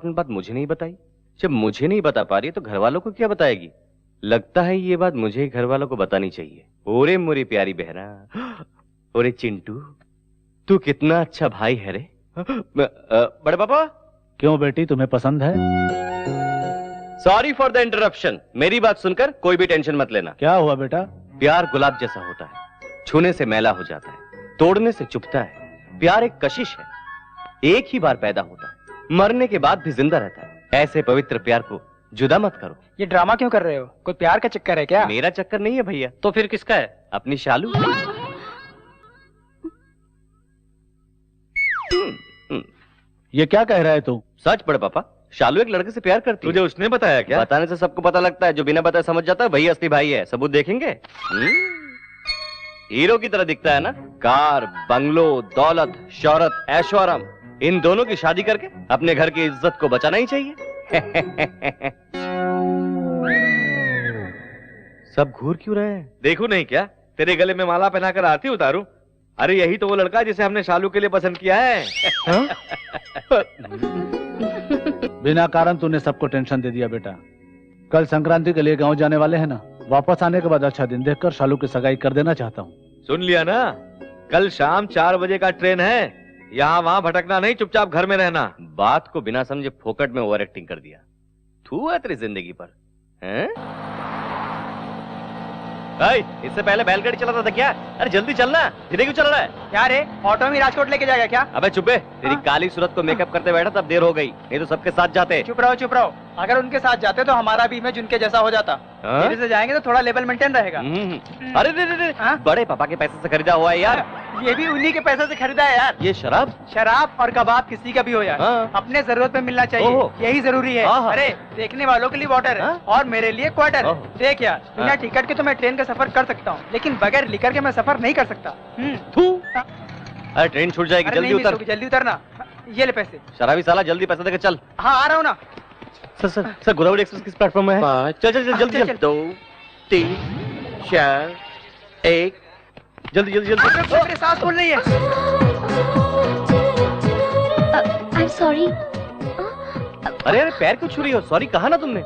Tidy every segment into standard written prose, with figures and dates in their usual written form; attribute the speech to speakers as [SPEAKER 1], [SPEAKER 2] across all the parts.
[SPEAKER 1] बात मुझे नहीं बताई। जब मुझे नहीं बता पा रही तो घर वालों को क्या बताएगी? लगता है ये बात मुझे घर वालों को बतानी चाहिए। ओरे मोरी प्यारी बहना, ओरे चिंटू, तू कितना अच्छा भाई है रे। बड़े पापा।
[SPEAKER 2] क्यों बेटी, तुम्हें पसंद है?
[SPEAKER 1] Sorry for the interruption. मेरी बात सुनकर कोई भी टेंशन मत लेना।
[SPEAKER 2] क्या हुआ बेटा?
[SPEAKER 1] प्यार गुलाब जैसा होता है, छूने से मैला हो जाता है, तोड़ने से चुभता है। प्यार एक कशिश है, एक ही बार पैदा होता है, मरने के बाद भी जिंदा रहता है। ऐसे पवित्र प्यार को जुदा मत करो।
[SPEAKER 3] ये ड्रामा क्यों कर रहे हो? कोई प्यार का चक्कर है क्या?
[SPEAKER 1] मेरा चक्कर नहीं है भैया।
[SPEAKER 3] तो फिर किसका है?
[SPEAKER 1] अपनी शालू।
[SPEAKER 2] ये क्या कह रहा है तू?
[SPEAKER 1] सच बड़े पापा, शालू एक लड़के से प्यार करती है।
[SPEAKER 4] तुझे उसने बताया क्या?
[SPEAKER 1] बताने से सबको पता लगता है, जो बिना बताए समझ जाता है वही असली भाई है। सबूत देखेंगे? हीरो की तरह दिखता है ना? कार, बंगलो, दौलत, शोहरत, ऐशो आराम, इन दोनों की शादी करके अपने घर की इज्जत को बचाना ही चाहिए। सब घूर क्यों रहे हैं?
[SPEAKER 4] देखो नहीं क्या, तेरे गले में माला पहनाकर आरती उतारूं? अरे यही तो वो लड़का जिसे हमने शालू के लिए पसंद किया है।
[SPEAKER 2] बिना कारण तूने सबको टेंशन दे दिया बेटा। कल संक्रांति के लिए गांव जाने वाले हैं ना, वापस आने के बाद अच्छा दिन देखकर शालू की सगाई कर देना चाहता हूँ।
[SPEAKER 4] सुन लिया ना, कल शाम 4 बजे का ट्रेन है। यहाँ वहाँ भटकना नहीं, चुपचाप घर में रहना।
[SPEAKER 1] बात को बिना समझे फोकट में ओवर एक्टिंग कर दिया। थू है तेरी जिंदगी पर, हैं? इससे पहले बैलगाड़ी चलाता था क्या? अरे जल्दी चलना, धीरे क्यों चल रहा है?
[SPEAKER 3] क्या रे, ऑटो में राजकोट लेके जाएगा क्या?
[SPEAKER 1] अबे चुप है, तेरी काली सूरत को मेकअप करते बैठा तब देर हो गई, नहीं तो सबके साथ जाते।
[SPEAKER 3] चुप रहो चुप रहो। अगर उनके साथ जाते तो हमारा भी इमेज उनके जैसा हो जाता। धीरे से जाएंगे तो थोड़ा लेवल मेंटेन रहेगा।
[SPEAKER 1] अरे रे, बड़े पापा के पैसे से खरीदा हुआ है यार।
[SPEAKER 3] ये भी उन्हीं के पैसे से खरीदा है यार।
[SPEAKER 1] ये शराब
[SPEAKER 3] और कबाब किसी का भी हो यार, अपने जरूरत पे मिलना चाहिए, यही जरूरी है। अरे देखने वालों के लिए वाटर और मेरे लिए क्वार्टर। देख यार, बिना टिकट के तो मैं ट्रेन का सफर कर सकता हूँ, लेकिन बगैर लिकर के मैं सफर नहीं कर सकता।
[SPEAKER 1] अरे ट्रेन छूट जाएगी, जल्दी उतर।
[SPEAKER 3] जल्दी उतरना, ये ले पैसे।
[SPEAKER 1] शराबी साला, जल्दी पैसे देकर चल।
[SPEAKER 3] हाँ आ रहा हूँ ना।
[SPEAKER 1] सर गोदावरी एक्सप्रेस किस प्लेटफॉर्म में है?
[SPEAKER 4] 5
[SPEAKER 1] चल जल्दी।
[SPEAKER 4] 2 3 4 1
[SPEAKER 1] जल्दी।
[SPEAKER 3] मेरी सांस फूल रही है।
[SPEAKER 5] I'm sorry.
[SPEAKER 1] अरे पैर क्यों छू रही हो? सॉरी कहा ना तुमने।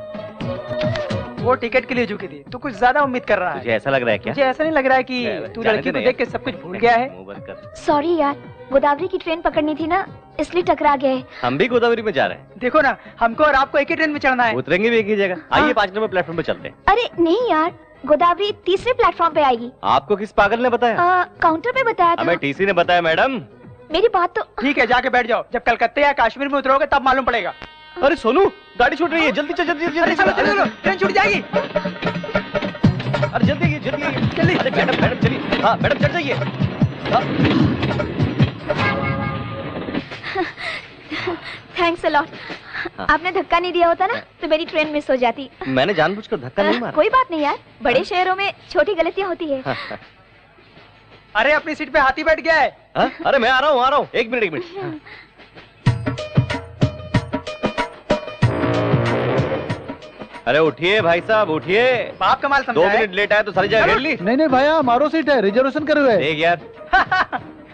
[SPEAKER 3] वो टिकट के लिए झुकी थी, तू कुछ ज्यादा उम्मीद कर रहा है।
[SPEAKER 1] तुझे ऐसा लग रहा है क्या?
[SPEAKER 3] मुझे ऐसा नहीं लग रहा है कि तू लड़की को देख के सब कुछ भूल गया है।
[SPEAKER 5] सॉरी यार, गोदावरी की ट्रेन पकड़नी थी ना, इसलिए टकरा गए।
[SPEAKER 1] हम भी गोदावरी में जा रहे हैं।
[SPEAKER 3] देखो ना, हमको और आपको एक ही ट्रेन में चढ़ना है।
[SPEAKER 1] उतरेंगे भी एक ही जगह। आइए 5 नंबर प्लेटफॉर्म पे चलते हैं।
[SPEAKER 5] अरे नहीं यार, गोदावरी तीसरे प्लेटफॉर्म पे आएगी।
[SPEAKER 1] आपको किस पागल ने बताया?
[SPEAKER 5] काउंटर पे बताया था।
[SPEAKER 1] हमें टीसी ने बताया मैडम।
[SPEAKER 5] मेरी बात तो
[SPEAKER 3] ठीक है, जाके बैठ जाओ। जब कलकत्ते या कश्मीर में उतरोगे तब मालूम पड़ेगा।
[SPEAKER 1] अरे सोनू, गाड़ी छूट रही है, जल्दी चल।
[SPEAKER 3] अरे चलो, ट्रेन छूट जाएगी।
[SPEAKER 1] अरे जल्दी। अरे मैडम चलिए। हाँ मैडम चढ़ जाइए।
[SPEAKER 5] Thanks a lot. आपने धक्का नहीं दिया होता ना तो मेरी ट्रेन मिस हो जाती।
[SPEAKER 1] मैंने जानबूझकर धक्का नहीं मारा।
[SPEAKER 5] कोई बात नहीं यार, बड़े शहरों में छोटी गलतियाँ होती है।
[SPEAKER 3] अरे अपनी सीट पे हाथी बैठ गया है।
[SPEAKER 1] अरे मैं आ रहा हूँ। एक मिनट। अरे उठिए भाई साहब, उठिए।
[SPEAKER 3] बाप कमाल समझा
[SPEAKER 1] 2 मिनट लेट आया तो सारी जगह घेर ली।
[SPEAKER 2] नहीं भैया, हमारो सीट है, रिजर्वेशन करे हुए।
[SPEAKER 1] देख यार।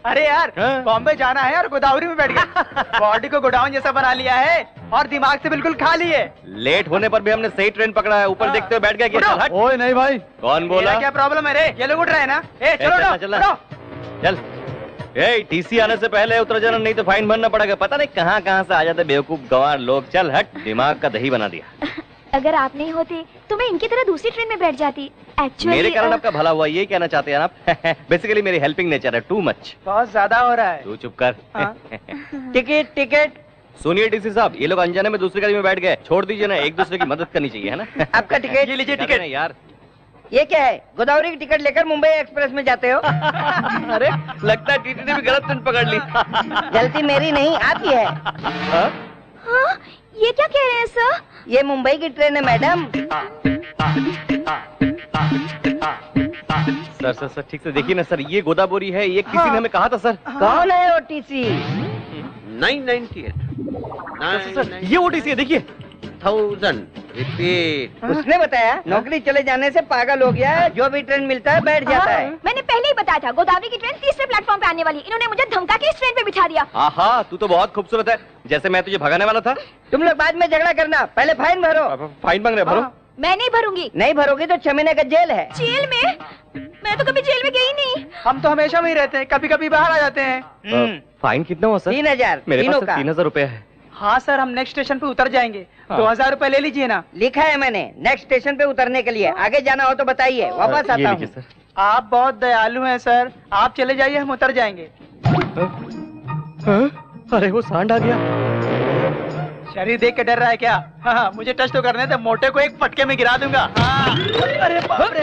[SPEAKER 3] अरे यार, बॉम्बे जाना है और गोदावरी में बैठ गए। बॉडी को गोडाउन जैसा बना लिया है और दिमाग से बिल्कुल खाली है।
[SPEAKER 1] लेट होने पर भी हमने सही ट्रेन पकड़ा है। ऊपर देखते हुए बैठ गया क्या?
[SPEAKER 2] ओए नहीं भाई।
[SPEAKER 1] कौन बोला?
[SPEAKER 3] क्या प्रॉब्लम है रे? ये लोग उठ रहे हैं ना?
[SPEAKER 1] चल। टीसी आने से पहले उतर जाना, नहीं तो फाइन भरना पड़ेगा। पता नहीं कहाँ से आ जाते बेवकूफ गंवार लोग। चल हट, दिमाग का दही बना दिया।
[SPEAKER 5] अगर आप नहीं होते तो मैं इनकी तरह दूसरी ट्रेन में बैठ जाती। एक्चुअली
[SPEAKER 1] मेरे कारण आपका भला हुआ, ये कहना चाहते हैं आप? बेसिकली मेरी हेल्पिंग नेचर है, टू मच।
[SPEAKER 3] बहुत ज्यादा हो रहा है।
[SPEAKER 1] तू चुप कर।
[SPEAKER 3] टिकट।
[SPEAKER 1] सुनिए टीसी साहब, ये लोग अनजाने में दूसरी गाड़ी में बैठ गए। छोड़ दीजिए ना, एक दूसरे की मदद करनी चाहिए, है ना?
[SPEAKER 3] आपका टिकट। ये लीजिए टिकट।
[SPEAKER 1] यार
[SPEAKER 3] ये क्या है? गोदावरी की टिकट लेकर मुंबई एक्सप्रेस में जाते हो?
[SPEAKER 1] अरे लगता है टीटी ने भी गलत ट्रेन पकड़ ली।
[SPEAKER 3] गलती मेरी नहीं, आपकी है।
[SPEAKER 5] ये क्या कह रहे हैं सर?
[SPEAKER 3] ये मुंबई की ट्रेन है मैडम।
[SPEAKER 1] सर ठीक से देखिए ना सर, ये गोदावरी है। ये किसी ने हमें कहा था सर।
[SPEAKER 3] कौन है ओटीसी?
[SPEAKER 4] 998
[SPEAKER 1] सर ये ओटीसी है, देखिए।
[SPEAKER 4] 1000 रिपीट।
[SPEAKER 6] उसने बताया नौकरी चले जाने से पागल हो गया है, जो भी ट्रेन मिलता है बैठ जाता है।
[SPEAKER 5] मैंने पहले ही बताया था गोदावरी की ट्रेन तीसरे प्लेटफॉर्म पे आने वाली। इन्होंने मुझे धमका के इस ट्रेन पे बिठा दिया।
[SPEAKER 1] हाँ, तू तो बहुत खूबसूरत है, जैसे मैं तुझे भगाने वाला था।
[SPEAKER 6] तुम लोग बाद में झगड़ा करना, पहले फाइन भरो।
[SPEAKER 1] फाइन मांग रहे, भरो।
[SPEAKER 5] मैं नहीं भरूंगी।
[SPEAKER 6] नहीं भरोगी तो 6 महीने का जेल है।
[SPEAKER 5] जेल में? मैं तो कभी जेल में गई नहीं।
[SPEAKER 3] हम तो हमेशा वहीं रहते हैं, कभी कभी बाहर आ जाते हैं।
[SPEAKER 1] फाइन कितना हुआ सर?
[SPEAKER 6] 3000
[SPEAKER 1] मेरे
[SPEAKER 6] तीनों
[SPEAKER 1] पास
[SPEAKER 6] का।
[SPEAKER 1] 3000 रुपया है।
[SPEAKER 3] हाँ सर, हम नेक्स्ट स्टेशन पे उतर जाएंगे। 2000 रुपए ले लीजिए ना।
[SPEAKER 6] लिखा है मैंने नेक्स्ट स्टेशन पे उतरने के लिए। आगे जाना हो तो बताइए, वापस
[SPEAKER 1] ये
[SPEAKER 6] आता
[SPEAKER 1] लीजिए
[SPEAKER 6] हूँ।
[SPEAKER 1] सर।
[SPEAKER 3] आप बहुत दयालु हैं सर, आप चले जाइए, हम उतर जाएंगे।
[SPEAKER 1] अरे वो सांड आ गया।
[SPEAKER 3] शरीर देख के डर रहा है क्या? हाँ, मुझे टच तो करने दे, मोटे को एक फटके में गिरा दूंगा। हाँ। अरे बाप रे।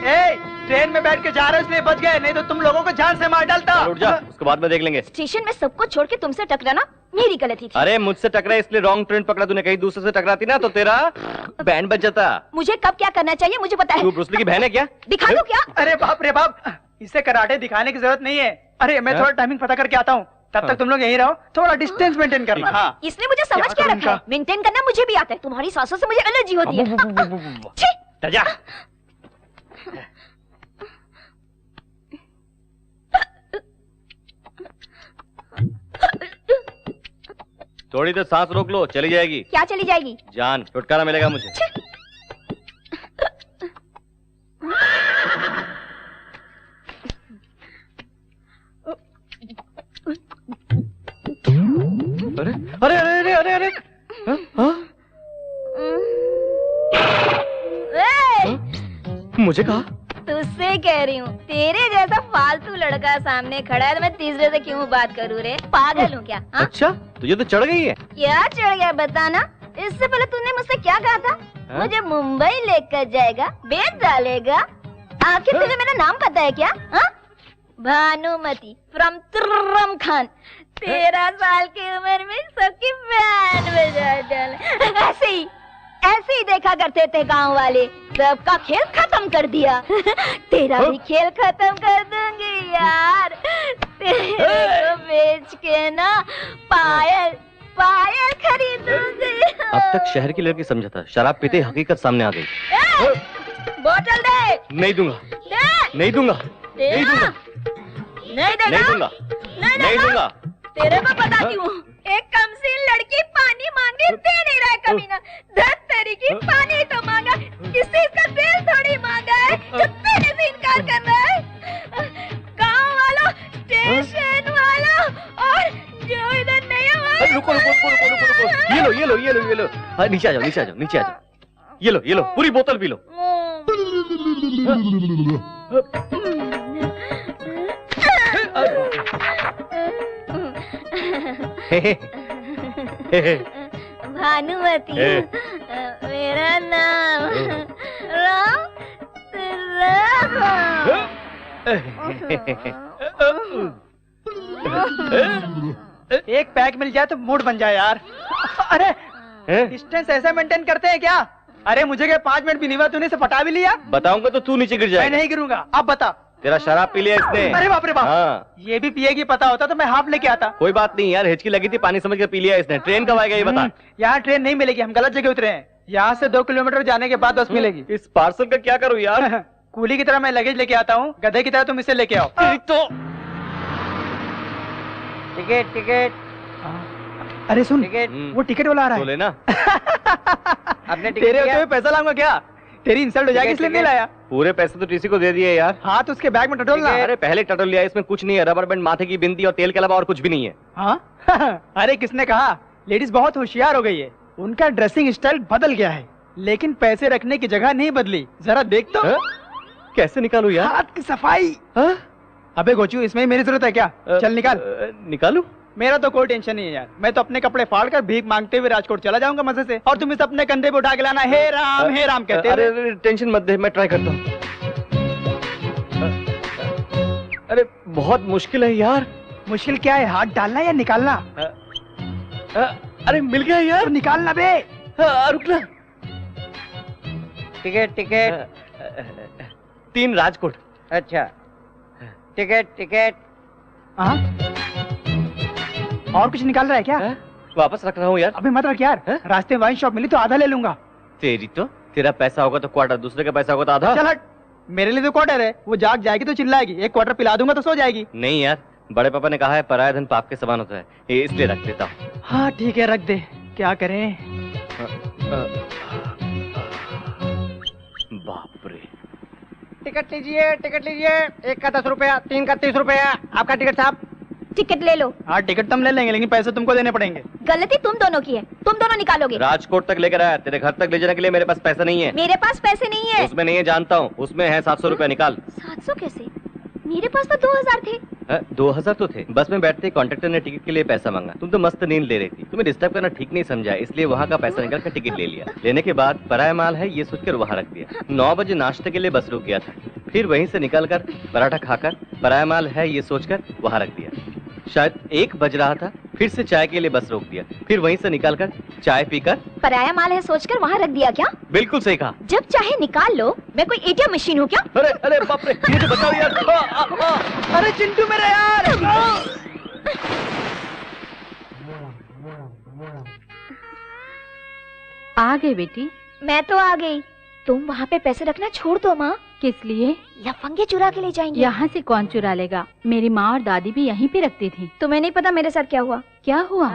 [SPEAKER 3] ए, ट्रेन में बैठ के जा रहे इसलिए बच गए, नहीं तो तुम लोगों को जान से मार डालता।
[SPEAKER 1] उठ जा, उसके बाद में देख लेंगे।
[SPEAKER 5] स्टेशन में सबको छोड़ के तुमसे टकराना मेरी गलती थी।
[SPEAKER 1] अरे मुझसे टकरा इसलिए रॉन्ग ट्रेन पकड़ा तूने, कहीं दूसरे से टकराती ना तो तेरा बैंड बज जाता।
[SPEAKER 5] मुझे कब क्या करना चाहिए मुझे पता है।
[SPEAKER 1] तू ब्रूस ली की बहन है क्या?
[SPEAKER 5] दिखा दो क्या?
[SPEAKER 3] अरे बाप रे बाप, इसे कराटे दिखाने की जरूरत नहीं है। अरे मैं थोड़ा टाइमिंग पता करके आता हूँ, तब तक तुम लोग यहीं रहो, थोड़ा डिस्टेंस मेंटेन करना। हाँ।
[SPEAKER 5] इसने मुझे समझ क्या
[SPEAKER 3] करूं
[SPEAKER 5] रखा है? मेंटेन करना मुझे भी आता है। तुम्हारी सासों से मुझे एलर्जी होती है। छी!
[SPEAKER 1] जा। थोड़ी देर सांस रोक लो, चली जाएगी।
[SPEAKER 5] क्या चली जाएगी?
[SPEAKER 1] जान, छुटकारा मिलेगा मुझे। अरे अरे अरे अरे अरे हाँ? हाँ? मुझे कहा?
[SPEAKER 5] तुझसे कह रही हूँ, तेरे जैसा फालतू लड़का सामने खड़ा है तो मैं तीसरे से क्यों बात करूँ रे? पागल हूँ क्या? हाँ?
[SPEAKER 1] अच्छा, तुझे तो चढ़ गई है।
[SPEAKER 5] क्या चढ़ गया बताना? इससे पहले तूने मुझसे क्या कहा था? मुझे मुंबई लेकर जाएगा, बेच डालेगा। आखिर तुझे मेरा नाम पता है क्या? हाँ? भानुमति फ्रॉम तुर्रम खान। 13 साल की उम्र में सबकी बैंड बजा डाला। ऐसे ही देखा करते थे गांव वाले, सबका खेल खत्म कर दिया। तेरा भी खेल खत्म कर दूंगी यार। तेरे को बेच के ना पायल खरीदूंगी।
[SPEAKER 1] अब तक शहर की लड़की समझा था, शराब पीते हकीकत सामने आ गई।
[SPEAKER 5] बोतल दे।
[SPEAKER 1] नहीं दूंगा।
[SPEAKER 5] दे।
[SPEAKER 1] नहीं दूंगा।
[SPEAKER 5] नहीं दूंगा। नहीं देगा?
[SPEAKER 1] नहीं दूंगा। नहीं दूंगा।
[SPEAKER 5] तेरे को बताती हूँ, एक कमसीन लड़की पानी मांगी दे नहीं रहा है कमीना। धत तेरी की पानी तो मांगा, किसी का दिल थोड़ी मांगा है जो तेरे से इनकार कर रहा है। गांव वालों, स्टेशन वालों और जो इधर नहीं है।
[SPEAKER 1] रुको रुको रुको रुको रुको रुको। ये लो। हाँ, नीचे आ जाओ। ये लो, पूरी बोतल पी लो।
[SPEAKER 5] भानुमति मेरा नाम राम।
[SPEAKER 3] एक पैक मिल जाए तो मूड बन जाए यार। अरे डिस्टेंस ऐसे मेंटेन करते हैं क्या? अरे मुझे क्या 5 मिनट भी नहीं हुआ, तूने इसे पटा भी लिया?
[SPEAKER 1] बताऊंगा तो तू नीचे गिर
[SPEAKER 3] मैं
[SPEAKER 1] जाएगा।
[SPEAKER 3] नहीं गिरूंगा, अब बता।
[SPEAKER 1] तेरा शराब पी लिया इसने।
[SPEAKER 3] अरे बाप रे बाप।
[SPEAKER 1] हाँ।
[SPEAKER 3] ये भी पिएगी, पता होता तो मैं हाफ लेके आता।
[SPEAKER 1] कोई बात नहीं यार, हिचकी लगी थी, पानी समझ के पी लिया इसने। ट्रेन कब आएगा ये बता।
[SPEAKER 3] यहाँ ट्रेन नहीं मिलेगी, हम गलत जगह उतरे हैं। यहाँ से 2 किलोमीटर जाने के बाद बस मिलेगी।
[SPEAKER 1] इस पार्सल का क्या करूँ यार?
[SPEAKER 3] कूली की तरह मैं लगेज लेके आता हूँ, गधे की तरह तुम इसे लेके आओ।
[SPEAKER 1] तो
[SPEAKER 6] टिकट।
[SPEAKER 3] अरे सुन,
[SPEAKER 6] टिकट।
[SPEAKER 3] वो टिकट वाला आ रहा
[SPEAKER 1] तो
[SPEAKER 3] है।
[SPEAKER 1] लेना।
[SPEAKER 6] आपने टिकट
[SPEAKER 3] तेरे होते
[SPEAKER 6] लिया?
[SPEAKER 3] हुए पैसा लाऊंगा क्या? तेरी इंसल्ट हो जाएगी इसलिए नहीं लाया।
[SPEAKER 1] पूरे पैसे तो टीसी को दे दिए यार।
[SPEAKER 3] हाँ तो उसके बैग में टटोलना।
[SPEAKER 1] अरे पहले टटोल लिया, इसमें कुछ नहीं है, रबर बैंड, माथे की बिंदी और तेल के अलावा और कुछ भी नहीं है।
[SPEAKER 3] हाँ? अरे किसने कहा? लेडीज बहुत होशियार हो गई है, उनका ड्रेसिंग स्टाइल बदल गया है, लेकिन पैसे रखने की जगह नहीं बदली। जरा देख तो।
[SPEAKER 1] कैसे निकालू यार?
[SPEAKER 3] हाथ की सफाई। अबे गोचू, इसमें मेरी जरूरत है क्या? चल निकाल।
[SPEAKER 1] निकालू?
[SPEAKER 3] मेरा तो कोई टेंशन नहीं है यार, मैं तो अपने कपड़े फाड़ कर भीख मांगते हुए राजकोट चला जाऊंगा मजे से, और तुम इसे अपने कंधे पे उठा के लाना हे राम कहते।
[SPEAKER 1] अरे टेंशन मत दे, मैं ट्राई करता हूँ। अरे बहुत मुश्किल है यार।
[SPEAKER 3] मुश्किल क्या है, हाथ डालना या निकालना?
[SPEAKER 1] अरे मिल गया यार।
[SPEAKER 3] तो निकालना बे।
[SPEAKER 1] रुकना।
[SPEAKER 6] टिकट।
[SPEAKER 1] 3 राजकोट।
[SPEAKER 6] अच्छा, टिकट।
[SPEAKER 3] हाँ? और कुछ निकाल रहा है क्या?
[SPEAKER 1] वापस रख रहा हूँ यार।
[SPEAKER 3] अबे मत रख यार, रास्ते वाइन शॉप मिली तो आधा ले लूंगा।
[SPEAKER 1] तेरी तो, तेरा पैसा होगा तो क्वार्टर, दूसरे का पैसा होगा तो आधा।
[SPEAKER 3] चल हट, मेरे लिए तो क्वार्टर है, वो जाग जाएगी तो चिल्लाएगी, एक क्वार्टर पिला दूंगा तो सो जाएगी।
[SPEAKER 1] नहीं यार, बड़े पापा ने कहा है पराया धन पाप के समान होता है, ये इसलिए रख देता हूँ।
[SPEAKER 3] हाँ ठीक है, रख दे, क्या करें।
[SPEAKER 1] बाप रे।
[SPEAKER 6] टिकट लीजिए, टिकट लीजिए। एक का 10 रुपया, 3 का 30 रुपया। आपका टिकट साहब।
[SPEAKER 5] टिकट ले लो।
[SPEAKER 3] हाँ टिकट तुम ले लेंगे, लेकिन पैसे तुमको देने पड़ेंगे।
[SPEAKER 5] गलती तुम दोनों की है, तुम दोनों निकालोगे।
[SPEAKER 1] राजकोट तक लेकर आया, तेरे घर तक ले जाने के लिए मेरे पास पैसा नहीं है।
[SPEAKER 5] मेरे पास पैसे नहीं है।
[SPEAKER 1] उसमें नहीं है, जानता हूँ, उसमें है 700 रुपया, निकाल।
[SPEAKER 5] 700 कैसे? मेरे पास तो 2000 थे।
[SPEAKER 1] 2000 तो थे। बस में बैठते कंडक्टर ने टिकट के लिए पैसा मांगा, तुम तो मस्त नींद ले रही थी, तुम्हें डिस्टर्ब करना ठीक नहीं समझा, इसलिए वहाँ का पैसा निकाल कर टिकट ले लिया। लेने के बाद पराया माल है ये सोचकर वहाँ रख दिया। 9 बजे नाश्ते के लिए बस रुक गया था, फिर वहीं से निकलकर पराठा खाकर पराया माल है ये सोचकर वहाँ रख दिया। शायद 1 बज रहा था, फिर से चाय के लिए बस रोक दिया, फिर वहीं से निकलकर चाय पीकर
[SPEAKER 5] पराया माल है सोचकर वहाँ रख दिया क्या?
[SPEAKER 1] बिल्कुल सही कहा।
[SPEAKER 5] जब चाहे निकाल लो, मैं कोई एटीएम मशीन हूँ क्या?
[SPEAKER 1] अरे अरे बाप रे, ये तो बताओ यार।
[SPEAKER 3] अरे चिंटू मेरा यार।
[SPEAKER 7] आ गए बेटी?
[SPEAKER 5] मैं तो आ गई, तुम वहाँ पे पैसे रखना छोड़ दो माँ।
[SPEAKER 7] किस लिए?
[SPEAKER 5] लफंगे चुरा के ले जाएंगे।
[SPEAKER 7] यहाँ से कौन चुरा लेगा? मेरी माँ और दादी भी यहीं पे रखती थी।
[SPEAKER 5] तुम्हें नहीं पता मेरे साथ क्या हुआ?
[SPEAKER 7] क्या हुआ?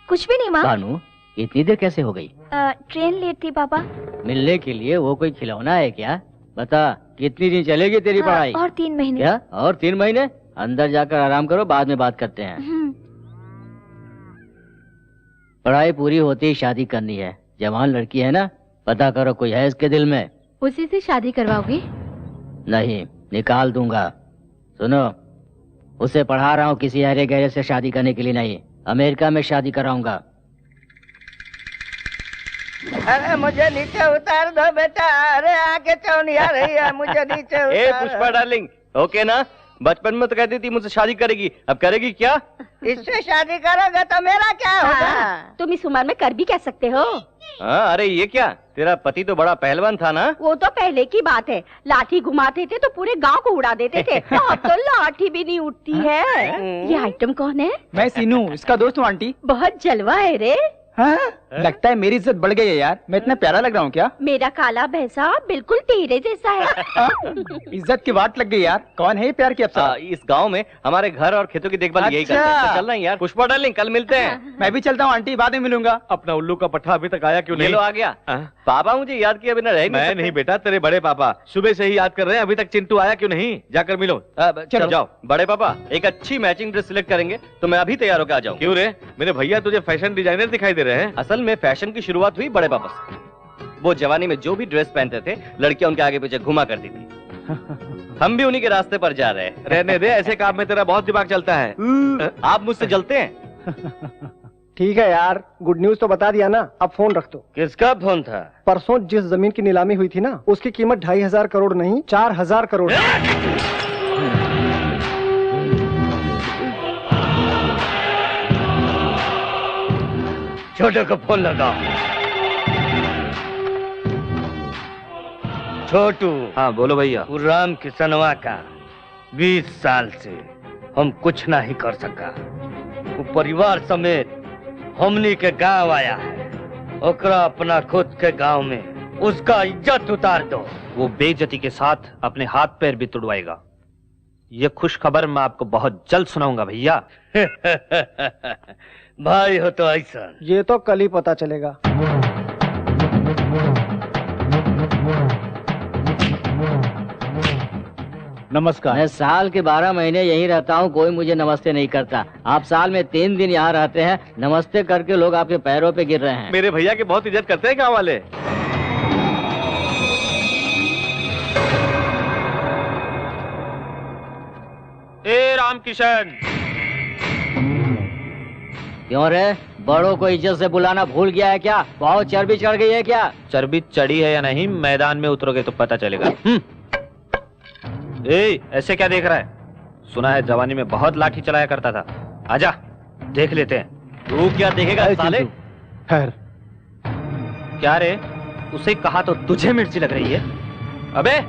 [SPEAKER 5] कुछ भी नहीं माँ।
[SPEAKER 8] भानु, इतनी देर कैसे हो गई?
[SPEAKER 5] ट्रेन लेट थी पापा।
[SPEAKER 8] मिलने के लिए वो कोई खिलौना है क्या? बता, कितनी दिन चलेगी तेरी पढ़ाई?
[SPEAKER 5] और 3 महीने।
[SPEAKER 8] क्या? और 3 महीने? अंदर जाकर आराम करो, बाद में बात करते हैं। पढ़ाई पूरी होती ही शादी करनी है। जवान लड़की है ना, पता करो कोई है इसके दिल में।
[SPEAKER 7] उसी से शादी करवाओगी?
[SPEAKER 8] नहीं, निकाल दूंगा। सुनो, उसे पढ़ा रहा हूँ किसी अरे गहरे से शादी करने के लिए नहीं, अमेरिका में शादी कराऊंगा।
[SPEAKER 6] अरे मुझे नीचे उतार दो बेटा, अरे आगे चौनी आ रही है, मुझे नीचे उतार।
[SPEAKER 1] ए पुष्पा डार्लिंग, ओके ना? बचपन में तो कहती थी मुझसे शादी करेगी, अब करेगी क्या?
[SPEAKER 6] इससे शादी करोगे तो मेरा क्या होगा?
[SPEAKER 7] तुम इस उम्र में कर भी कह सकते हो।
[SPEAKER 1] हाँ, अरे ये क्या, तेरा पति तो बड़ा पहलवान था ना?
[SPEAKER 7] वो तो पहले की बात है, लाठी घुमाते थे तो पूरे गांव को उड़ा देते थे। अब तो लाठी भी नहीं उठती है। ये आइटम कौन है?
[SPEAKER 3] मैं सीनू, इसका दोस्त हूँ आंटी।
[SPEAKER 7] बहुत जलवा है रे।
[SPEAKER 3] हाँ? लगता है मेरी इज्जत बढ़ गई है यार, मैं इतना प्यारा लग रहा हूँ क्या?
[SPEAKER 7] मेरा काला भैंसा बिल्कुल तेरे जैसा है।
[SPEAKER 3] इज्जत की बात लग गई यार, कौन है ये प्यार की अप्सरा?
[SPEAKER 1] इस गांव में हमारे घर और खेतों की देखभाल यही करते हैं। तो चल रहे हैं यार। पुष्पा डार्लिंग, कल मिलते हैं।
[SPEAKER 3] मैं भी चलता हूँ आंटी, बाद में मिलूंगा।
[SPEAKER 4] अपना उल्लू का पट्टा अभी तक आया क्यों नहीं?
[SPEAKER 1] ये लो आ गया। पापा मुझे याद किया बिना रह
[SPEAKER 4] मैं नहीं बेटा, तेरे बड़े पापा सुबह से ही याद कर रहे हैं, अभी तक चिंटू आया क्यों नहीं? जाकर मिलो।
[SPEAKER 1] चलो जाओ। बड़े पापा, एक अच्छी मैचिंग ड्रेस सिलेक्ट करेंगे तो मैं अभी तैयार होकर आ जाऊँ।
[SPEAKER 4] क्यों रे, मेरे भैया तुझे फैशन डिजाइनर दिखाई दे रहे हैं?
[SPEAKER 1] असल में फैशन की शुरुआत हुई बड़े पापा से। वो जवानी में जो भी ड्रेस पहनते थे, लड़कियां उनके आगे पीछे घुमा करती थी। हम भी उन्हीं के रास्ते पर जा रहे हैं।
[SPEAKER 4] रहने दे, ऐसे काम में तेरा बहुत दिमाग चलता है।
[SPEAKER 1] आप मुझसे जलते हैं?
[SPEAKER 9] ठीक है यार, गुड न्यूज तो बता दिया ना, अब फोन रख दो।
[SPEAKER 1] किसका फोन था?
[SPEAKER 9] परसों जिस जमीन की नीलामी हुई थी ना, उसकी कीमत 2500 करोड़ नहीं 4000 करोड़।
[SPEAKER 1] छोटे को फोन लगाओ। छोटू।
[SPEAKER 4] हाँ बोलो भैया।
[SPEAKER 1] राम किसनवा का 20 साल से हम कुछ नहीं कर सका। वो परिवार समेत हमनी के गांव आया है, ओकरा अपना खुद के गांव में उसका इज्जत उतार दो।
[SPEAKER 10] वो बेइज्जती के साथ अपने हाथ पैर भी तुड़वाएगा। ये खुश खबर मैं आपको बहुत जल्द सुनाऊंगा भैया।
[SPEAKER 1] भाई हो तो ऐसा।
[SPEAKER 9] ये तो कल ही पता चलेगा।
[SPEAKER 2] नमस्कार।
[SPEAKER 8] मैं साल के 12 महीने यहीं रहता हूँ, कोई मुझे नमस्ते नहीं करता। आप साल में 3 दिन यहाँ रहते हैं, नमस्ते करके लोग आपके पैरों पे गिर रहे हैं।
[SPEAKER 4] मेरे भैया की बहुत इज्जत करते हैं गाँव वाले।
[SPEAKER 10] ए रामकिशन।
[SPEAKER 8] क्यों रे, बड़ों को इज्जत से बुलाना भूल गया है क्या? बहुत चर्बी चढ़ गई है क्या?
[SPEAKER 10] चर्बी चढ़ी है या नहीं, मैदान में उतरोगे तो पता चलेगा। ए, ऐसे क्या देख रहा है? सुना है जवानी में बहुत लाठी चलाया करता था। आजा देख लेते हैं।
[SPEAKER 1] तू क्या देखेगा साले?
[SPEAKER 2] खैर
[SPEAKER 10] क्या रे, उसे कहा तो तुझे मिर्ची लग रही है? अबे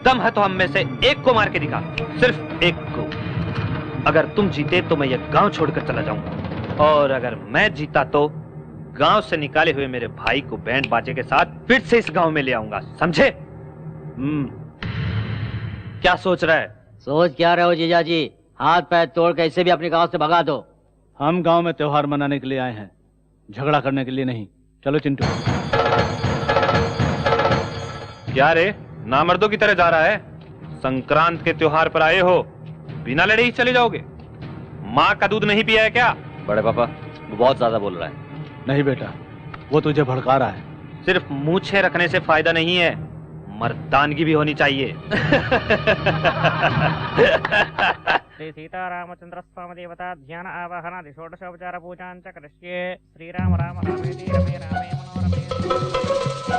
[SPEAKER 10] दम है तो हम में से एक को मार के दिखा, सिर्फ एक को। अगर तुम जीते तो मैं ये गांव छोड़कर चला जाऊंगा। और अगर मैं जीता तो गांव से निकाले हुए मेरे भाई को बैंड बाजे के साथ फिर से इस गांव में ले आऊंगा, समझे? क्या सोच रहा है?
[SPEAKER 8] सोच क्या रहे हो जीजा जी? हाथ पैर तोड़ के इसे भी अपने गांव से भगा दो।
[SPEAKER 2] हम गांव में त्योहार मनाने के लिए आए हैं, झगड़ा करने के लिए नहीं। चलो चिंटू।
[SPEAKER 10] क्या रे, नामर्दों की तरह जा रहा है? संक्रांत के त्योहार पर आए हो, बिना लड़े ही चले जाओगे? माँ का दूध नहीं पिया है क्या?
[SPEAKER 1] बड़े पापा, वो बहुत ज्यादा बोल रहा है।
[SPEAKER 2] नहीं बेटा, वो तुझे भड़का रहा है।
[SPEAKER 10] सिर्फ मूछें रखने से फायदा नहीं है, मर्दानगी भी होनी चाहिए।
[SPEAKER 11] श्री सीतारामचंद्र स्वामी देवता ध्यान आवाहन षोडशोपचार पूजां च करिष्ये। श्रीराम राम रामेति रमे रामे मनोरमे।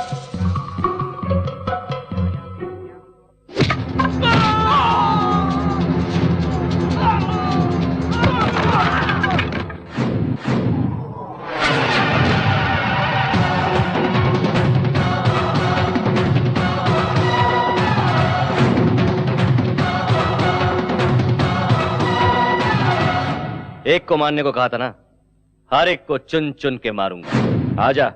[SPEAKER 1] एक को मारने को कहा था ना, हर एक को चुन चुन के मारूंगा। आजा।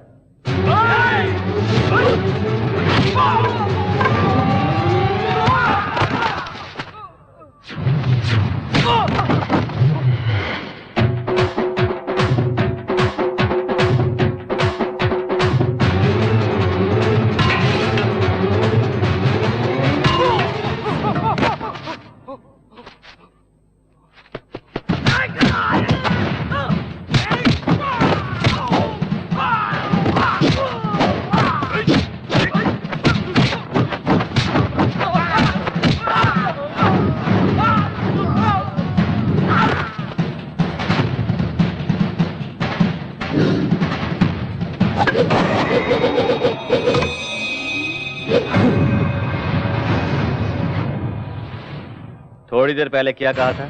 [SPEAKER 1] थोड़ी देर पहले क्या कहा था?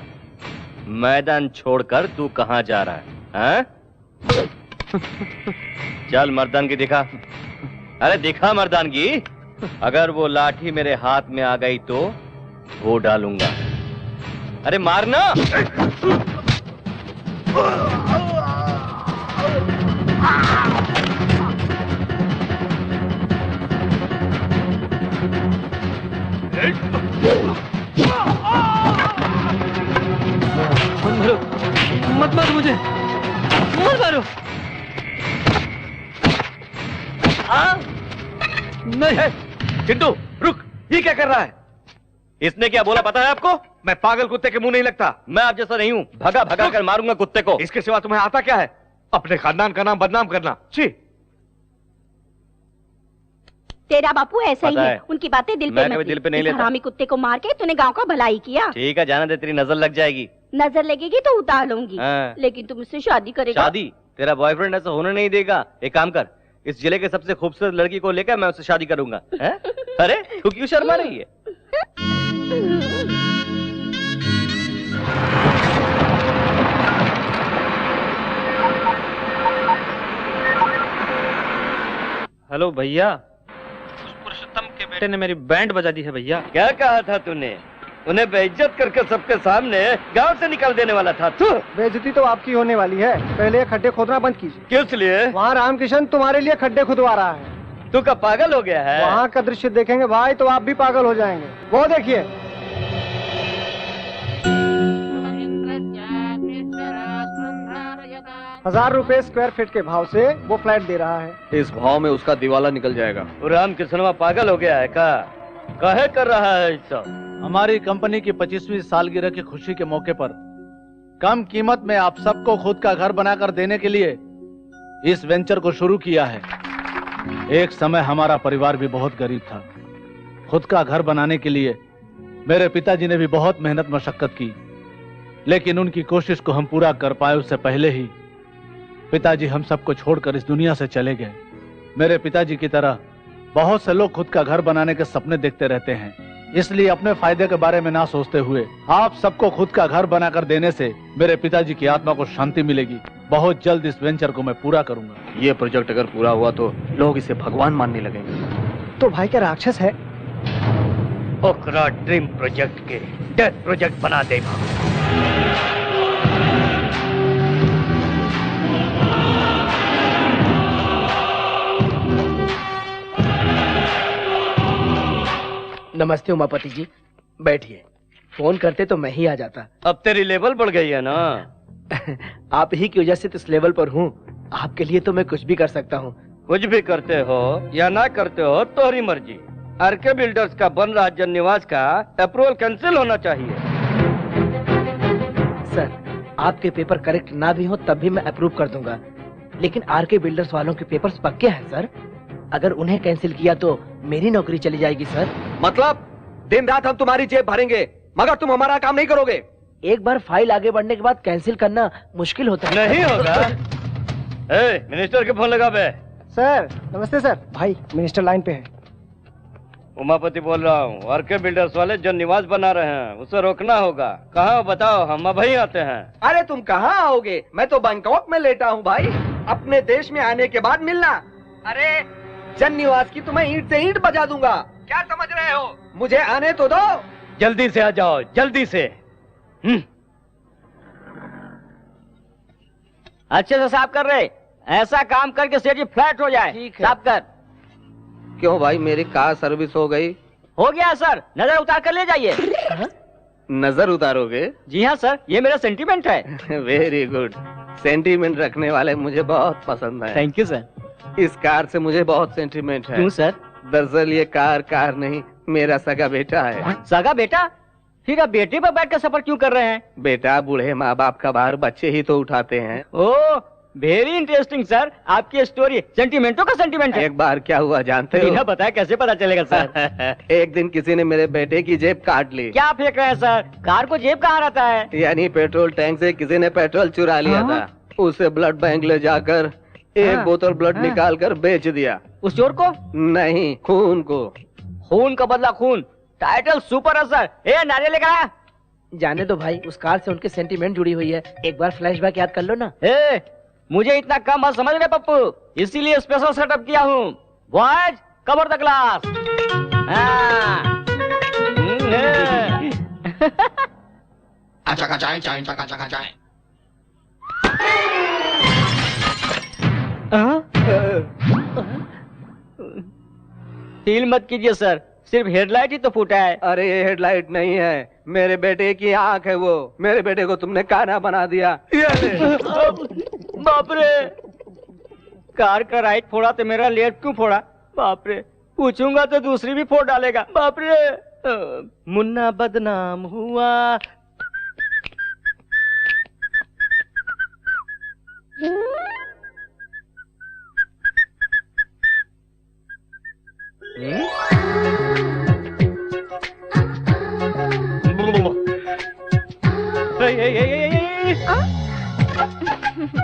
[SPEAKER 1] मैदान छोड़कर तू कहां जा रहा है? हाँ? चल मर्दानगी दिखा। अरे दिखा मर्दानगी। अगर वो लाठी मेरे हाथ में आ गई तो वो डालूंगा। अरे मारना।
[SPEAKER 10] मत मारो मुझे, मत मारो।
[SPEAKER 4] नहीं चिंटू रुक, ये क्या कर रहा है?
[SPEAKER 1] इसने क्या बोला पता है आपको?
[SPEAKER 4] मैं पागल कुत्ते के मुंह नहीं लगता।
[SPEAKER 1] मैं आप जैसा नहीं हूं, भगा भगा कर मारूंगा कुत्ते को।
[SPEAKER 4] इसके सिवा तुम्हें आता क्या है? अपने खानदान का नाम बदनाम करना। छी।
[SPEAKER 7] तेरा बापू ऐसा ही है, उनकी बातें दिल पे
[SPEAKER 1] दिल पे नहीं लेता।
[SPEAKER 7] हरामी कुत्ते को मार के तूने गांव का भलाई किया।
[SPEAKER 1] ठीक है, जाना दे, तेरी नजर लग जाएगी।
[SPEAKER 7] नजर लगेगी तो उतार लूंगी।
[SPEAKER 1] हाँ।
[SPEAKER 7] लेकिन तुम मुझसे शादी करेगा?
[SPEAKER 1] शादी? तेरा बॉयफ्रेंड ऐसा होने नहीं देगा। एक काम कर, इस जिले के सबसे खूबसूरत लड़की को लेकर मैं उससे शादी करूंगा। अरे तू क्यों शर्मा रही है?
[SPEAKER 10] हेलो भैया, पुरुषोत्तम के बेटे ने मेरी बैंड बजा दी है भैया।
[SPEAKER 1] क्या कहा था तूने? उन्हें बेइज्जत करके सबके सामने गांव से निकाल देने वाला था तू।
[SPEAKER 9] बेइज्जती तो आपकी होने वाली है। पहले खड्डे खोदना बंद कीजिए।
[SPEAKER 1] किस लिए?
[SPEAKER 9] वहाँ रामकिशन तुम्हारे लिए खड्डे खुदवा रहा है।
[SPEAKER 1] तू क्या पागल हो गया है?
[SPEAKER 9] वहाँ का दृश्य देखेंगे भाई तो आप भी पागल हो जाएंगे। वो देखिए। ₹1000 स्क्वायर फीट के भाव से वो फ्लैट दे रहा है।
[SPEAKER 4] इस भाव में उसका दिवाला निकल जाएगा।
[SPEAKER 1] रामकिशनवा पागल हो गया है का? काहे कर रहा है ऐसा?
[SPEAKER 2] हमारी कंपनी की 25वीं सालगिरह की खुशी के मौके पर कम कीमत में आप सबको खुद का घर बनाकर देने के लिए इस वेंचर को शुरू किया है। एक समय हमारा परिवार भी बहुत गरीब था। खुद का घर बनाने के लिए मेरे पिताजी ने भी बहुत मेहनत मशक्कत की, लेकिन उनकी कोशिश को हम पूरा कर पाए उससे पहले ही पिताजी हम सबको छोड़कर इस दुनिया से चले गए। मेरे पिताजी की तरह बहुत से लोग खुद का घर बनाने के सपने देखते रहते हैं, इसलिए अपने फायदे के बारे में ना सोचते हुए आप सबको खुद का घर बनाकर देने से मेरे पिताजी की आत्मा को शांति मिलेगी। बहुत जल्द इस वेंचर को मैं पूरा करूंगा।
[SPEAKER 4] ये प्रोजेक्ट अगर पूरा हुआ तो लोग इसे भगवान मानने लगेंगे।
[SPEAKER 9] तो भाई क्या राक्षस है?
[SPEAKER 1] ओकरा ड्रीम प्रोजेक्ट के डेथ प्रोजेक्ट बना देगा।
[SPEAKER 6] नमस्ते उमापति जी, बैठिए। फोन करते तो मैं ही आ जाता।
[SPEAKER 1] अब तेरी लेवल बढ़ गई है ना।
[SPEAKER 6] आप ही की वजह से तो इस लेवल पर हूँ। आपके लिए तो मैं कुछ भी कर सकता हूँ।
[SPEAKER 1] कुछ भी करते हो या ना करते हो तोहरी मर्जी। आरके बिल्डर्स का बन रहा जन निवास का अप्रूवल कैंसिल होना चाहिए।
[SPEAKER 6] सर, आपके पेपर करेक्ट ना भी हो तब भी मैं अप्रूव कर दूंगा, लेकिन आरके बिल्डर्स वालों के पेपर्स पक्के हैं सर। अगर उन्हें कैंसिल किया तो मेरी नौकरी चली जाएगी सर।
[SPEAKER 12] मतलब दिन रात हम तुम्हारी जेब भरेंगे मगर तुम हमारा काम नहीं करोगे।
[SPEAKER 6] एक बार फाइल आगे बढ़ने के बाद कैंसिल करना मुश्किल होता है।
[SPEAKER 1] नहीं होगा। मिनिस्टर के फोन लगा बे।
[SPEAKER 9] सर नमस्ते सर। भाई मिनिस्टर लाइन पे है।
[SPEAKER 1] उमापति बोल रहा हूँ। आरके बिल्डर्स वाले जो निवास बना रहे हैं उसे रोकना होगा। कहाँ बताओ, हम अब ही आते हैं।
[SPEAKER 12] अरे तुम कहाँ आओगे, मैं तो बैंकॉक में लेटा हूँ भाई। अपने देश में आने के बाद मिलना। अरे जन निवास की तुम्हें ईंट से ईंट बजा दूंगा। क्या समझ रहे हो? मुझे आने तो दो।
[SPEAKER 1] जल्दी से आ जाओ, जल्दी से।
[SPEAKER 8] अच्छे से साफ कर रहे, ऐसा काम करके सेठ जी फ्लैट हो जाए। साफ कर।
[SPEAKER 12] क्यों भाई, मेरी कार सर्विस हो गई?
[SPEAKER 8] हो गया सर, नजर उतार कर ले जाइए।
[SPEAKER 12] नजर उतारोगे?
[SPEAKER 8] जी हाँ सर, ये मेरा सेंटीमेंट है।
[SPEAKER 12] Very good. सेंटीमेंट रखने वाले मुझे बहुत पसंद है।
[SPEAKER 8] Thank you sir.
[SPEAKER 12] इस कार से मुझे बहुत सेंटीमेंट है।
[SPEAKER 8] क्यों सर?
[SPEAKER 12] दरअसल ये कार नहीं, मेरा सगा बेटा है।
[SPEAKER 8] सगा बेटा? फिर आप बेटे पर बैठ कर सफर क्यों कर रहे हैं?
[SPEAKER 12] बेटा, बूढ़े माँ बाप का भार बच्चे ही तो उठाते हैं।
[SPEAKER 8] ओह, वेरी इंटरेस्टिंग सर। आपकी स्टोरी सेंटीमेंटों का सेंटीमेंट है।
[SPEAKER 12] एक बार क्या हुआ जानते हो?
[SPEAKER 8] बिना बताया कैसे पता चलेगा सर?
[SPEAKER 12] एक दिन किसी ने मेरे बेटे की जेब काट ली।
[SPEAKER 8] क्या फेंक रहे हैं सर? कार को जेब कहाँ रहता है?
[SPEAKER 12] यानी पेट्रोल टैंक से किसी ने पेट्रोल चुरा लिया था। उसे ब्लड बैंक ले जाकर एक बोतल ब्लड निकाल कर बेच दिया।
[SPEAKER 8] उस चोर को?
[SPEAKER 12] नहीं, खून को।
[SPEAKER 8] खून का बदला खून। टाइटल सुपर है सर। ए नारियल लेकर आ।
[SPEAKER 6] जाने दो भाई, उस कार से उनके सेंटीमेंट जुड़ी हुई है। एक बार फ्लैशबैक याद कर लो ना।
[SPEAKER 8] ए, मुझे इतना कम मत समझ रहे पप्पू, इसीलिए स्पेशल सेटअप किया हूँ। Boys, cover the glass. Feel मत कीजिए सर, सिर्फ हेडलाइट ही तो फूटा है।
[SPEAKER 12] अरे ये हेडलाइट नहीं है, मेरे बेटे की आंख है वो। मेरे बेटे को तुमने काना बना दिया।
[SPEAKER 8] बाप रे, कार का राइट फोड़ा तो मेरा लेफ्ट क्यों फोड़ा? बाप रे, पूछूंगा तो दूसरी भी फोड़ डालेगा। बाप रे।
[SPEAKER 1] मुन्ना बदनाम हुआ।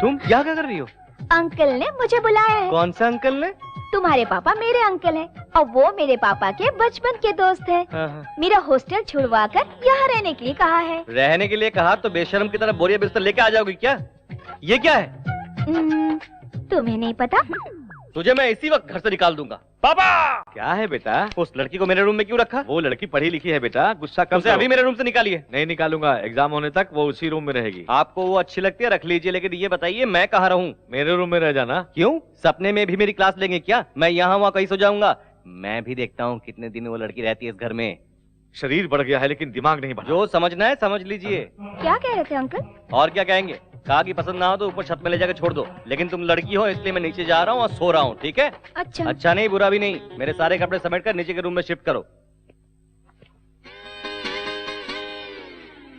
[SPEAKER 1] तुम क्या कर रही हो?
[SPEAKER 5] अंकल ने मुझे बुलाया है।
[SPEAKER 1] कौन सा अंकल ने?
[SPEAKER 5] तुम्हारे पापा मेरे अंकल हैं और वो मेरे पापा के बचपन के दोस्त हैं। मेरा हॉस्टल छुड़वा कर यहाँ रहने के लिए कहा है।
[SPEAKER 1] रहने के लिए कहा तो बेशर्म की तरह बोरिया बिस्तर लेके आ जाओगी क्या? ये क्या है?
[SPEAKER 5] तुम्हें नहीं पता?
[SPEAKER 1] तुझे मैं इसी वक्त घर से निकाल दूंगा। पापा! क्या है बेटा? उस लड़की को मेरे रूम में क्यों रखा? वो लड़की पढ़ी लिखी है बेटा, गुस्सा कम से अभी मेरे रूम से निकालिए।
[SPEAKER 4] नहीं निकालूंगा, एग्जाम होने तक वो उसी रूम में रहेगी।
[SPEAKER 1] आपको वो अच्छी लगती है रख लीजिए, लेकिन ये बताइए मैं कहाँ रहूँ?
[SPEAKER 4] मेरे रूम में रह जाना।
[SPEAKER 1] क्यों? सपने में भी मेरी क्लास लेंगे क्या? मैं यहाँ वहाँ कहीं सो जाऊंगा। मैं भी देखता हूँ कितने दिन वो लड़की रहती है इस घर में।
[SPEAKER 4] शरीर बढ़ गया है लेकिन दिमाग नहीं बढ़ा।
[SPEAKER 1] जो समझना है समझ लीजिए।
[SPEAKER 5] क्या कह रहे थे अंकल?
[SPEAKER 1] और क्या कहेंगे? कहा कि पसंद ना हो तो ऊपर छत में ले जाकर छोड़ दो, लेकिन तुम लड़की हो इसलिए मैं नीचे जा रहा हूँ और सो रहा हूँ, ठीक है?
[SPEAKER 5] अच्छा।
[SPEAKER 1] अच्छा नहीं, बुरा भी नहीं। मेरे सारे कपड़े समेट कर नीचे के रूम में शिफ्ट करो।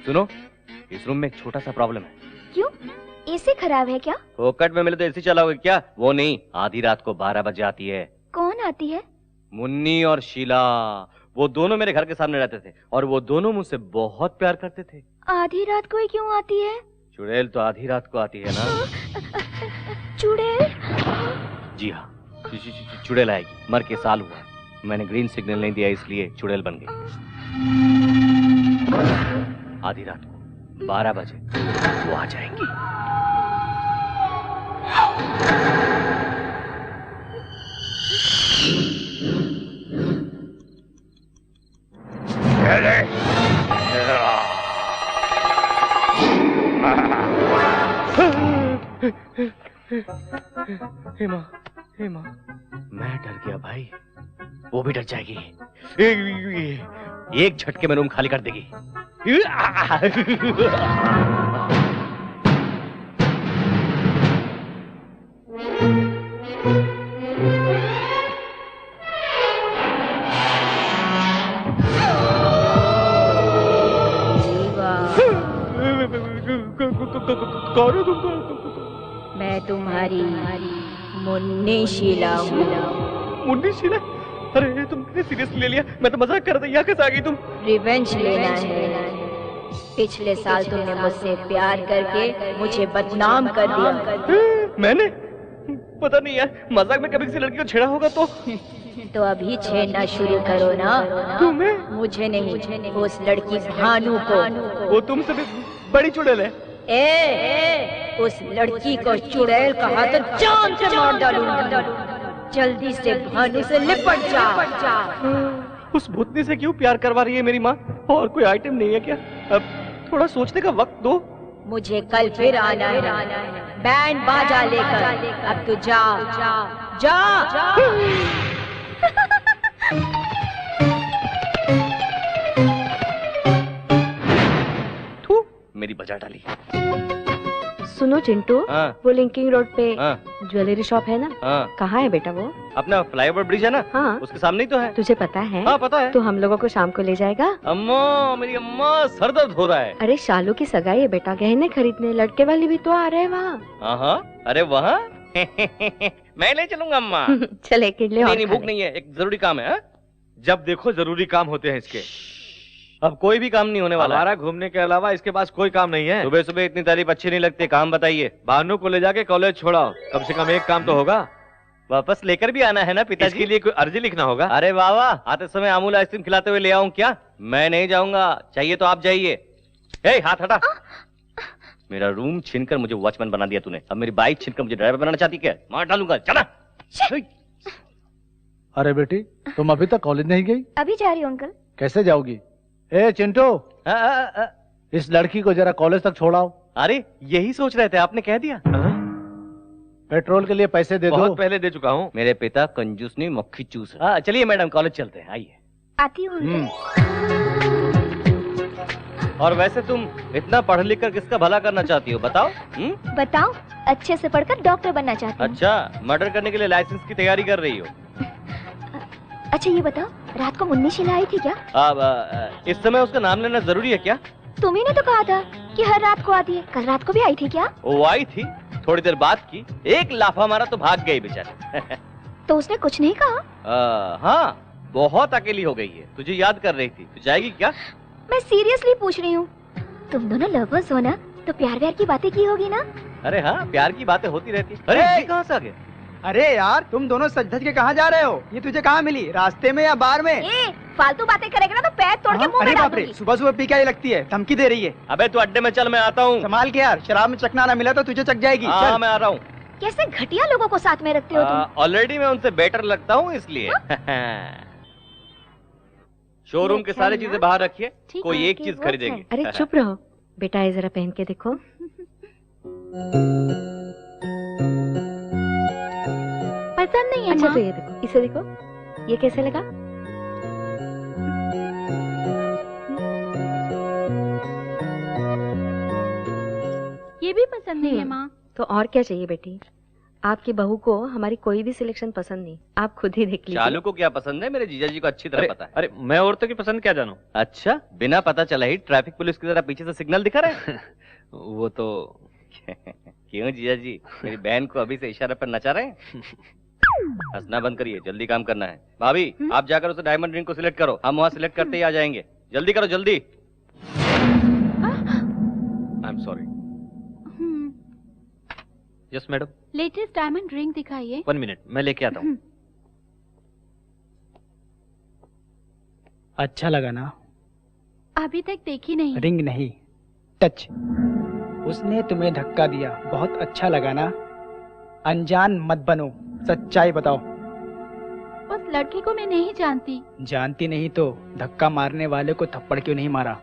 [SPEAKER 1] सुनो, इस रूम में एक छोटा सा प्रॉब्लम है।
[SPEAKER 5] क्यों? एसी खराब है क्या?
[SPEAKER 1] फोकट में मिले तो एसी चलाओगे क्या? वो नहीं, आधी रात को 12 बजे आती है।
[SPEAKER 5] कौन आती है?
[SPEAKER 1] मुन्नी और शीला। वो दोनों मेरे घर के सामने रहते थे और वो दोनों मुझसे बहुत प्यार करते थे।
[SPEAKER 5] आधी रात को ही क्यों आती है?
[SPEAKER 1] चुड़ैल तो आधी रात को आती है ना।
[SPEAKER 5] चुड़ैल? जी
[SPEAKER 1] हाँ, चुड़ैल आएगी। मर के साल हुआ, मैंने ग्रीन सिग्नल नहीं दिया इसलिए चुड़ैल बन गई। आधी रात को 12 बजे वो आ जाएंगी।
[SPEAKER 4] हे माँ,
[SPEAKER 1] मैं डर गया भाई, वो भी डर जाएगी। एक झटके में रूम खाली कर देगी।
[SPEAKER 7] मैं तुम्हारी मुन्नी शीला हूँ।
[SPEAKER 1] मुन्नी शीला? अरे तुमने सीरियसली ले लिया? मैं तो मजाक कर रही, यहाँ कैसे आ गई तुम?
[SPEAKER 7] रिवेंज लेना है। पिछले साल तुमने मुझसे प्यार करके मुझे बदनाम कर दिया।
[SPEAKER 1] मैंने? पता नहीं यार, मजाक में कभी किसी लड़की को छेड़ा होगा
[SPEAKER 7] तो अभी छेड़ना शुरू करो ना।
[SPEAKER 1] तुम्हें?
[SPEAKER 7] मुझे नहीं, उस लड़की भानु को।
[SPEAKER 1] वो तुमसे भी बड़ी चुड़ैल है।
[SPEAKER 7] उस लड़की को चुड़ैल कहा तो जान से मार डालूंगा। जल्दी से भानु से लिपट जा।
[SPEAKER 1] उस भूतनी से क्यों प्यार करवा रही है मेरी माँ? और कोई आइटम नहीं है क्या? अब थोड़ा सोचने का वक्त दो।
[SPEAKER 7] मुझे कल फिर आना है, बैंड बाजा लेकर। अब तो जा।
[SPEAKER 1] मेरी बजा डाली।
[SPEAKER 13] सुनो चिंटू, वो लिंकिंग रोड पे ज्वेलरी शॉप है ना? कहाँ है बेटा वो?
[SPEAKER 1] अपना फ्लाईओवर ब्रिज है ना?
[SPEAKER 13] हाँ,
[SPEAKER 1] उसके सामने ही तो है।
[SPEAKER 13] तुझे पता है?
[SPEAKER 1] हाँ पता है।
[SPEAKER 13] तो हम लोगों को शाम को ले जाएगा?
[SPEAKER 1] अम्मा, मेरी अम्मा, सर दर्द हो रहा है।
[SPEAKER 13] अरे शालू की सगाई है बेटा, गहने खरीदने। लड़के वाले भी तो आ रहे हैं वहाँ।
[SPEAKER 1] हाँ, अरे वहाँ मैं ले चलूंगा अम्मा।
[SPEAKER 13] चले किडले।
[SPEAKER 1] नहीं, भूख नहीं है, एक जरूरी काम है।
[SPEAKER 4] जब देखो जरूरी काम होते हैं इसके।
[SPEAKER 1] अब कोई भी काम नहीं होने वाला।
[SPEAKER 4] हमारा घूमने के अलावा इसके पास कोई काम नहीं है।
[SPEAKER 1] सुबह सुबह इतनी तारीफ अच्छी नहीं लगती। काम बताइए।
[SPEAKER 4] भानु को ले जाके कॉलेज छोड़ाओ, कम से कम एक काम तो होगा।
[SPEAKER 1] वापस लेकर भी आना है ना पिताजी?
[SPEAKER 4] इसके लिए कोई अर्जी लिखना होगा।
[SPEAKER 1] अरे वाह, आते समय अमूल आइसक्रीम खिलाते हुए ले आऊं क्या? मैं नहीं जाऊंगा, चाहिए तो आप जाइए। हाथ हटा। मेरा रूम छीनकर मुझे वॉचमैन बना दिया तूने। अब मेरी बाइक छीनकर मुझे ड्राइवर बनाना चाहती क्या? मार डालूंगा, चला।
[SPEAKER 2] अरे बेटी, तुम अभी तक कॉलेज नहीं गई?
[SPEAKER 5] अभी जा रही हूँ अंकल।
[SPEAKER 2] कैसे जाओगी? चिंटू, इस लड़की को जरा कॉलेज तक छोड़ाओ।
[SPEAKER 1] अरे यही सोच रहे थे, आपने कह दिया।
[SPEAKER 2] पेट्रोल के लिए पैसे दे दो।
[SPEAKER 4] बहुत पहले दे चुका हूँ।
[SPEAKER 1] मेरे पिता कंजूस नहीं, मक्खी चूस है। चलिए मैडम, कॉलेज चलते हैं, आइए।
[SPEAKER 5] आती हूँ।
[SPEAKER 1] और वैसे तुम इतना पढ़ लिख कर किसका भला करना चाहती हो, बताओ?
[SPEAKER 5] बताओ, अच्छे से पढ़कर डॉक्टर बनना चाहती हूँ।
[SPEAKER 1] अच्छा, मर्डर करने के लिए लाइसेंस की तैयारी कर रही हो?
[SPEAKER 5] अच्छा ये बताओ, रात को मुन्नी शीला आई थी क्या?
[SPEAKER 1] अब इस समय उसका नाम लेना जरूरी है क्या?
[SPEAKER 5] तुम्ही ने तो कहा था कि हर रात को आती है। कल रात को भी आई थी क्या?
[SPEAKER 1] वो आई थी, थोड़ी देर बाद की। एक लाफा मारा तो भाग गई बेचारी।
[SPEAKER 5] तो उसने कुछ नहीं कहा?
[SPEAKER 1] हाँ, बहुत अकेली हो गई है, तुझे याद कर रही थी। तू जाएगी क्या?
[SPEAKER 5] मैं सीरियसली पूछ रही हूँ। तुम दोनों लवर्स हो ना, तो प्यार व्यार की बातें की होगी ना?
[SPEAKER 1] अरे हाँ, प्यार की बातें होती रहती। अरे ये कहाँ से आ गए?
[SPEAKER 3] अरे यार, तुम दोनों सज धज के कहाँ जा रहे हो? ये तुझे कहाँ मिली, रास्ते में या बार में?
[SPEAKER 5] फालतू बातें करेगा ना तो पैर तोड़ के मुंह में डाल दूंगी।
[SPEAKER 3] सुबह सुबह पी के लगती है, धमकी दे रही है।
[SPEAKER 1] अबे तू अड्डे में चल, मैं आता हूँ।
[SPEAKER 3] संभाल के यार, शराब में चखना ना मिला तो तुझे चख जाएगी।
[SPEAKER 1] हाँ, मैं आ रहा हूँ।
[SPEAKER 5] कैसे घटिया लोगों को साथ में रखते हो तुम?
[SPEAKER 1] ऑलरेडी मैं उनसे बेटर लगता हूँ इसलिए। शोरूम के सारी चीजें बाहर रखिए, कोई एक चीज खरीदेगी।
[SPEAKER 13] अरे चुप रहो बेटा, ये जरा पहन के देखो।
[SPEAKER 7] पसंद नहीं है?
[SPEAKER 13] अच्छा तो ये देखो, इसे देखो, ये कैसे लगा?
[SPEAKER 7] ये भी पसंद नहीं है माँ।
[SPEAKER 13] तो और क्या चाहिए बेटी? आपकी बहू को हमारी कोई भी सिलेक्शन पसंद नहीं, आप खुद ही देख लीजिए।
[SPEAKER 1] चालू को क्या पसंद है मेरे जीजा जी को अच्छी तरह पता है।
[SPEAKER 10] अरे मैं औरतों की पसंद क्या जानूं?
[SPEAKER 1] अच्छा, बिना पता चला ही ट्रैफिक पुलिस की तरह पीछे से सिग्नल दिखा रहे हैं।
[SPEAKER 10] वो तो
[SPEAKER 1] क्यों जीजा जी, मेरी बहन को अभी से इशारे पर नचा रहे हैं? हंसना बंद करिए, जल्दी काम करना है। भाभी आप जाकर उसे डायमंड रिंग को सिलेक्ट करो, हम वहाँ सिलेक्ट करते ही आ जाएंगे। जल्दी करो, जल्दी।
[SPEAKER 10] I am sorry. Yes madam.
[SPEAKER 7] Latest diamond ring दिखाइए।
[SPEAKER 10] 1 मिनट, मैं लेके आता हूँ।
[SPEAKER 14] अच्छा लगा ना?
[SPEAKER 7] अभी तक देखी नहीं।
[SPEAKER 14] रिंग नहीं, टच। उसने तुम्हें धक्का दिया, बहुत अच्छा लगा ना? अनजान मत बनो, सच्चाई बताओ।
[SPEAKER 7] उस लड़की को मैं नहीं जानती।
[SPEAKER 14] जानती नहीं तो धक्का मारने वाले को थप्पड़ क्यों नहीं मारा?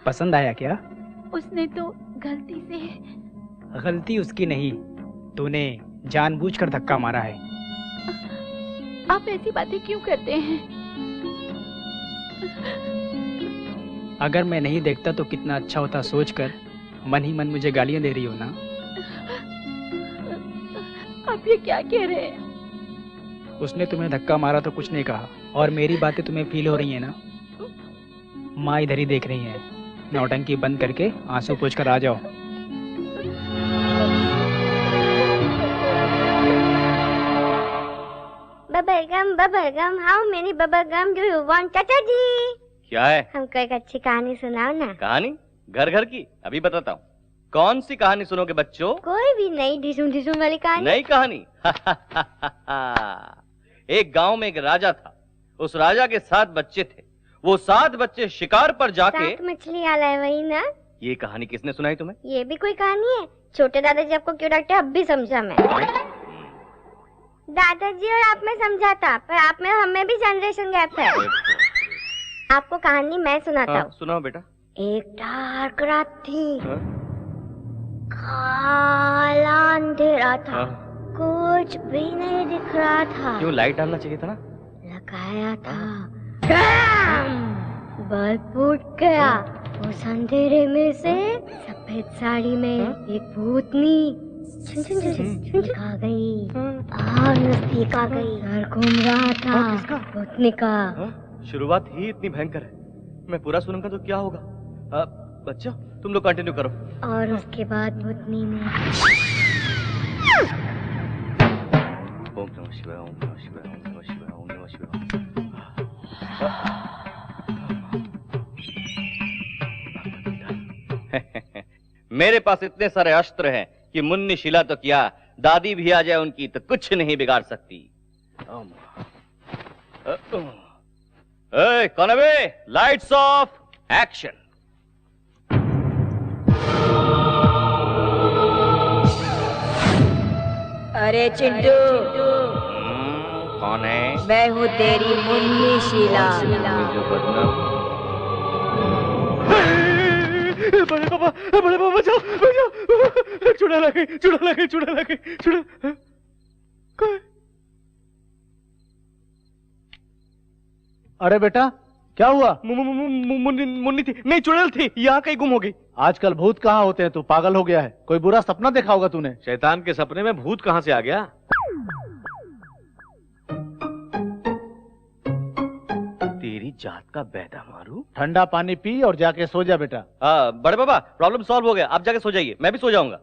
[SPEAKER 14] पसंद आया क्या?
[SPEAKER 7] उसने तो गलती से।
[SPEAKER 14] गलती उसकी नहीं, तूने जानबूझकर धक्का मारा है।
[SPEAKER 7] आप ऐसी बातें क्यों करते हैं?
[SPEAKER 14] अगर मैं नहीं देखता तो कितना अच्छा होता सोचकर मन ही मन मुझे गालियां दे रही हो ना।
[SPEAKER 7] आप ये क्या कह रहे हैं?
[SPEAKER 14] उसने तुम्हें धक्का मारा तो कुछ नहीं कहा, और मेरी बातें तुम्हें फील हो रही है ना? माँ इधर ही देख रही है। नौटंकी बंद करके आंसू पोंछकर आ जाओ।
[SPEAKER 5] Bubble gum, how many bubble gum do you want chacha ji?
[SPEAKER 1] क्या है?
[SPEAKER 5] हमको एक अच्छी कहानी सुनाओ ना।
[SPEAKER 1] कहानी? घर घर की? अभी बताता हूँ। कौन सी कहानी सुनोगे बच्चों?
[SPEAKER 5] कोई भी नई ढिसुम ढिसुम वाली कहानी।
[SPEAKER 1] नई कहानी? एक गांव में एक राजा था। उस राजा के 7 बच्चे थे। वो 7 बच्चे शिकार पर जाके
[SPEAKER 5] 7 मछली आला है वही ना?
[SPEAKER 1] ये कहानी किसने सुनाई तुम्हें?
[SPEAKER 5] ये भी कोई कहानी है? छोटे दादाजी आपको क्यों डांटते? अब भी समझा मैं। दादाजी और आप में समझा था, पर आप में हमें भी जनरेशन गैप है। आपको कहानी मैं सुनाता हूँ।
[SPEAKER 1] सुनाओ बेटा।
[SPEAKER 5] एक डार्क रात थी। काला अंधेरा था। कुछ भी नहीं दिख रहा था।
[SPEAKER 1] क्यों? लाइट डालना चाहिए था ना।
[SPEAKER 5] लगाया था, बल्ब फूट गया। उस अंधेरे में से सफेद साड़ी में एक भूतनी आ गई और नजदीक आ गई। सर घूम रहा था भूतनी का।
[SPEAKER 1] शुरुआत ही इतनी भयंकर है, मैं पूरा सुनूंगा तो क्या होगा? बच्चों तुम लोग कंटिन्यू करो।
[SPEAKER 5] और उसके बाद भूतनी ने
[SPEAKER 1] ओम नमः शिवाय, ओम नमः शिवाय, ओम नमः शिवाय, ओम नमः शिवाय। मेरे पास इतने सारे अस्त्र हैं कि मुन्नी शिला तो क्या, दादी भी आ जाए उनकी तो कुछ नहीं बिगाड़ सकती। कौन है बे? Lights off, action.
[SPEAKER 7] अरे चिंटू,
[SPEAKER 1] कौन है?
[SPEAKER 7] मैं हूँ तेरी मुन्नी शीला।
[SPEAKER 4] बड़े पापा बचाओ बचाओ, चुड़ैल आ गई, चुड़ैल आ गई, चुड़ैल आ गई, चुड़ैल।
[SPEAKER 2] अरे बेटा क्या हुआ?
[SPEAKER 4] मुन्नी थी, नहीं चुड़ैल थी, यहाँ कहीं गुम हो गई।
[SPEAKER 2] आजकल भूत कहाँ होते हैं? तू पागल हो गया है? कोई बुरा सपना देखा होगा तूने।
[SPEAKER 4] शैतान के सपने में भूत कहाँ से आ गया?
[SPEAKER 1] तेरी जात का बैदा मारू।
[SPEAKER 2] ठंडा पानी पी और जाके सो जा बेटा।
[SPEAKER 1] बड़े बाबा प्रॉब्लम सॉल्व हो गया, आप जाके सो जाइए, मैं भी सो जाऊंगा।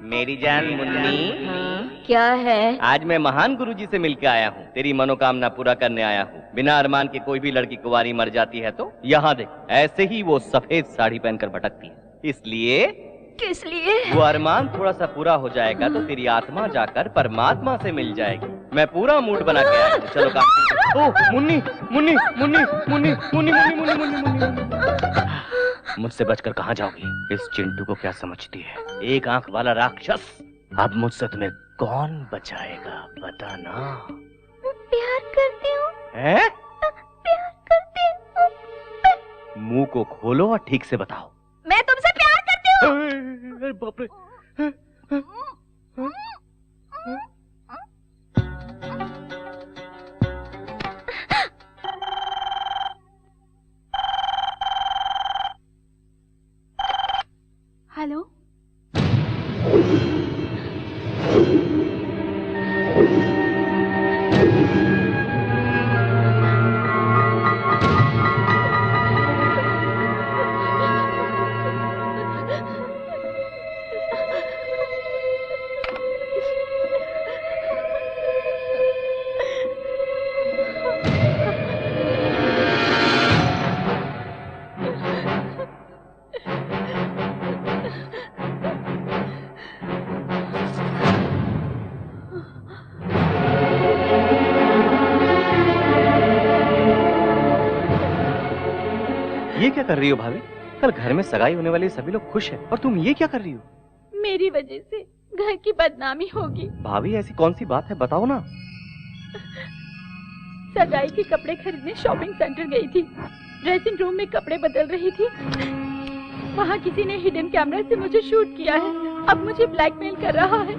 [SPEAKER 1] मेरी जान मुन्नी।
[SPEAKER 7] क्या है?
[SPEAKER 1] आज मैं महान गुरुजी से मिलकर आया हूँ, तेरी मनोकामना पूरा करने आया हूँ। बिना अरमान के कोई भी लड़की कुंवारी मर जाती है तो यहाँ देख, ऐसे ही वो सफेद साड़ी पहनकर भटकती है। इसलिए
[SPEAKER 7] किस लिए?
[SPEAKER 1] वो अरमान थोड़ा सा पूरा हो जाएगा तो तेरी आत्मा जाकर परमात्मा से मिल जाएगी। मैं पूरा मूड बना के आया हूँ, चलो काम।
[SPEAKER 4] ओह मुन्नी मुन्नी मुन्नी मुन्नी मुन्नी मुन्नी मुन्नी मुन्नी।
[SPEAKER 1] मुझसे बचकर कहाँ जाओगी? इस चिंटू को क्या समझती है? एक आंख वाला राक्षस। अब मुझसे तुम्हें कौन बचाएगा बताना।
[SPEAKER 5] प्यार करती हूँ।
[SPEAKER 1] हैं?
[SPEAKER 5] प्यार करती हूँ।
[SPEAKER 1] मुंह को खोलो और ठीक से बताओ।
[SPEAKER 5] मैं तुमसे प्यार करती हूँ।
[SPEAKER 4] अरे बाप रे।
[SPEAKER 13] हेलो,
[SPEAKER 1] ये क्या कर रही हो भाभी? कल घर में सगाई होने वाली सभी लोग खुश हैं और तुम ये क्या कर रही हो?
[SPEAKER 7] मेरी वजह से घर की बदनामी होगी।
[SPEAKER 1] भाभी ऐसी कौन सी बात है, बताओ ना।
[SPEAKER 7] सगाई के कपड़े खरीदने शॉपिंग सेंटर गई थी। ड्रेसिंग रूम में कपड़े बदल रही थी।
[SPEAKER 15] वहाँ किसी ने हिडन कैमरा से मुझे शूट किया है। अब मुझे ब्लैकमेल कर रहा है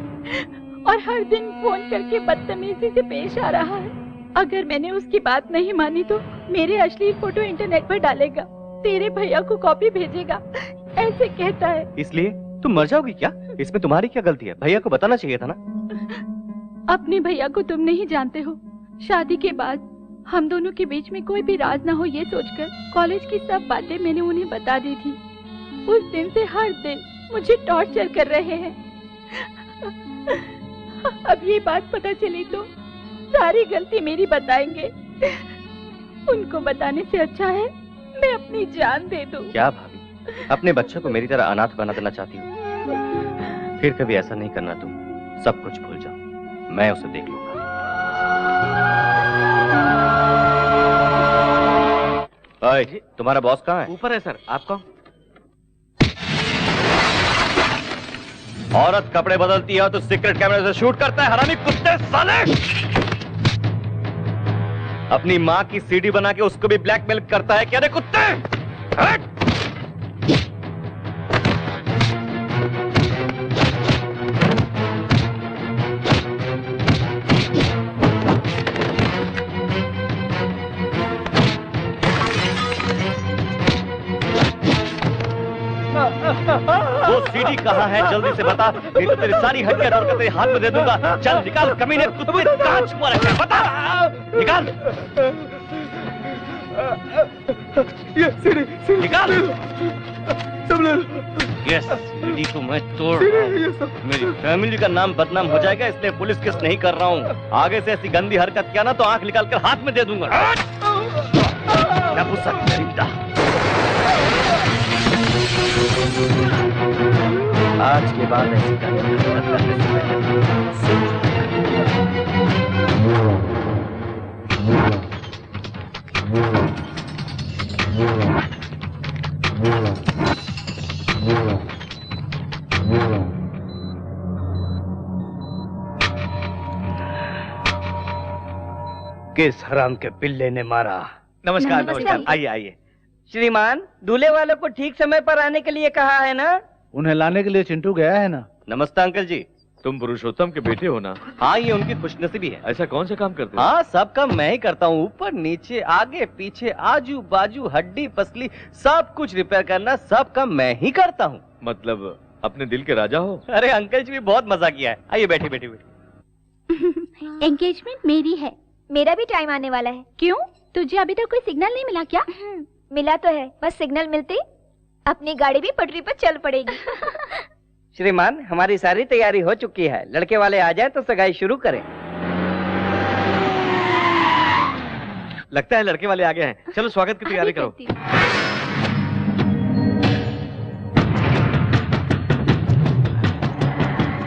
[SPEAKER 15] और हर दिन फोन करके बदतमीजी से पेश आ रहा है। अगर मैंने उसकी बात नहीं मानी तो मेरे अश्लील फोटो इंटरनेट पर डालेगा, तेरे भैया को कॉपी भेजेगा, ऐसे कहता है।
[SPEAKER 1] इसलिए तुम मर जाओगी क्या? इसमें तुम्हारी क्या गलती है? भैया को बताना चाहिए था ना।
[SPEAKER 15] अपने भैया को तुम नहीं जानते हो। शादी के बाद हम दोनों के बीच में कोई भी राज ना हो ये सोचकर कॉलेज की सब बातें मैंने उन्हें बता दी थी। उस दिन से हर दिन मुझे टॉर्चर कर रहे हैं। अब ये बात पता चली तो सारी गलती मेरी बताएंगे। उनको बताने से अच्छा है मैं अपनी जान दे दूं।
[SPEAKER 1] क्या भाभी, अपने बच्चों को मेरी तरह अनाथ बना देना चाहती हो? फिर कभी ऐसा नहीं करना तुम। सब कुछ भूल जाओ, मैं उसे देख लूंगा। ओए, तुम्हारा बॉस कहाँ है?
[SPEAKER 4] ऊपर है सर। आप कौन?
[SPEAKER 1] औरत कपड़े बदलती है तो सीक्रेट कैमरे से शूट करता है, हरामी कुत्ते साले! अपनी माँ की सीडी बना के उसको भी ब्लैकमेल करता है क्या रे कुत्ते? हट! वो सीडी कहाँ है? जल्दी से बता, नहीं तो तेरी सारी हड्डियां तोड़कर तेरे हाथ में दे दूंगा। चल निकाल कमीने कुत्ते, कहाँ छुपा रखा है? बता, निकाल। ये सीडी निकाल। ये सीडी को मैं तोड़ रहा हूँ। मेरी फैमिली का नाम बदनाम हो जाएगा, इसलिए पुलिस केस नहीं कर रहा हूँ। आगे से ऐसी गंदी हरकत किया ना तो आंख निकाल कर हाथ में दे दूंगा। नपुंसक दरिंदा। आज के बाद ऐसी करने से
[SPEAKER 16] किस हराम के पिल्ले ने मारा?
[SPEAKER 12] नमस्कार। नमस्कार, आइए आइए। श्रीमान, दूल्हे वालों को ठीक समय पर आने के लिए कहा है ना?
[SPEAKER 2] उन्हें लाने के लिए चिंटू गया है ना।
[SPEAKER 1] नमस्ते अंकल जी।
[SPEAKER 4] तुम पुरुषोत्तम के बेटे हो ना?
[SPEAKER 1] हाँ, ये उनकी खुशनसीबी है।
[SPEAKER 4] ऐसा कौन सा काम करते हो?
[SPEAKER 1] हाँ, सब काम मैं ही करता हूँ। ऊपर नीचे आगे पीछे आजू बाजू हड्डी पसली सब कुछ रिपेयर करना, सब काम मैं ही करता हूँ।
[SPEAKER 4] मतलब अपने दिल के राजा हो?
[SPEAKER 1] अरे अंकल जी भी बहुत मजा किया है। आइए बैठिए बैठिए बैठिए।
[SPEAKER 5] एंगेजमेंट मेरी है, मेरा भी टाइम आने वाला है।
[SPEAKER 15] क्यों, तुझे अभी तक कोई सिग्नल नहीं मिला क्या?
[SPEAKER 5] मिला तो है, बस सिग्नल मिलते अपनी गाड़ी भी पटरी पर चल पड़ेगी।
[SPEAKER 12] श्रीमान, हमारी सारी तैयारी हो चुकी है। लड़के वाले आ जाए तो सगाई शुरू करें।
[SPEAKER 4] लगता है लड़के वाले आ गए हैं। चलो स्वागत की तैयारी करो।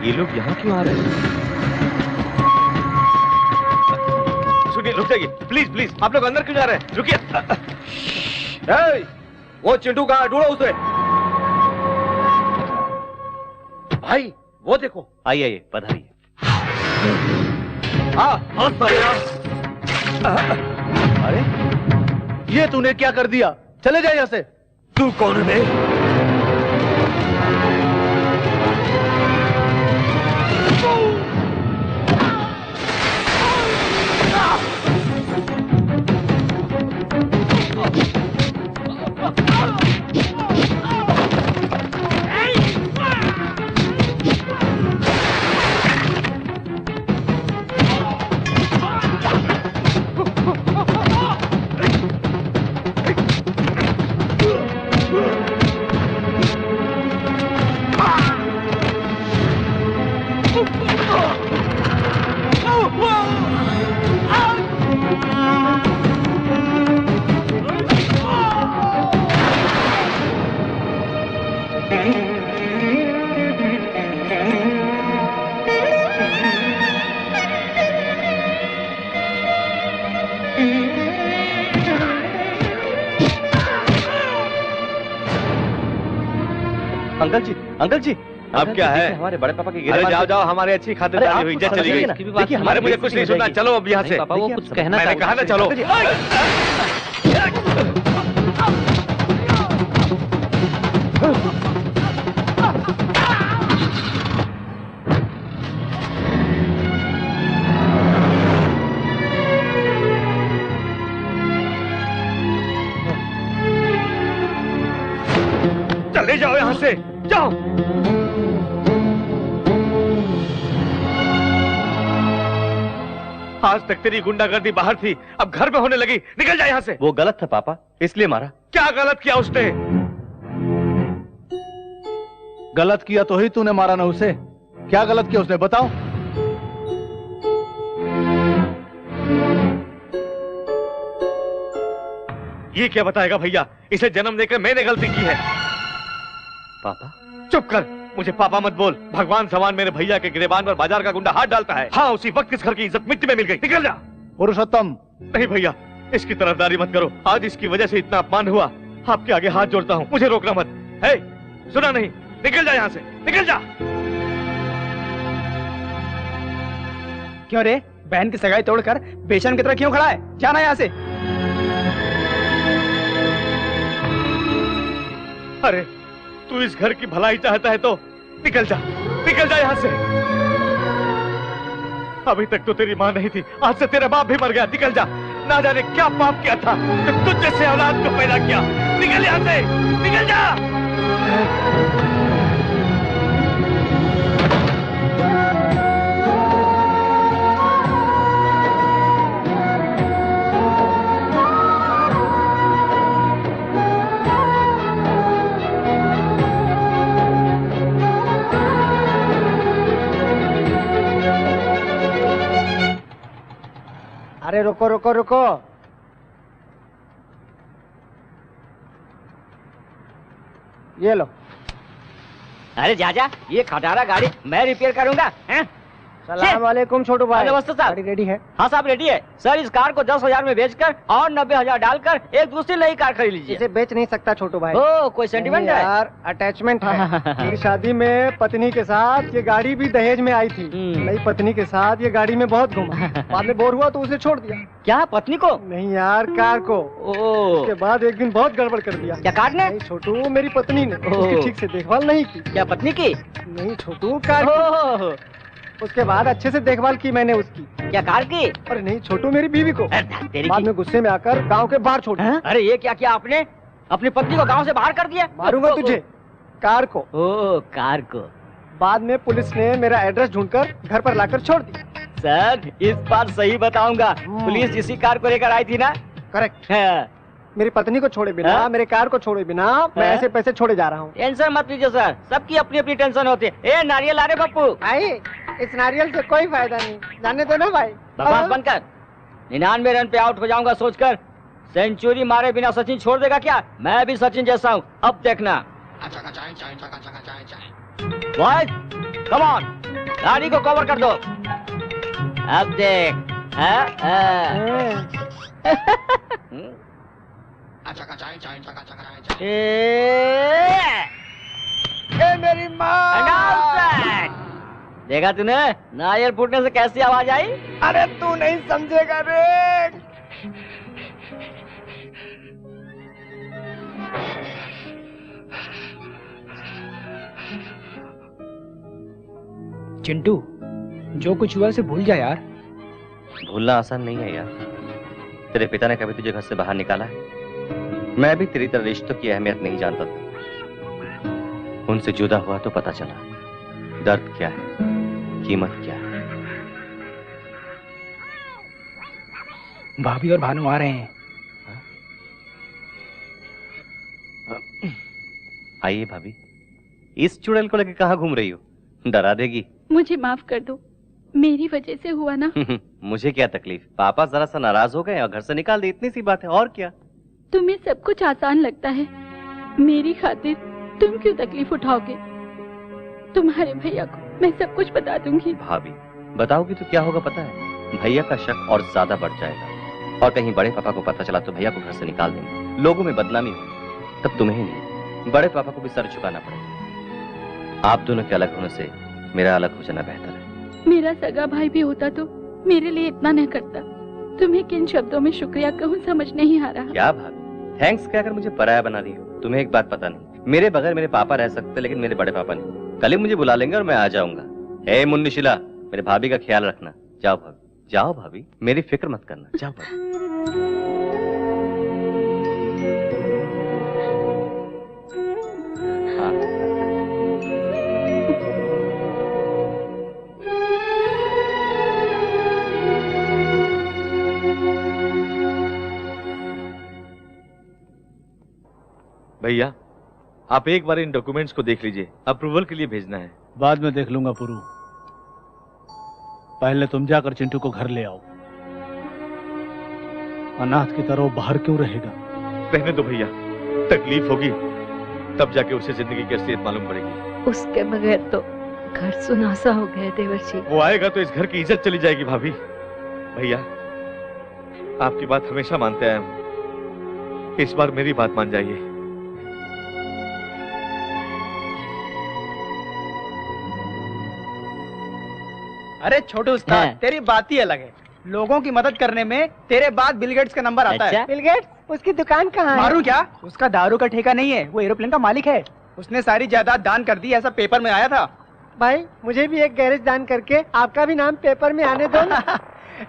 [SPEAKER 1] ये लोग यहाँ क्यों आ रहे हैं?
[SPEAKER 4] सुनिए, रुक जाइए प्लीज प्लीज। आप लोग अंदर क्यों जा रहे हैं? रुकिए।
[SPEAKER 12] वो चिंटू कहाँ? ढूंढो उसे।
[SPEAKER 16] भाई वो देखो।
[SPEAKER 1] आइए आइए, पधारिए।
[SPEAKER 2] अरे ये तूने क्या कर दिया? चले जाए यहाँ से।
[SPEAKER 16] तू कौन है?
[SPEAKER 1] अंकल जी
[SPEAKER 4] अब क्या है?
[SPEAKER 1] हमारे बड़े पापा की
[SPEAKER 4] अरे जाओ जाओ, हमारी अच्छी खातिरदारी हुई, इज्जत चली गई।
[SPEAKER 1] देखिए
[SPEAKER 4] हमारे मुझे कुछ नहीं सुनना, चलो अब यहाँ से।
[SPEAKER 1] पापा वो कुछ कहना
[SPEAKER 4] मैंने कहा ना चलो। चले जाओ यहाँ से, जाओ। आज तक तेरी गुंडागर्दी बाहर थी, अब घर में होने लगी। निकल जा यहाँ से।
[SPEAKER 1] वो गलत था पापा, इसलिए मारा।
[SPEAKER 4] क्या गलत किया उसने?
[SPEAKER 2] गलत किया तो ही तूने मारा ना उसे। क्या गलत किया उसने, बताओ।
[SPEAKER 4] ये क्या बताएगा भैया? इसे जन्म देकर मैंने गलती की है।
[SPEAKER 1] पापा
[SPEAKER 4] चुप कर, मुझे पापा मत बोल। भगवान समान मेरे भैया के गिरेबान पर बाजार का गुंडा हाथ डालता है। हाँ, उसी वक्त इस घर की इज्जत मिट्टी में मिल गई। निकल जा।
[SPEAKER 2] पुरुषोत्तम।
[SPEAKER 4] नहीं भैया, इसकी तरफदारी मत करो। आज इसकी वजह से इतना अपमान हुआ। आपके आगे हाथ जोड़ता हूँ, मुझे रोकना मत। है, सुना नहीं? निकल जा यहाँ से, निकल जा।
[SPEAKER 3] क्यों रे, बहन की सगाई तोड़कर बेशर्म की तरह क्यों खड़ा है? जाना यहाँ से।
[SPEAKER 4] अरे तू इस घर की भलाई चाहता है तो निकल जा, निकल जा यहाँ से। अभी तक तो तेरी माँ नहीं थी, आज से तेरा बाप भी मर गया। निकल जा। ना जाने क्या पाप किया था तो तुझ जैसे औलाद को पैदा किया। निकल यहाँ से, निकल जा।
[SPEAKER 9] अरे रुको रुको रुको। ये लो।
[SPEAKER 8] अरे जाजा, ये खटारा गाड़ी मैं रिपेयर करूंगा।
[SPEAKER 9] सलाम वालेकुम छोटू भाई।
[SPEAKER 8] नमस्ते साहब।
[SPEAKER 9] गाड़ी रेडी है?
[SPEAKER 8] हाँ साहब रेडी है। सर इस कार को 10,000 में बेचकर और 90,000 डालकर एक दूसरी नई कार खरीद लीजिए।
[SPEAKER 9] इसे बेच नहीं सकता छोटू भाई।
[SPEAKER 8] ओ, कोई सेंटिमेंट है?
[SPEAKER 9] यार अटैचमेंट है। मेरी शादी में पत्नी के साथ ये गाड़ी भी दहेज में आई थी। नई पत्नी के साथ ये गाड़ी में बहुत घूमा, बाद में बोर हुआ तो उसे छोड़ दिया।
[SPEAKER 8] क्या पत्नी को?
[SPEAKER 9] नहीं यार, कार को। उसके बाद एक दिन बहुत गड़बड़ कर दिया।
[SPEAKER 8] क्या कार ने?
[SPEAKER 9] नहीं छोटू, मेरी पत्नी ने उसकी ठीक से देखभाल नहीं की।
[SPEAKER 8] क्या पत्नी की?
[SPEAKER 9] नहीं छोटू, कार की। उसके बाद अच्छे से देखभाल की मैंने उसकी।
[SPEAKER 8] क्या कार की?
[SPEAKER 9] अरे नहीं छोटू, मेरी बीवी को। बाद में गुस्से में आकर गांव के बाहर छोड़ दिया।
[SPEAKER 8] अरे ये क्या किया आपने? अपनी पत्नी को गांव से बाहर कर दिया?
[SPEAKER 9] मारूंगा तुझे। कार को।
[SPEAKER 8] ओ, कार को।
[SPEAKER 9] बाद में पुलिस ने मेरा एड्रेस ढूंढकर घर पर लाकर छोड़ दिया।
[SPEAKER 8] सर इस बार सही बताऊंगा, पुलिस इसी कार को लेकर आई थी ना?
[SPEAKER 9] करेक्ट। मेरी पत्नी को छोड़े बिना, मेरे कार को छोड़े बिना मैं ऐसे पैसे छोड़े जा रहा हूँ।
[SPEAKER 8] टेंशन मत लीजिए सर, सबकी अपनी अपनी टेंशन होती है। ए नारियल आ रहे पप्पू।
[SPEAKER 9] भाई इस नारियल से कोई फायदा नहीं, जाने दो ना भाई।
[SPEAKER 8] बकवास बंद कर। 99 रन पे आउट हो जाऊंगा सोचकर सेंचुरी मारे बिना सचिन छोड़ देगा क्या? मैं भी सचिन जैसा हूँ, अब देखना। बॉयज कम ऑन, गाड़ी को कवर कर दो। अब देख।
[SPEAKER 9] मेरी माँ।
[SPEAKER 8] देखा तूने नारियल फूटने से कैसी आवाज आई?
[SPEAKER 9] अरे तू नहीं समझेगा रे।
[SPEAKER 14] चिंटू, जो कुछ हुआ उसे भूल जा यार।
[SPEAKER 1] भूलना आसान नहीं है यार। तेरे पिता ने कभी तुझे घर से बाहर निकाला है? मैं भी तेरी तरह रिश्तों की अहमियत नहीं जानता था। उनसे जुदा हुआ तो पता चला दर्द क्या है, कीमत क्या है।
[SPEAKER 14] भाभी और भानु आ रहे हैं।
[SPEAKER 1] आइए भाभी। इस चुड़ैल को लेकर कहाँ घूम रही हो? डरा देगी।
[SPEAKER 15] मुझे माफ कर दो, मेरी वजह से हुआ ना।
[SPEAKER 1] मुझे क्या तकलीफ, पापा जरा सा नाराज हो गए और घर से निकाल दी, इतनी सी बात है, और क्या।
[SPEAKER 15] तुम्हें सब कुछ आसान लगता है, मेरी खातिर तुम क्यों तकलीफ उठाओगे? तुम्हारे भैया को मैं सब कुछ बता दूंगी।
[SPEAKER 1] भाभी बताओगी तो क्या होगा पता है? भैया का शक और ज्यादा बढ़ जाएगा, और कहीं बड़े पापा को पता चला तो भैया को घर से निकाल देंगे, लोगों में बदनामी हो। तब तुम्हें नहीं, बड़े पापा को भी सर झुकाना पड़ेगा। आप दोनों के अलग होने से मेरा अलग हो जाना बेहतर है।
[SPEAKER 15] मेरा सगा भाई भी होता तो मेरे लिए इतना न करता। तुम्हें किन शब्दों में शुक्रिया कहूँ समझ नहीं आ रहा।
[SPEAKER 1] क्या भाभी, थैंक्स कहकर मुझे पराया बना रही हो। तुम्हें एक बात पता नहीं, मेरे बगैर मेरे पापा रह सकते, लेकिन मेरे बड़े पापा नहीं। कल ही मुझे बुला लेंगे और मैं आ जाऊंगा। हे मुन्नी शिला, मेरे भाभी का ख्याल रखना। जाओ भाभी, जाओ भाभी, मेरी फिक्र मत करना। जाओ भाभी।
[SPEAKER 4] आप एक बार इन डॉक्यूमेंट्स को देख लीजिए, अप्रूवल के लिए भेजना है।
[SPEAKER 2] बाद में देख लूंगा पुरू, पहले तुम जाकर चिंटू को घर ले आओ। अनाथ की तरह बाहर क्यों रहेगा?
[SPEAKER 4] रहने दो भैया, तकलीफ होगी तब जाके उसे जिंदगी की असलियत मालूम पड़ेगी।
[SPEAKER 13] उसके बगैर तो घर सुनासा हो गया देवर्षि।
[SPEAKER 4] वो आएगा तो इस घर की इज्जत चली जाएगी भाभी। भैया, आपकी बात हमेशा मानते आए हम, इस बार मेरी बात मान जाइए।
[SPEAKER 3] अरे छोटू उस्ताद, तेरी बात ही अलग है। लोगों की मदद करने में तेरे बाद बिल गेट्स का नंबर आता है।
[SPEAKER 9] Bill Gates? उसकी दुकान कहाँ है?
[SPEAKER 3] मारू क्या? उसका दारू का ठेका नहीं है, वो एरोप्लेन का मालिक है। उसने सारी जायदाद दान कर दी, ऐसा पेपर में आया था।
[SPEAKER 9] भाई मुझे भी एक गैरेज दान करके आपका भी नाम पेपर में आने दो ना।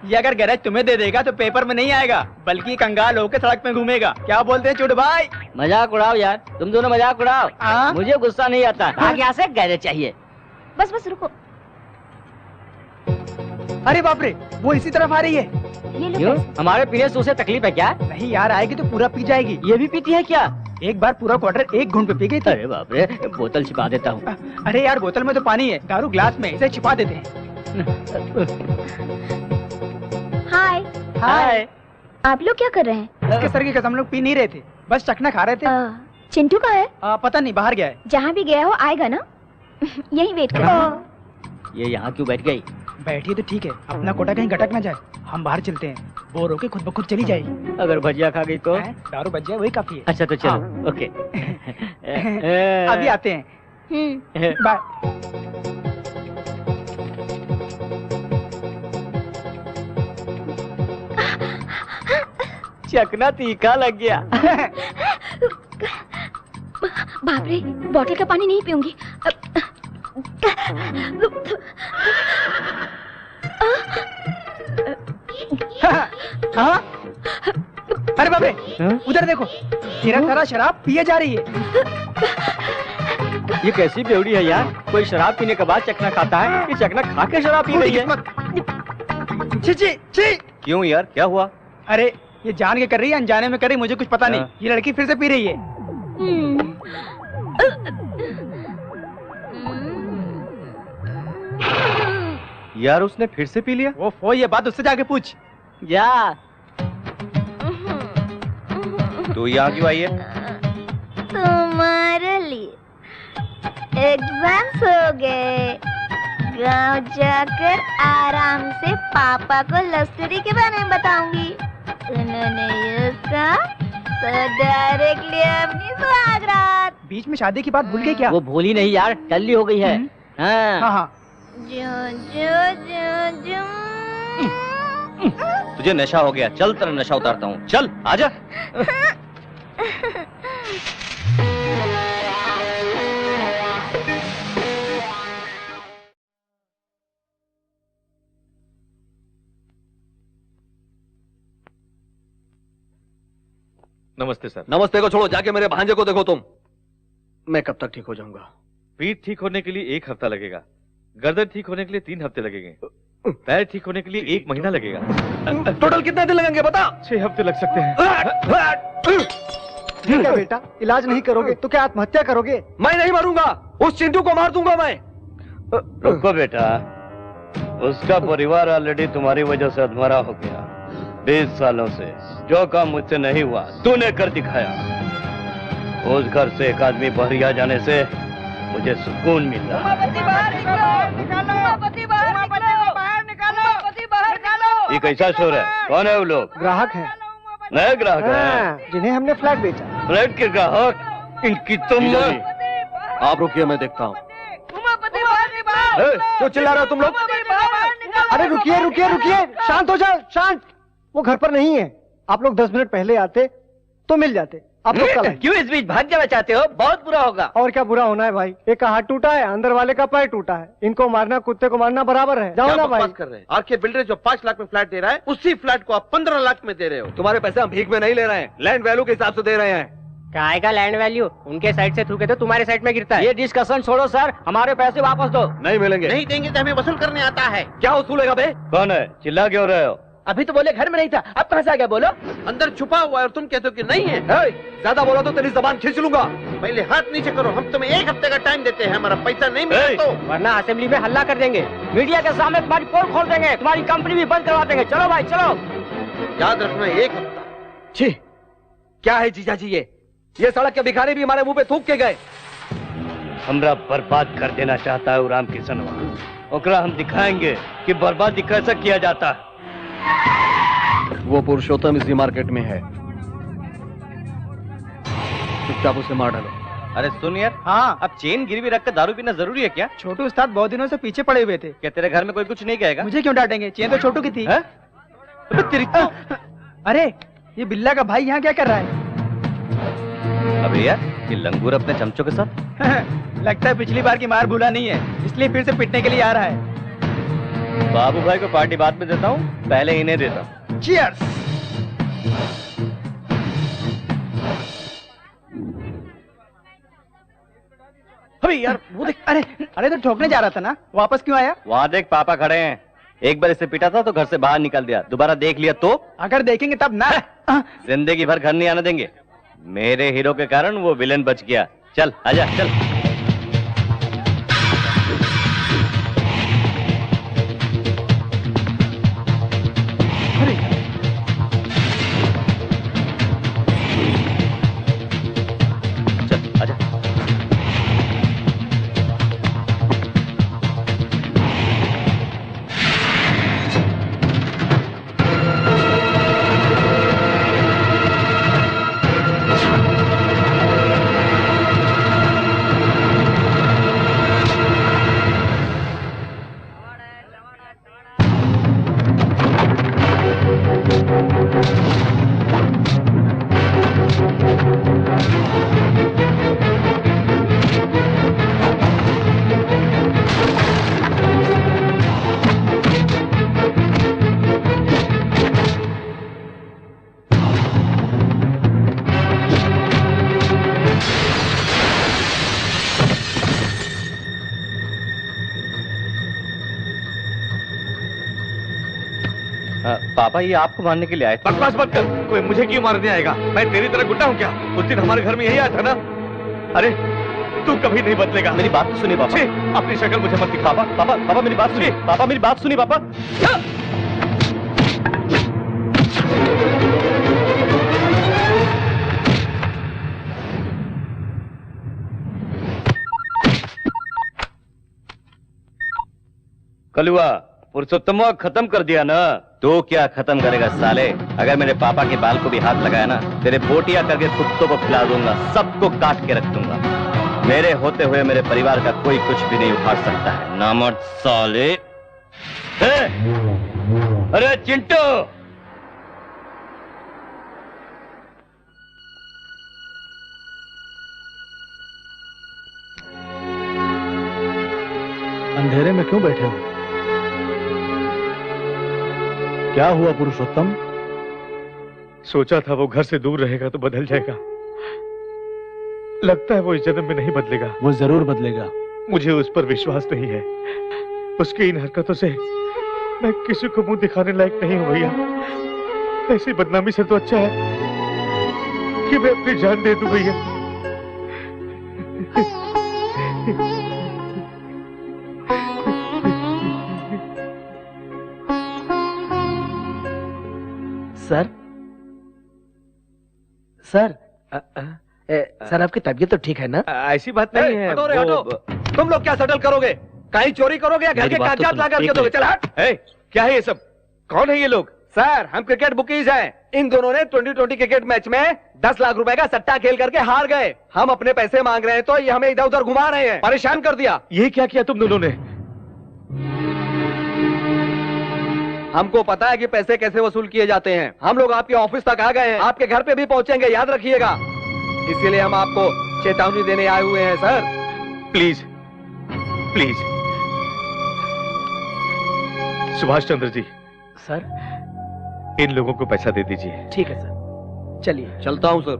[SPEAKER 3] ये अगर गैरेज तुम्हें दे देगा तो पेपर में नहीं आएगा, बल्कि कंगाल होकर सड़क में घूमेगा। क्या बोलते हैं चुड़ भाई?
[SPEAKER 8] मजाक उड़ाओ यार, तुम दोनों मजाक उड़ाओ। मुझे गुस्सा नहीं आता। आगे यहाँ से गैरेज चाहिए।
[SPEAKER 5] बस बस रुको।
[SPEAKER 3] अरे बाप रे, वो इसी तरफ आ रही है।
[SPEAKER 8] क्यों? हमारे पीने से उसे तकलीफ है क्या?
[SPEAKER 3] नहीं यार, आएगी तो पूरा पी जाएगी।
[SPEAKER 8] ये भी पीती है क्या?
[SPEAKER 3] एक बार पूरा क्वार्टर एक घूंट पे पी गई थी।
[SPEAKER 8] अरे बाप रे, बोतल छिपा देता हूँ।
[SPEAKER 3] अरे यार, बोतल में तो पानी है, दारू ग्लास में, इसे छिपा देते हैं।
[SPEAKER 5] हाय।
[SPEAKER 3] हाय।
[SPEAKER 5] आप लोग क्या कर रहे हैं?
[SPEAKER 3] इसके सर की कसम, लोग पी नहीं रहे थे, बस चखना खा रहे थे।
[SPEAKER 5] चिंटू कहाँ है?
[SPEAKER 3] पता नहीं, बाहर गया है।
[SPEAKER 5] जहाँ भी गया हो आएगा ना। यही वेट कर।
[SPEAKER 8] ये यहाँ क्यों बैठ गई?
[SPEAKER 3] बैठी तो ठीक है, अपना कोटा कहीं गटक ना जाए। हम बाहर चलते हैं, बोर होके खुद ब खुद चली जाएगी।
[SPEAKER 8] अगर भजिया खा गई तो?
[SPEAKER 3] दारू बच जाए वही काफी है।
[SPEAKER 8] अच्छा तो चलो। ओके।
[SPEAKER 3] अभी आते हैं। बाय।
[SPEAKER 8] चकना तीखा लग गया।
[SPEAKER 5] बाप रे, बॉटल का पानी नहीं पीऊंगी।
[SPEAKER 3] हाँ? अरे बाप रे, उधर देखो, तेरा सारा शराब पिए जा रही है।
[SPEAKER 8] ये कैसी बेवड़ी है यार? कोई शराब पीने के बाद चखना खाता है, ये चखना खा के शराब पी रही है।
[SPEAKER 3] छी छी छी।
[SPEAKER 1] क्यों यार, क्या हुआ?
[SPEAKER 3] अरे ये जान के कर रही है, अनजाने में कर रही, मुझे कुछ पता नहीं। ये लड़की फिर से पी रही है।
[SPEAKER 1] यार उसने फिर से पी लिया?
[SPEAKER 3] वो ये बात उससे जाके पूछ।
[SPEAKER 8] जा।
[SPEAKER 1] तू यहाँ क्यों आई है?
[SPEAKER 5] तुम्हारे लिए। एग्जाम्स हो गए, गांव जाकर आराम से पापा को लव स्टोरी के बारे में बताऊंगी। उन्होंने ये कहा तो डायरेक्टली अपनी सुहागरात।
[SPEAKER 3] बीच में शादी की बात भूल गई क्या?
[SPEAKER 8] वो भूली नहीं यार, टल्ली हो गई है।
[SPEAKER 3] हाँ।
[SPEAKER 1] तुझे नशा हो गया, चल तेरा नशा उतारता हूँ, चल आजा।
[SPEAKER 4] नमस्ते सर।
[SPEAKER 12] नमस्ते को छोड़ो, जाके मेरे भांजे को देखो तुम। मैं कब तक ठीक हो जाऊंगा?
[SPEAKER 4] पीठ ठीक होने के लिए 1 हफ्ता लगेगा, गर्दन ठीक होने के लिए 3 हफ्ते लगेंगे, पैर ठीक होने के लिए 1 महीना लगेगा।
[SPEAKER 12] टोटल कितने दिन लगेंगे बता?
[SPEAKER 4] 6 हफ्ते लग सकते हैं।
[SPEAKER 9] ठीक है बेटा, इलाज नहीं करोगे तो क्या आत्महत्या करोगे?
[SPEAKER 12] मैं नहीं मरूंगा, उस चिंटू को मार दूंगा मैं।
[SPEAKER 16] रुको बेटा, उसका परिवार ऑलरेडी तुम्हारी वजह से अधमरा हो गया। 20 सालों से जो काम मुझसे नहीं हुआ तूने कर दिखाया। उस घर से एक आदमी बहरिया जाने से मुझे सुकून मिल रहा। ये कैसा शोर है? कौन है वो लोग?
[SPEAKER 9] ग्राहक है।
[SPEAKER 16] नए ग्राहक हैं
[SPEAKER 9] जिन्हें हमने फ्लैट बेचा।
[SPEAKER 16] फ्लैट के ग्राहक? इनकी तुम
[SPEAKER 12] आप रुकिए, मैं देखता हूँ। क्यों चिल्ला रहे हो तुम लोग?
[SPEAKER 9] अरे रुकिए रुकिए रुकिए, शांत हो जाओ, शांत। वो घर पर नहीं है, आप लोग 10 मिनट पहले आते तो मिल जाते। आप लोग कल
[SPEAKER 6] क्यों इस बीच भाग जाना चाहते हो? बहुत बुरा होगा।
[SPEAKER 9] और क्या बुरा होना है भाई? एक का हाथ टूटा है, अंदर वाले का पैर टूटा है। इनको मारना कुत्ते को मारना बराबर है। जाओ ना भाई।
[SPEAKER 12] कर रहे हैं? आरके बिल्डर जो 5 लाख में फ्लैट दे रहा है, उसी फ्लैट को आप 15 लाख में दे रहे हो। तुम्हारे पैसे हम भीख में नहीं ले रहे हैं, लैंड वैल्यू के हिसाब से दे रहे हैं।
[SPEAKER 11] काय का लैंड वैल्यू? उनके साइड से थूके तो तुम्हारे साइड में गिरता है।
[SPEAKER 8] ये डिस्कशन छोड़ो सर, हमारे पैसे वापस दो।
[SPEAKER 12] नहीं मिलेंगे।
[SPEAKER 6] नहीं देंगे तो हमें वसूल करने आता है।
[SPEAKER 12] क्या वसूलेगा बे?
[SPEAKER 16] कौन है? चिल्ला क्यों रहे हो?
[SPEAKER 6] अभी तो बोले घर में नहीं था, अब कहाँ से आ गया बोलो?
[SPEAKER 12] अंदर छुपा हुआ है और तुम कहते हो कि नहीं है। ज्यादा बोला तो तेरी जबान खींच लूंगा। पहले हाथ नीचे करो, हम तुम्हें 1 हफ्ते का टाइम देते हैं, हमारा पैसा नहीं मिला तो
[SPEAKER 11] वरना असेंबली में हल्ला कर देंगे, मीडिया के सामने तुम्हारी पोल खोल देंगे, तुम्हारी कंपनी भी बंद करवा देंगे। चलो भाई चलो।
[SPEAKER 12] याद रखना 1 हफ्ता। छी, क्या है जीजा जी ये सड़क के भिखारी भी हमारे मुंह पे थूक के गए।
[SPEAKER 16] हमरा बर्बाद कर देना चाहता है राम किशनवा। ओकरा हम दिखाएंगे कि बर्बादी कैसे किया जाता है।
[SPEAKER 12] वो पुरुषोत्तम इसी मार्केट में है, चुपचाप उसे मार डालो।
[SPEAKER 1] अरे सुन यार, हाँ अब चेन गिरवी रख कर दारू पीना जरूरी है क्या?
[SPEAKER 3] छोटू उस्ताद बहुत दिनों से पीछे पड़े हुए थे।
[SPEAKER 1] क्या तेरे घर में कोई कुछ नहीं कहेगा?
[SPEAKER 3] मुझे क्यों डांटेंगे, चेन तो छोटू की थी।
[SPEAKER 1] तेरी तो...
[SPEAKER 3] अरे ये बिल्ला का भाई यहाँ क्या कर रहा है?
[SPEAKER 1] अबे यार ये लंगूर अपने चमचों के साथ
[SPEAKER 3] लगता है पिछली बार की मार भूला नहीं है, इसलिए फिर से पिटने के लिए आ रहा है।
[SPEAKER 1] बाबू भाई को पार्टी बाद में देता हूँ, पहले इन्हें देता हूँ।
[SPEAKER 3] चीयर्स।
[SPEAKER 1] अबे यार वो देख,
[SPEAKER 3] अरे तो ठोकने जा रहा था ना, वापस क्यों आया?
[SPEAKER 1] वहाँ देख पापा खड़े हैं। एक बार इसे पीटा था तो घर से बाहर निकल दिया, दोबारा देख लिया तो?
[SPEAKER 3] अगर देखेंगे तब ना।
[SPEAKER 1] जिंदगी भर घर नहीं आने देंगे। मेरे हीरो के कारण वो विलेन बच गया। चल आजा चल। चल आजा। पापा ये आपको मारने के लिए आए थे।
[SPEAKER 4] बकवास मत कर, कोई मुझे क्यों मारने आएगा? मैं तेरी तरह गुड्डा हूँ क्या? उस दिन हमारे घर में यही आया था ना। अरे तू कभी नहीं बदलेगा।
[SPEAKER 1] मेरी बात तो सुनिए पापा।
[SPEAKER 4] अपनी शक्ल मुझे मत दिखा।
[SPEAKER 1] पापा मेरी बात सुनिए। पापा मेरी बात सुनिए पापा।
[SPEAKER 16] कलुआ पुरुषोत्तम खत्म कर दिया ना।
[SPEAKER 1] तो क्या खत्म करेगा साले? अगर मेरे पापा के बाल को भी हाथ लगाया ना, तेरे बोटिया करके कुत्तों को खिला दूंगा, सबको काट के रख दूंगा। मेरे होते हुए मेरे परिवार का कोई कुछ भी नहीं उखाड़ सकता है। नामर्द साले।
[SPEAKER 16] अरे चिंटू,
[SPEAKER 2] अंधेरे में क्यों बैठे हो? क्या हुआ पुरुषोत्तम?
[SPEAKER 4] सोचा था वो घर से दूर रहेगा तो बदल जाएगा, लगता है वो इस जन्म में नहीं बदलेगा।
[SPEAKER 2] वो जरूर बदलेगा।
[SPEAKER 4] मुझे उस पर विश्वास नहीं है। उसकी इन हरकतों से मैं किसी को मुंह दिखाने लायक नहीं हूं भैया। ऐसी बदनामी से तो अच्छा है कि मैं अपनी जान दे दूं भैया।
[SPEAKER 6] सर सर सर आपकी तबीयत तो ठीक है ना?
[SPEAKER 1] ऐसी बात नहीं है।
[SPEAKER 12] हटो रे हटो। तुम लोग क्या सेटल करोगे? कहीं चोरी करोगे या घर के कागजात ला करके दोगे? चल हट।
[SPEAKER 4] क्या है ये सब? कौन है ये लोग?
[SPEAKER 12] सर हम क्रिकेट बुकीज हैं। इन दोनों ने 2020 क्रिकेट मैच में 10 लाख रुपए का सट्टा खेल करके हार गए। हम अपने पैसे मांग रहे हैं तो ये हमें इधर उधर घुमा रहे हैं, परेशान कर दिया।
[SPEAKER 4] ये क्या किया तुम दोनों ने?
[SPEAKER 12] हमको पता है कि पैसे कैसे वसूल किए जाते हैं। हम लोग आपके ऑफिस तक आ गए हैं, आपके घर पे भी पहुंचेंगे, याद रखिएगा। इसीलिए हम आपको चेतावनी देने आए हुए हैं sir.
[SPEAKER 4] Please please. Subhash Chandra ji.
[SPEAKER 6] Sir
[SPEAKER 4] इन लोगों को पैसा दे दीजिए।
[SPEAKER 6] ठीक है सर, चलिए।
[SPEAKER 12] चलता हूं सर।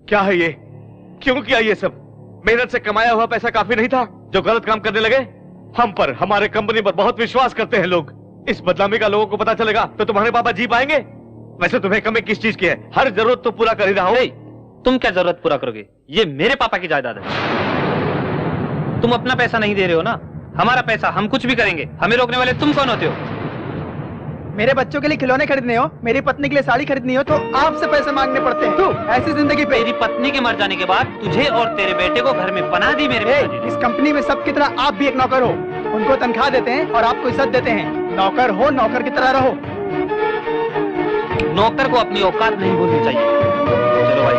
[SPEAKER 4] क्या है ये? क्यों किया ये सब? मेहनत से कमाया हुआ पैसा काफी नहीं था? जो गलत काम करने लगे? हम पर, हमारे कंपनी पर बहुत विश्वास करते हैं लोग। इस बदनामी का लोगों को पता चलेगा तो तुम्हारे पापा जी पाएंगे? वैसे तुम्हें कमी किस चीज की है? हर जरूरत तो पूरा कर ही रहा हूं।
[SPEAKER 10] तुम क्या जरूरत पूरा करोगे? ये मेरे पापा की जायदाद है। तुम अपना पैसा नहीं दे रहे हो ना, हमारा पैसा, हम कुछ भी करेंगे। हमें रोकने वाले तुम कौन होते हो?
[SPEAKER 3] मेरे बच्चों के लिए खिलौने खरीदने हो, मेरी पत्नी के लिए साड़ी खरीदनी हो तो आपसे पैसे मांगने पड़ते हैं। तू ऐसी जिंदगी पे।
[SPEAKER 10] मेरी पत्नी के मर जाने के बाद तुझे और तेरे बेटे को घर में पनाह दी मेरे पिताजी ने।
[SPEAKER 3] इस कंपनी में सबकी तरह आप भी एक नौकर हो। उनको तनख्वाह देते हैं और आपको इज्जत देते हैं। नौकर हो, नौकर की तरह रहो।
[SPEAKER 10] नौकर को अपनी औकात नहीं भूलनी चाहिए। चलो भाई।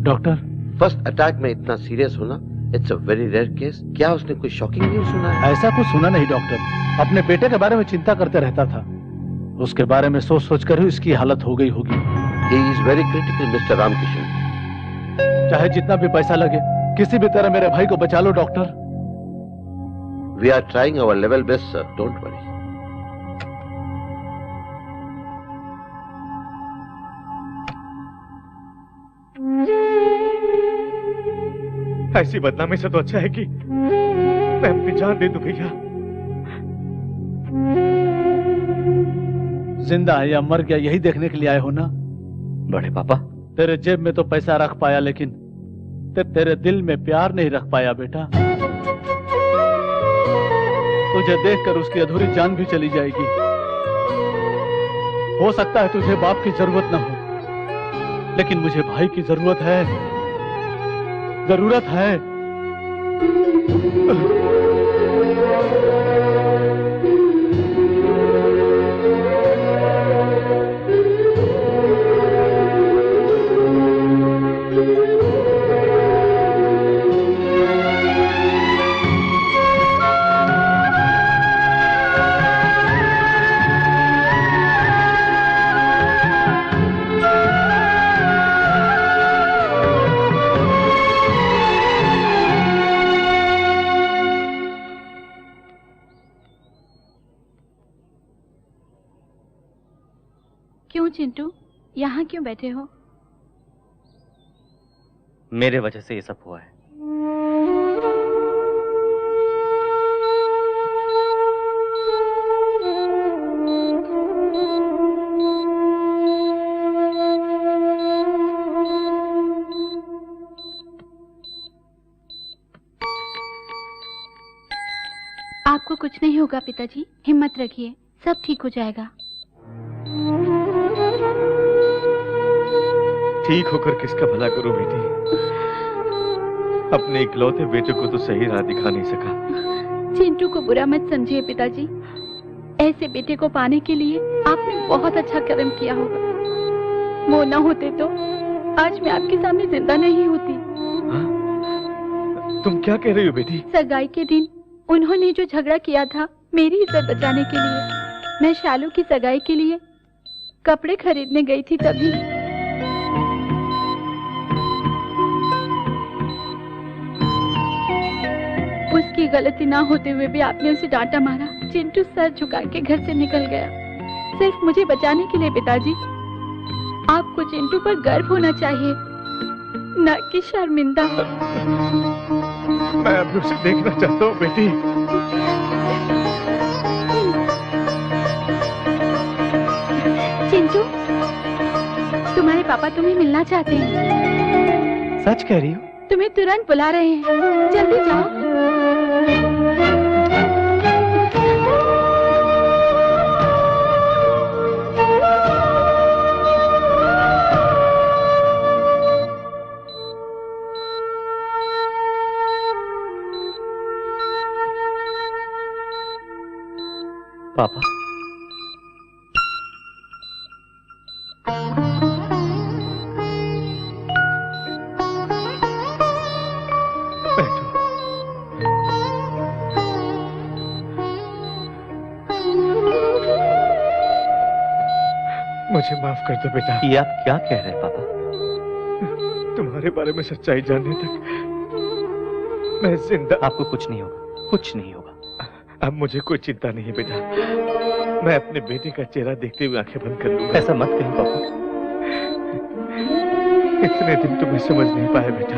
[SPEAKER 2] डॉक्टर,
[SPEAKER 17] फर्स्ट अटैक में इतना सीरियस होना, it's a very rare case. क्या उसने कोई शॉकिंग न्यूज़ सुना है?
[SPEAKER 2] ऐसा कुछ सुना नहीं डॉक्टर। अपने बेटे के बारे में चिंता करते रहता था। उसके बारे में सोच सोच कर ही इसकी हालत हो गई होगी।
[SPEAKER 17] He is very critical, mister Ramkishan.
[SPEAKER 2] चाहे जितना भी पैसा लगे, किसी भी तरह मेरे भाई को बचा लो doctor.
[SPEAKER 17] We are trying our level best, sir. Don't worry.
[SPEAKER 4] ऐसी बदनामी से तो अच्छा है कि मैं अपनी जान दे दूं भैया।
[SPEAKER 2] जिंदा है या मर गया यही देखने के लिए आए हो ना?
[SPEAKER 10] बड़े पापा,
[SPEAKER 2] तेरे जेब में तो पैसा रख पाया, लेकिन तेरे दिल में प्यार नहीं रख पाया बेटा। तुझे देखकर उसकी अधूरी जान भी चली जाएगी। हो सकता है तुझे बाप की जरूरत ना हो, लेकिन मुझे भाई की जरूरत है, जरूरत है।
[SPEAKER 15] चिंटू, यहाँ क्यों बैठे हो?
[SPEAKER 1] मेरे वजह से ये सब हुआ है।
[SPEAKER 15] आपको कुछ नहीं होगा पिताजी, हिम्मत रखिए, सब ठीक हो जाएगा।
[SPEAKER 4] ठीक होकर किसका भला करूं बेटी? अपने इकलौते बेटे को तो सही राह दिखा नहीं सका।
[SPEAKER 15] चिंटू को बुरा मत समझिए पिताजी, ऐसे बेटे को पाने के लिए आपने बहुत अच्छा कर्म किया होगा। वो न होते तो आज मैं आपके सामने जिंदा नहीं होती।
[SPEAKER 4] तुम क्या कह रही हो बेटी?
[SPEAKER 15] सगाई के दिन उन्होंने जो झगड़ा किया था मेरी इज्जत बचाने के लिए, मैं शालू की सगाई के लिए कपड़े खरीदने गई थी, तभी उसकी गलती ना होते हुए भी आपने उसे डांटा मारा। चिंटू सर झुका के घर से निकल गया, सिर्फ मुझे बचाने के लिए। पिताजी, आपको चिंटू पर गर्व होना चाहिए, न कि शर्मिंदा।
[SPEAKER 4] मैं अभी उसे देखना चाहता हूँ बेटी।
[SPEAKER 15] चिंटू, तुम्हारे पापा तुम्हें मिलना चाहते हैं।
[SPEAKER 4] सच कह रही हो?
[SPEAKER 15] तुम्हें तुरंत बुला रहे हैं, जल्दी जाओ।
[SPEAKER 1] पापा,
[SPEAKER 4] मुझे माफ कर दो बेटा।
[SPEAKER 1] ये आप क्या कह रहे हैं पापा?
[SPEAKER 4] तुम्हारे बारे में सच्चाई जानने तक मैं जिंदा।
[SPEAKER 1] आपको कुछ नहीं होगा, कुछ नहीं होगा।
[SPEAKER 4] अब मुझे कोई चिंता नहीं है बेटा। मैं अपने बेटे का चेहरा देखते हुए आंखें बंद कर लूंगा।
[SPEAKER 1] ऐसा मत कहिए पापा।
[SPEAKER 4] इतने दिन तुम्हें समझ नहीं पाया बेटा।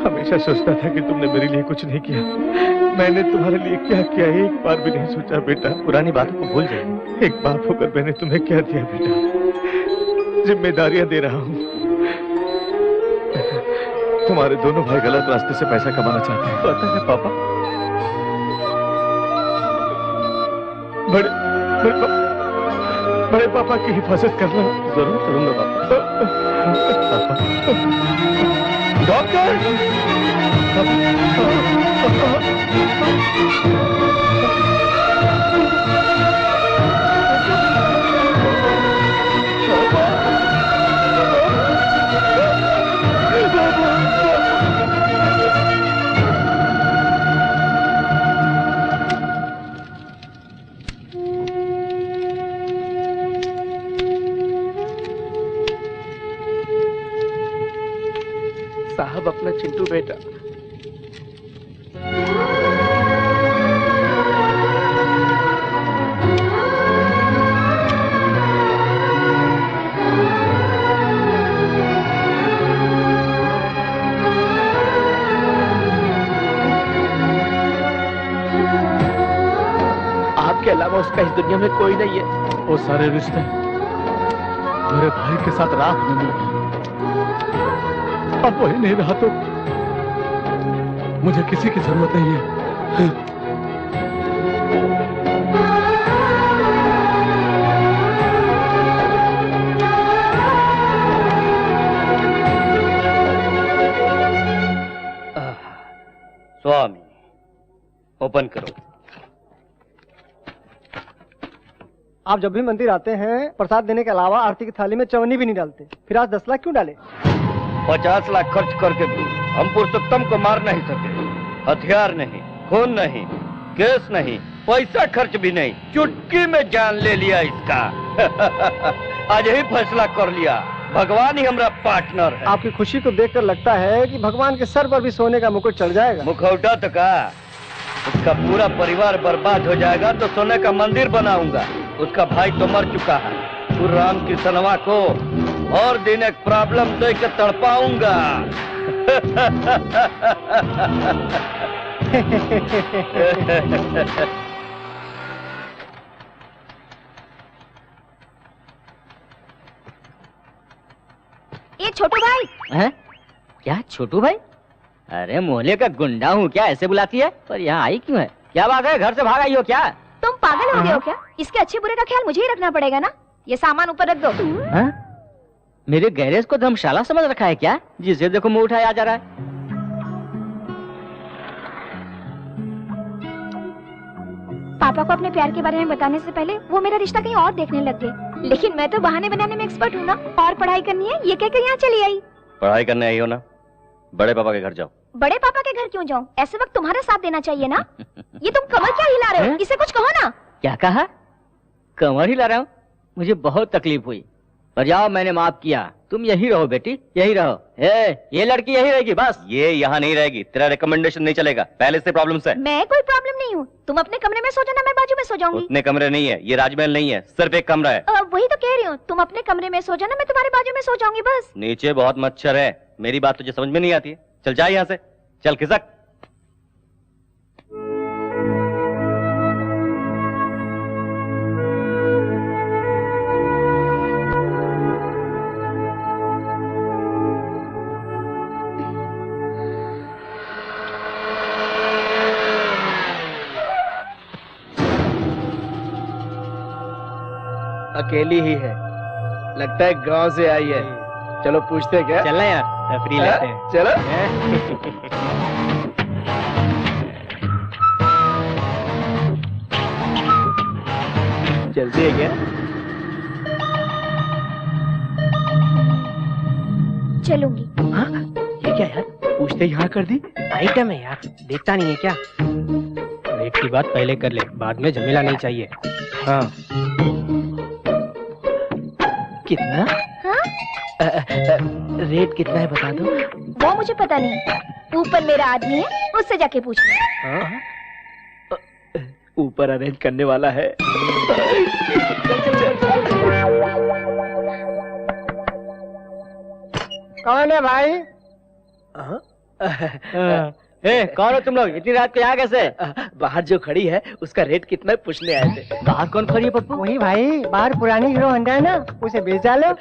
[SPEAKER 4] हमेशा सोचता था कि तुमने मेरे लिए कुछ नहीं किया। मैंने तुम्हारे लिए क्या किया एक बार भी नहीं सोचा बेटा।
[SPEAKER 1] पुरानी बातों को भूल जाइए।
[SPEAKER 4] एक बाप होकर मैंने तुम्हें क्या दिया बेटा? जिम्मेदारियां दे रहा हूँ। तुम्हारे दोनों भाई गलत रास्ते से पैसा कमाना चाहते हैं।
[SPEAKER 1] पता है पापा।
[SPEAKER 4] बड़े पापा की हिफाजत करना।
[SPEAKER 1] जरूर करूंगा पापा।
[SPEAKER 4] डॉक्टर!
[SPEAKER 6] साहब अपना चिंटू बेटा। आपके अलावा उसका इस दुनिया में कोई नहीं है।
[SPEAKER 2] वो सारे रिश्ते मेरे भाई के साथ राख में मिले। अब वही नहीं रहा तो मुझे किसी की जरूरत नहीं है।
[SPEAKER 16] स्वामी ओपन करो।
[SPEAKER 9] आप जब भी मंदिर आते हैं प्रसाद देने के अलावा आरती की थाली में चवन्नी भी नहीं डालते, फिर आज 10 लाख क्यों डाले?
[SPEAKER 16] 50 लाख खर्च करके भी हम पुरुषोत्तम को मार नहीं सके। हथियार नहीं, खून नहीं, केस नहीं, पैसा खर्च भी नहीं, चुटकी में जान ले लिया इसका। आज ही फैसला कर लिया, भगवान ही हमारा पार्टनर है।
[SPEAKER 9] आपकी खुशी को देखकर लगता है कि भगवान के सर पर भी सोने का मुकुट चढ़ जाएगा।
[SPEAKER 16] मुखौटा तो का उसका पूरा परिवार बर्बाद हो जाएगा तो सोने का मंदिर बनाऊंगा। उसका भाई तो मर चुका है। तू राम की सनवा को और दिन एक प्रॉब्लम दे के तड़पाऊंगा।
[SPEAKER 5] ये छोटू भाई
[SPEAKER 8] है? क्या छोटू भाई? अरे मोहल्ले का गुंडा हूँ क्या, ऐसे बुलाती है? पर यहाँ आई क्यों है? क्या बात है, घर से भाग आई हो क्या?
[SPEAKER 5] तुम पागल हो गए हो क्या? इसके अच्छे बुरे का ख्याल मुझे ही रखना पड़ेगा ना। ये सामान ऊपर रख दो।
[SPEAKER 8] हाँ? मेरे गैरेज को धर्मशाला समझ रखा है क्या? जिसे देखो मुंह उठाया जा रहा है।
[SPEAKER 5] पापा को अपने प्यार के बारे में बताने से पहले वो मेरा रिश्ता कहीं और देखने लग गए। लेकिन मैं तो बहाने बनाने में एक्सपर्ट हूँ ना। और पढ़ाई करनी है ये कहकर यहाँ चली आई।
[SPEAKER 1] पढ़ाई करने आई हो ना, बड़े पापा के घर जाओ।
[SPEAKER 5] बड़े पापा के घर क्यों जाऊँ? ऐसे वक्त तुम्हारा साथ देना चाहिए ना। ये तुम कमर क्या हिला रहे हो? इसे कुछ कहो ना।
[SPEAKER 8] क्या कहा? कमर हिला रहा हूँ? मुझे बहुत तकलीफ हुई, पर जाओ मैंने माफ किया। तुम यही रहो बेटी, यही रहो। ये लड़की यही रहेगी बस।
[SPEAKER 1] ये यहाँ नहीं रहेगी, तेरा रिकमेंडेशन नहीं चलेगा, पहले से प्रॉब्लम्स है।
[SPEAKER 5] मैं कोई प्रॉब्लम नहीं हूँ। तुम अपने कमरे में सो जाना, मैं बाजू में सो जाऊंगी।
[SPEAKER 1] उतने कमरे नहीं है, ये राजमहल नहीं है, सिर्फ एक कमरा है।
[SPEAKER 5] वही तो कह रही हूँ, तुम अपने कमरे में सो जाना, मैं तुम्हारे बाजू में सो जाऊंगी बस।
[SPEAKER 1] नीचे बहुत मच्छर है, मेरी बात तुझे समझ में नहीं आती है। चल जा यहाँ से, चल खिसक।
[SPEAKER 6] अकेली ही है, लगता है गांव से आई है। चलो पूछते क्या?
[SPEAKER 14] चलना यार, तफरी लेते हैं।
[SPEAKER 6] चलो। जल्दी है क्या?
[SPEAKER 5] चलूंगी।
[SPEAKER 6] हाँ? ये क्या यार, पूछते यहाँ कर दी? आइटम है यार, देखता नहीं है क्या?
[SPEAKER 14] रेट की बात पहले कर ले, बाद में झमेला नहीं चाहिए। हाँ
[SPEAKER 6] कितना?
[SPEAKER 5] हाँ?
[SPEAKER 6] रेट कितना है बता दो।
[SPEAKER 5] वो मुझे पता नहीं, ऊपर मेरा आदमी है, उससे जाके पूछ लो।
[SPEAKER 6] ऊपर अरेंज करने वाला है।
[SPEAKER 9] कौन है भाई?
[SPEAKER 8] कौन हो तुम लोग? इतनी रात को यहाँ कैसे?
[SPEAKER 6] बाहर जो खड़ी है उसका रेट कितना है पूछने आए थे।
[SPEAKER 8] बाहर कौन खड़ी है पप्पू?
[SPEAKER 9] वही भाई, बाहर पुरानी हीरो होंडा है ना, उसे बेच डालो।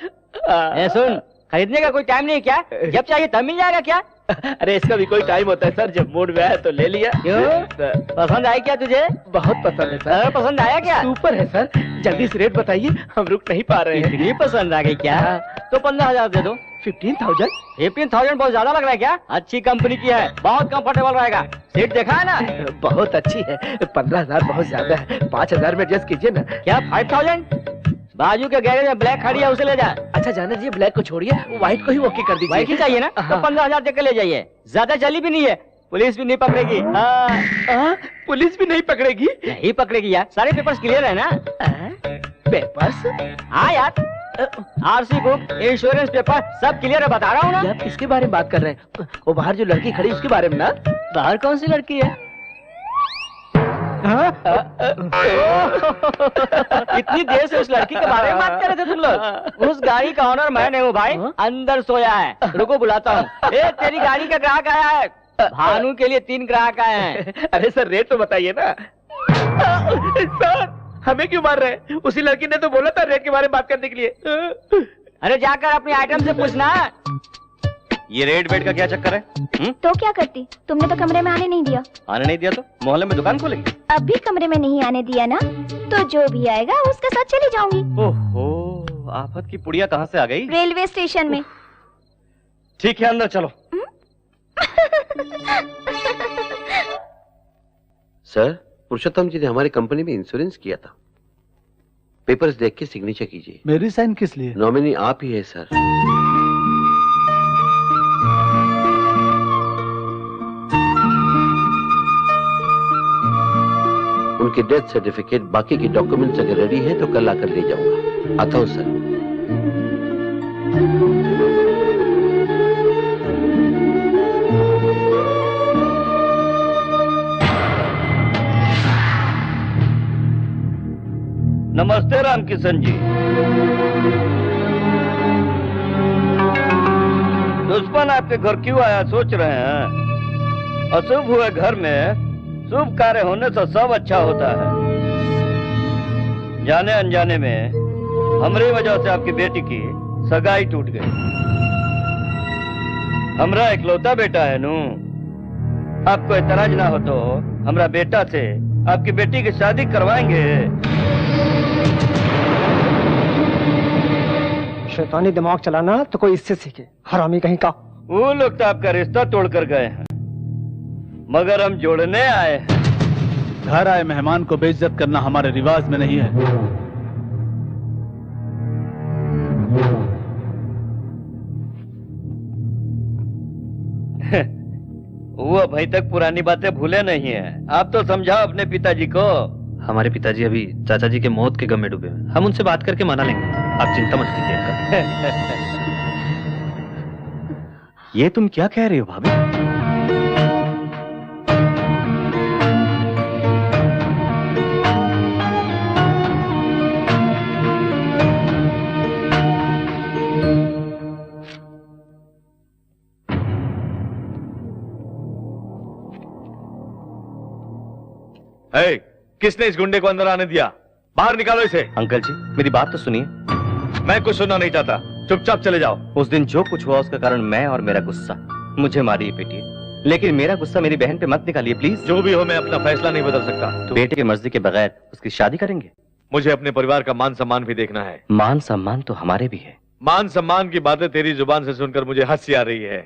[SPEAKER 8] सुन, खरीदने का कोई टाइम नहीं क्या? जब चाहिए तब मिल जाएगा क्या?
[SPEAKER 6] अरे इसका भी कोई टाइम होता है सर, जब मूड में आया तो ले लिया।
[SPEAKER 8] क्यों? पसंद आई क्या तुझे?
[SPEAKER 6] बहुत पसंद है सर।
[SPEAKER 8] पसंद आया क्या?
[SPEAKER 6] सुपर है सर, जल्दी से रेट बताइए, हम रुक नहीं पा रहे हैं।
[SPEAKER 8] इतनी पसंद आ गई क्या? तो 15,000 दे दो।
[SPEAKER 6] 15,000?
[SPEAKER 8] 15,000 बहुत ज्यादा लग रहा है क्या? अच्छी कंपनी की है, बहुत कंफर्टेबल रहेगा। सीट देखा है ना?
[SPEAKER 6] बहुत अच्छी है। 15,000 बहुत ज्यादा है, 5,000 में एडजस्ट कीजिए ना।
[SPEAKER 8] क्या 5,000? बाजू के गैरेज में ब्लैक खड़ी है, उसे ले जा।
[SPEAKER 6] अच्छा जाने दीजिए, ब्लैक को छोड़िए, व्हाइट को ही ओके कर दीजिए।
[SPEAKER 8] व्हाइट ही चाहिए ना? तो 15,000 देकर ले जाइए। ज्यादा चली भी नहीं है, पुलिस भी नहीं पकड़ेगी।
[SPEAKER 6] पुलिस भी नहीं पकड़ेगी?
[SPEAKER 8] नहीं पकड़ेगी यार, सारे पेपर्स क्लियर है ना?
[SPEAKER 6] पेपर्स?
[SPEAKER 8] हाँ यार, आरसी बुक, इंश्योरेंस पेपर सब क्लियर है, बता रहा हूँ ना।
[SPEAKER 6] आप किसके बारे में बात कर रहे हैं? वो बाहर जो लड़की खड़ी उसके बारे में ना?
[SPEAKER 8] बाहर कौन सी लड़की है? इतनी देर से उस लड़की के बारे में बात कर रहे थे तुम लोग? उस गाड़ी का ऑनर मैं नहीं हूँ भाई, अंदर सोया है। रुको बुलाता हूँ। तेरी गाड़ी का ग्राहक आया है, भानु के लिए 3 ग्राहक आए हैं।
[SPEAKER 6] अरे सर रेट तो बताइए ना। सर हमें क्यों मार रहे हैं? उसी लड़की ने तो बोला था रेट के बारे में बात करने के लिए।
[SPEAKER 8] अरे जाकर अपनी आइटम से पूछना।
[SPEAKER 1] ये रेट वेट का क्या चक्कर है?
[SPEAKER 5] तो क्या करती? तुमने तो कमरे में आने नहीं दिया।
[SPEAKER 1] आने नहीं दिया तो मोहल्ले में दुकान खोलेगी?
[SPEAKER 5] अब भी कमरे में नहीं आने दिया ना, तो जो भी आएगा उसके साथ चली जाऊंगी।
[SPEAKER 1] ओहो, आफत की पुड़िया कहाँ से आ गई?
[SPEAKER 5] रेलवे स्टेशन में।
[SPEAKER 1] ठीक है, अंदर चलो।
[SPEAKER 17] सर, पुरुषोत्तम जी ने हमारी कंपनी में इंश्योरेंस किया था। पेपर्स देख के सिग्नेचर कीजिए।
[SPEAKER 2] मेरी साइन किस लिए?
[SPEAKER 17] नॉमिनी आप ही है सर। उनके डेथ सर्टिफिकेट, बाकी के डॉक्यूमेंट्स अगर रेडी हैं तो कल आकर ले जाऊंगा। आता हूं सर।
[SPEAKER 16] नमस्ते रामकिशन जी। दुश्मन आपके घर क्यों आया सोच रहे हैं? अशुभ हुए घर में शुभ कार्य होने से सब अच्छा होता है। जाने अनजाने में हमारी वजह से आपकी बेटी की सगाई टूट गई। हमरा इकलौता बेटा है नू। आपको एतराज ना हो तो हमरा बेटा से आपकी बेटी की शादी करवाएंगे।
[SPEAKER 9] शैतानी दिमाग चलाना तो कोई इससे सीखे, हरामी कहीं का।
[SPEAKER 16] वो लोग तो आपका रिश्ता तोड़ कर गए हैं, मगर हम जोड़ने आए हैं।
[SPEAKER 2] घर आए मेहमान को बेइज्जत करना हमारे रिवाज में नहीं है।
[SPEAKER 16] वो अभी तक पुरानी बातें भूले नहीं है। आप तो समझाओ अपने पिताजी को।
[SPEAKER 10] हमारे पिताजी अभी चाचा जी के मौत के गम में डूबे हैं। हम उनसे बात करके मना लेंगे, आप चिंता मत कीजिए।
[SPEAKER 1] ये तुम क्या कह रही हो भाभी?
[SPEAKER 4] किसने इस गुंडे को अंदर आने दिया? बाहर निकालो इसे।
[SPEAKER 1] अंकल जी मेरी बात तो सुनिए।
[SPEAKER 4] मैं कुछ सुनना नहीं चाहता, चुपचाप चले जाओ।
[SPEAKER 1] उस दिन जो कुछ हुआ उसका कारण मैं और मेरा गुस्सा। मुझे मारिए पीटिए, लेकिन मेरा गुस्सा मेरी बहन पे मत निकालिए प्लीज।
[SPEAKER 4] जो भी हो, मैं अपना फैसला नहीं बदल सकता।
[SPEAKER 1] तो बेटे की मर्जी के बगैर उसकी शादी करेंगे?
[SPEAKER 4] मुझे अपने परिवार का मान सम्मान भी देखना है।
[SPEAKER 1] मान सम्मान तो हमारे भी है।
[SPEAKER 4] मान सम्मान की बातें तेरी जुबान से सुनकर मुझे हंसी आ रही है।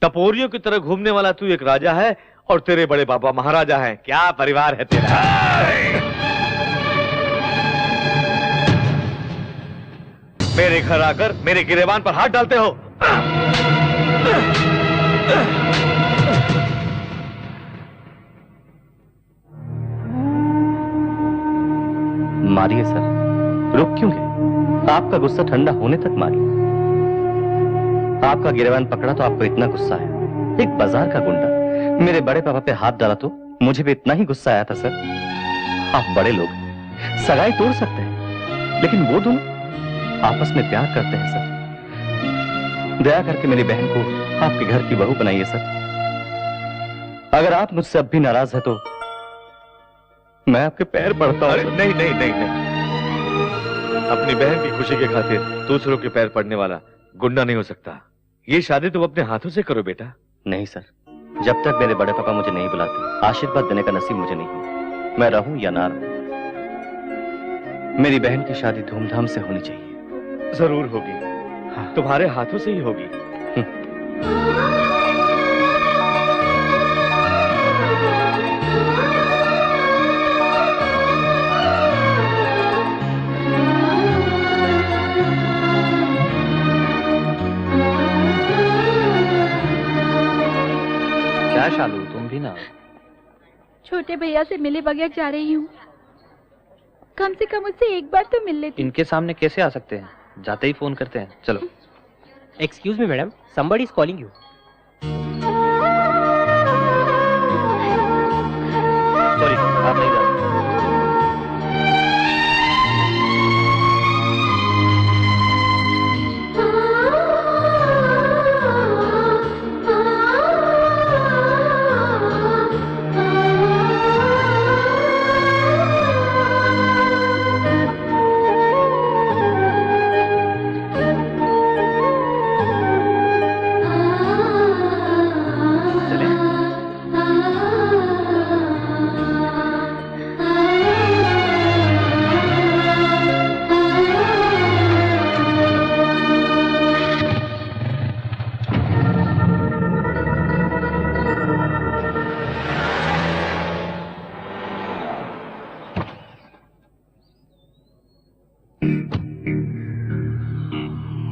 [SPEAKER 4] टपोरियों की तरह घूमने वाला तू एक राजा है और तेरे बड़े पापा महाराजा हैं। क्या परिवार है तेरा? मेरे घर आकर मेरे गिरेबान पर हाथ डालते हो।
[SPEAKER 1] मारिए सर, रुक क्यों गए? आपका गुस्सा ठंडा होने तक मारी। आपका गिरबान पकड़ा तो आपको इतना गुस्सा आया। एक बाजार का गुंडा मेरे बड़े पापा पे हाथ डाला तो मुझे भी इतना ही गुस्सा आया था सर। आप बड़े लोग सगाई तोड़ सकते हैं, लेकिन वो दोनों आपस में प्यार करते हैं सर। दया करके मेरी बहन को आपके घर की बहू बनाइए सर। अगर आप मुझसे अब भी नाराज है तो मैं आपके पैर पड़ता हूं।
[SPEAKER 4] नहीं नहीं नहीं नहीं, अपनी बहन की खुशी के खातिर दूसरों के पैर पड़ने वाला गुंडा नहीं हो सकता। ये शादी तुम अपने हाथों से करो बेटा।
[SPEAKER 1] नहीं सर, जब तक मेरे बड़े पापा मुझे नहीं बुलाते आशीर्वाद देने का नसीब मुझे नहीं है। मैं रहूं या ना रहूं, मेरी बहन की शादी धूमधाम से होनी चाहिए।
[SPEAKER 4] जरूर होगी। हाँ। तुम्हारे हाथों से ही होगी।
[SPEAKER 2] क्या शालू, तुम भी ना?
[SPEAKER 15] छोटे भैया से मिले बगैर जा रही हूँ। कम से कम उससे एक बार तो मिल लेती।
[SPEAKER 2] इनके सामने कैसे आ सकते हैं? जाते ही फोन करते हैं। चलो।
[SPEAKER 18] Excuse me madam, somebody is calling you.
[SPEAKER 2] Sorry, आप नहीं जा सकते।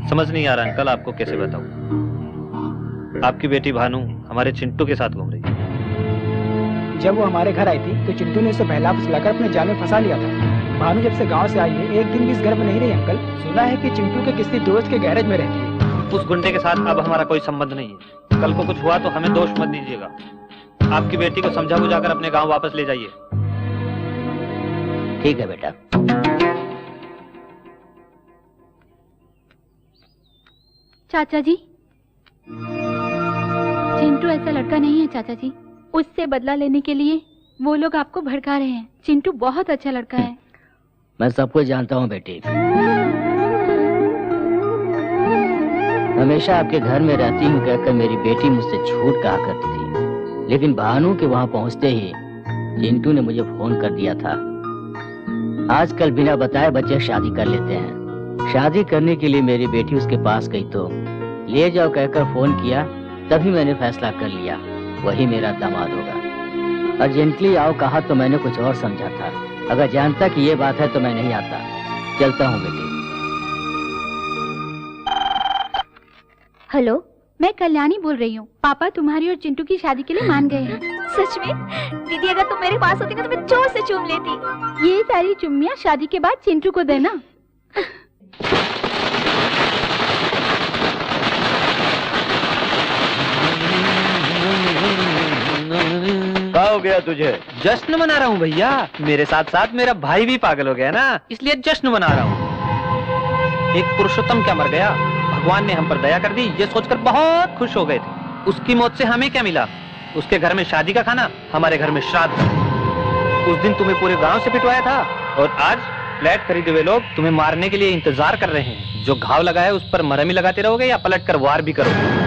[SPEAKER 2] समझ नहीं आ रहा अंकल, आपको कैसे बताऊं। आपकी बेटी भानु हमारे चिंटू के साथ घूम रही है।
[SPEAKER 14] जब वो हमारे घर आई थी तो चिंटू ने उसे बहला फुसलाकर अपने जाल में फंसा लिया था। भानु जब से गांव से आई है एक दिन भी इस घर में नहीं रही अंकल। सुना है कि चिंटू के किसी दोस्त के गैरेज में रहती है।
[SPEAKER 2] उस गुंडे के साथ अब हमारा कोई संबंध नहीं है। कल को कुछ हुआ तो हमें दोष मत दीजिएगा। आपकी बेटी को समझा बुझाकर अपने गाँव वापस ले जाइए।
[SPEAKER 6] ठीक है बेटा।
[SPEAKER 15] चाचा जी, चिंटू ऐसा लड़का नहीं है चाचा जी। उससे बदला लेने के लिए वो लोग आपको भड़का रहे हैं। चिंटू बहुत अच्छा लड़का है।
[SPEAKER 6] मैं सब कुछ जानता हूँ बेटी। हमेशा आपके घर में रहती हूँ कहकर मेरी बेटी मुझसे झूठ कहा करती थी, लेकिन भानु के वहाँ पहुँचते ही चिंटू ने मुझे फोन कर दिया था। आजकल बिना बताए बच्चे शादी कर लेते हैं। शादी करने के लिए मेरी बेटी उसके पास गई तो ले जाओ कहकर फोन किया, तभी मैंने फैसला कर लिया वही मेरा दामाद होगा। अर्जेंटली आओ कहा तो मैंने कुछ और समझा था। अगर जानता कि ये बात है तो मैं नहीं आता। चलता हूँ बेटी।
[SPEAKER 15] हेलो, मैं कल्याणी बोल रही हूँ। पापा तुम्हारी और चिंटू की शादी के लिए मान गए हैं।
[SPEAKER 5] सच में? दीदी अगर तुम मेरे पास होती ना तो मैं जोर से चूम लेती।
[SPEAKER 15] ये सारी चुम्मियाँ शादी के बाद चिंटू को देना।
[SPEAKER 16] क्या हो गया तुझे?
[SPEAKER 2] जश्न मना रहा हूँ भैया। मेरे साथ साथ मेरा भाई भी पागल हो गया ना, इसलिए जश्न मना रहा हूँ। एक पुरुषोत्तम क्या मर गया, भगवान ने हम पर दया कर दी, ये सोचकर बहुत खुश हो गए थे। उसकी मौत से हमें क्या मिला? उसके घर में शादी का खाना, हमारे घर में श्राद्ध। उस दिन तुम्हें पूरे गांव से पिटवाया था और आज फ्लैट खरीदे हुए लोग तुम्हें मारने के लिए इंतजार कर रहे हैं। जो घाव लगा है उस पर मरहम ही लगाते रहोगे या पलट कर वार भी करोगे?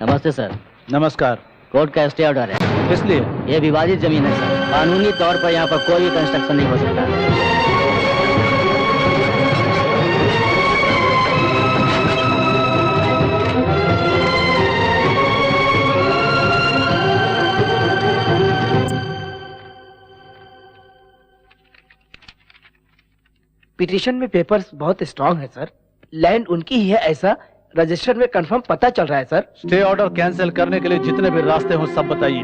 [SPEAKER 6] नमस्ते सर।
[SPEAKER 2] नमस्कार।
[SPEAKER 6] कोर्ट का स्टे ऑर्डर है।
[SPEAKER 2] इसलिए
[SPEAKER 6] ये विवादित जमीन है सर। कानूनी तौर पर यहाँ पर कोई कंस्ट्रक्शन नहीं हो सकता।
[SPEAKER 14] पिटीशन में पेपर्स बहुत स्ट्रांग है सर। लैंड उनकी ही है ऐसा
[SPEAKER 12] रजिस्टर में कंफर्म पता चल रहा है सर।
[SPEAKER 2] स्टे ऑर्डर कैंसिल करने के लिए जितने भी रास्ते हो सब बताइए।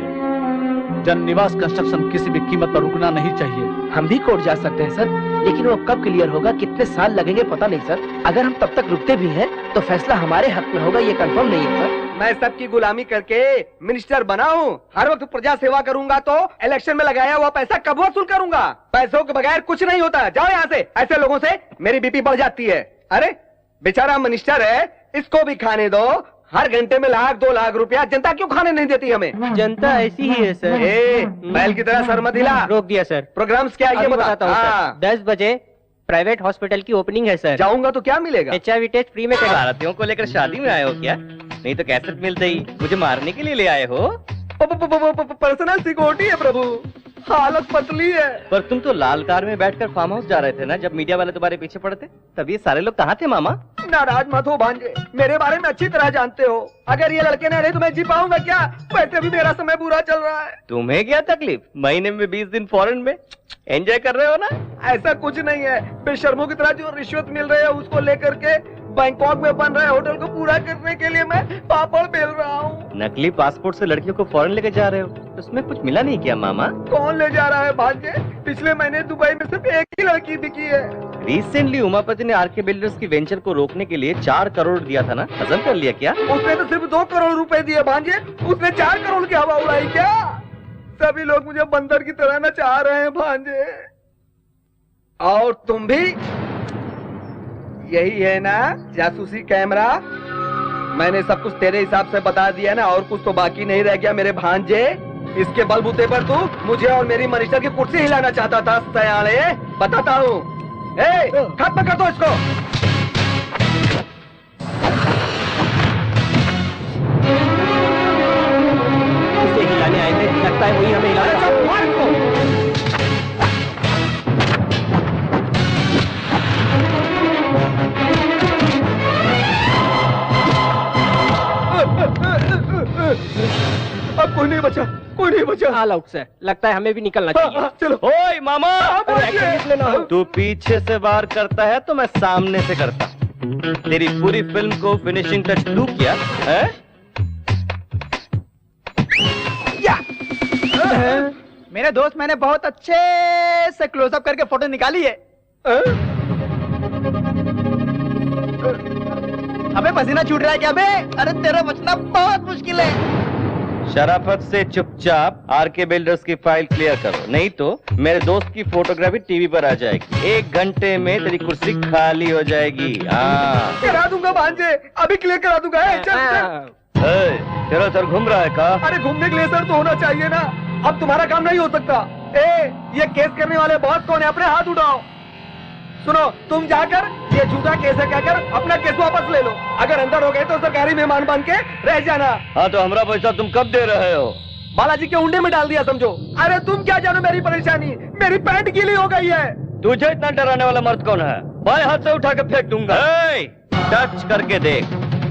[SPEAKER 2] जननिवास कंस्ट्रक्शन किसी भी कीमत पर रुकना नहीं चाहिए।
[SPEAKER 12] हम भी कोर्ट जा सकते हैं सर, लेकिन वो कब क्लियर होगा, कितने साल लगेंगे पता नहीं सर। अगर हम तब तक रुकते भी हैं तो फैसला हमारे हक में होगा, ये कंफर्म नहीं है सर। मैं सबकी गुलामी करके मिनिस्टर बना हूँ, हर वक्त प्रजा सेवा करूंगा तो इलेक्शन में लगाया हुआ पैसा कब वसूल करूंगा? पैसों के बगैर कुछ नहीं होता। जाओ यहाँ से, ऐसे लोगों से मेरी बीपी बढ़ जाती है। अरे बेचारा मिनिस्टर है, इसको भी खाने दो। हर घंटे में 1-2 लाख रुपया जनता क्यों खाने नहीं देती हमें?
[SPEAKER 18] जनता ऐसी ही है सर।
[SPEAKER 12] बैल की तरह सर मत हिला।
[SPEAKER 18] रोक दिया सर।
[SPEAKER 12] प्रोग्राम्स क्या है ये
[SPEAKER 18] बताता हूँ सर। 10 बजे प्राइवेट हॉस्पिटल की ओपनिंग है सर।
[SPEAKER 12] जाऊंगा तो क्या मिलेगा?
[SPEAKER 18] HIV टेस्ट फ्री में करें।
[SPEAKER 1] भारतीयों को लेकर शादी में आए हो क्या? नहीं तो कैसेट मिलते ही मुझे मारने के लिए ले आए हो?
[SPEAKER 12] पर्सनल सिक्योरिटी है प्रभु, हालत पतली है।
[SPEAKER 1] पर तुम तो लाल कार में बैठकर फार्म हाउस जा रहे थे ना, जब मीडिया वाले तुम्हारे पीछे पड़ते, तब ये सारे लोग कहाँ थे मामा?
[SPEAKER 12] नाराज मत हो भांजे, मेरे बारे में अच्छी तरह जानते हो। अगर ये लड़के नहीं रहे तो मैं जी पाऊंगा क्या? वैसे भी मेरा समय बुरा चल रहा है।
[SPEAKER 1] तुम्हें क्या तकलीफ? महीने में 20 दिन फॉरेन में एंजॉय कर रहे हो ना?
[SPEAKER 12] ऐसा कुछ नहीं है, बेशर्मों की तरह जो रिश्वत मिल रही है उसको लेकर के बैंकॉक में बन रहे होटल को पूरा करने के लिए मैं पापड़ बेल रहा हूँ।
[SPEAKER 1] नकली पासपोर्ट से लड़कियों को फॉरेन लेकर जा रहे हो, उसमें कुछ मिला नहीं क्या मामा?
[SPEAKER 12] कौन ले जा रहा है भांजे? पिछले महीने दुबई में सिर्फ एक ही लड़की दिखी है।
[SPEAKER 1] रिसेंटली उमापति ने आरके बिल्डर्स की वेंचर को रोकने के लिए 4 करोड़ दिया था ना, हजम कर लिया क्या?
[SPEAKER 12] उसने तो सिर्फ 2 करोड़ रुपए दिए भांजे, उसने 4 करोड़ की हवा उड़ाई क्या? सभी लोग मुझे बंदर की तरह नचा रहे हैं भांजे। और तुम भी यही है ना जासूसी कैमरा? मैंने सब कुछ तेरे हिसाब से बता दिया ना, और कुछ तो बाकी नहीं रह गया मेरे भांजे। इसके बलबूते पर तू मुझे और मेरी मिनिस्टर की कुर्सी हिलाना चाहता था सयाने। बताता हूँ, खत्म कर दो इसको।
[SPEAKER 18] इसे हिलाने आए थे, लगता है वही हमें हिलाना।
[SPEAKER 12] अब कोई नहीं बचा, कोई नहीं बचा।
[SPEAKER 18] ऑल आउट सर, लगता है हमें भी निकलना चाहिए।
[SPEAKER 12] चलो।
[SPEAKER 1] ओए मामा, तू पीछे से वार करता है तो मैं सामने से करता। तेरी पूरी फिल्म को फिनिशिंग टच तू किया है?
[SPEAKER 3] मेरे दोस्त, मैंने बहुत अच्छे से क्लोजअप करके फोटो निकाली है। अबे पसीना छूट रहा है क्या बे? अरे तेरा बचना बहुत मुश्किल है।
[SPEAKER 1] शराफत से चुपचाप आरके बिल्डर्स की फाइल क्लियर करो, नहीं तो मेरे दोस्त की फोटोग्राफी टीवी पर आ जाएगी। 1 घंटे में तेरी कुर्सी खाली हो जाएगी। हाँ
[SPEAKER 12] करा दूंगा भांजे, अभी क्लियर करा दूंगा।
[SPEAKER 16] तेरा सर घूम रहा है का?
[SPEAKER 12] अरे घूमने के लिए सर तो होना चाहिए ना, अब तुम्हारा काम नहीं हो सकता। ये केस करने वाले बॉस कौन है? अपने हाथ उठाओ। सुनो, तुम जाकर ये झूठा केस है कहकर अपना केस वापस ले लो। अगर अंदर हो गए तो सरकारी मेहमान बन के रह जाना।
[SPEAKER 16] हाँ तो हमारा पैसा तुम कब दे रहे हो?
[SPEAKER 12] बालाजी के उंडे में डाल दिया समझो। अरे तुम क्या जानो मेरी परेशानी, मेरी पैंट गीली हो गई है।
[SPEAKER 16] तुझे इतना डराने वाला मर्द कौन है? बाएं हाथ से उठा के फेंक दूंगा।
[SPEAKER 1] टच करके देख,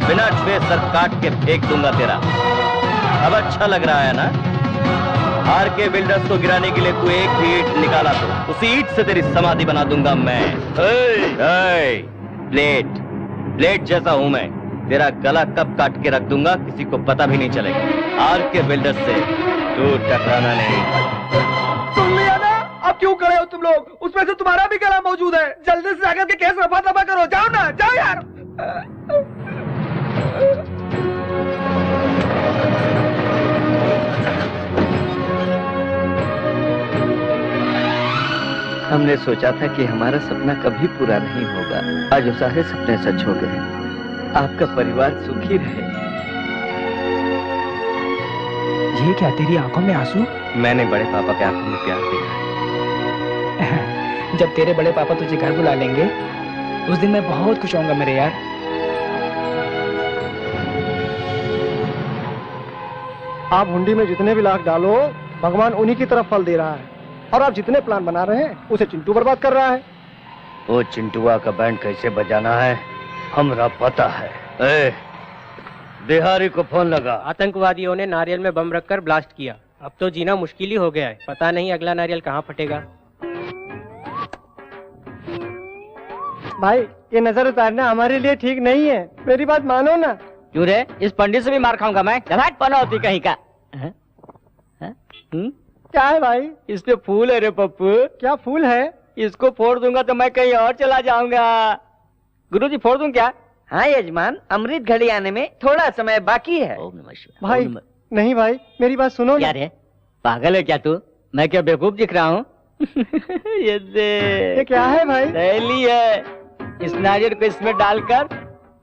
[SPEAKER 1] बिना छुए सर काट के फेंक दूंगा तेरा। अब अच्छा लग रहा है ना? आरके बिल्डर्स को गिराने के लिए तू एक भी ईंट निकाला तो उसी ईंट से तेरी समाधि बना दूंगा मैं। ब्लेड जैसा हूं मैं, तेरा गला कब काट के रख दूंगा किसी को पता भी नहीं चलेगा। आरके बिल्डर्स से तू टकराना नहीं।
[SPEAKER 12] सुन लिया ना? अब क्यों करे हो तुम लोग? उसमें से तुम्हारा भी गला मौजूद है। जल्दी से जाकर के केस रफा दफा करो। जाओ ना, जाओ यार।
[SPEAKER 19] हमने सोचा था कि हमारा सपना कभी पूरा नहीं होगा, आज वो सारे सपने सच हो गए। आपका परिवार सुखी रहे।
[SPEAKER 14] ये क्या तेरी आंखों में आंसू?
[SPEAKER 1] मैंने बड़े पापा के आंखों में प्यार देखा
[SPEAKER 14] है। जब तेरे बड़े पापा तुझे घर बुला लेंगे उस दिन मैं बहुत खुश होऊंगा मेरे यार।
[SPEAKER 9] आप हुंडी में जितने भी लाख डालो भगवान उन्हीं की तरफ फल दे रहा है, और आप जितने प्लान बना रहे हैं उसे चिंटू बर्बाद कर रहा है।
[SPEAKER 16] वो चिंटुआ का बैंड कैसे बजाना है हमरा पता है। बिहारी को फोन लगा।
[SPEAKER 18] आतंकवादियों ने नारियल में बम रखकर ब्लास्ट किया। अब तो जीना मुश्किल ही हो गया है, पता नहीं अगला नारियल कहाँ फटेगा।
[SPEAKER 9] भाई ये नजर उतारना हमारे लिए ठीक नहीं है, मेरी बात मानो ना।
[SPEAKER 8] क्यों रे, इस पंडित से भी मार खाऊंगा मैं। पनौती कहीं का।
[SPEAKER 9] क्या है भाई?
[SPEAKER 8] इस पे फूल है रे पप्पू।
[SPEAKER 9] क्या फूल है?
[SPEAKER 8] इसको फोड़ दूंगा तो मैं कहीं और चला जाऊंगा। गुरुजी फोड़ दूं क्या?
[SPEAKER 19] हाँ यजमान, अमृत घड़ी आने में थोड़ा समय बाकी है।
[SPEAKER 9] भाई नहीं भाई, मेरी बात सुनो ना।
[SPEAKER 8] क्या रे, पागल है क्या तू? मैं क्या बेवकूफ दिख रहा हूँ?
[SPEAKER 9] ये क्या है भाई?
[SPEAKER 8] सहेली है। इस नारियल को इसमें डालकर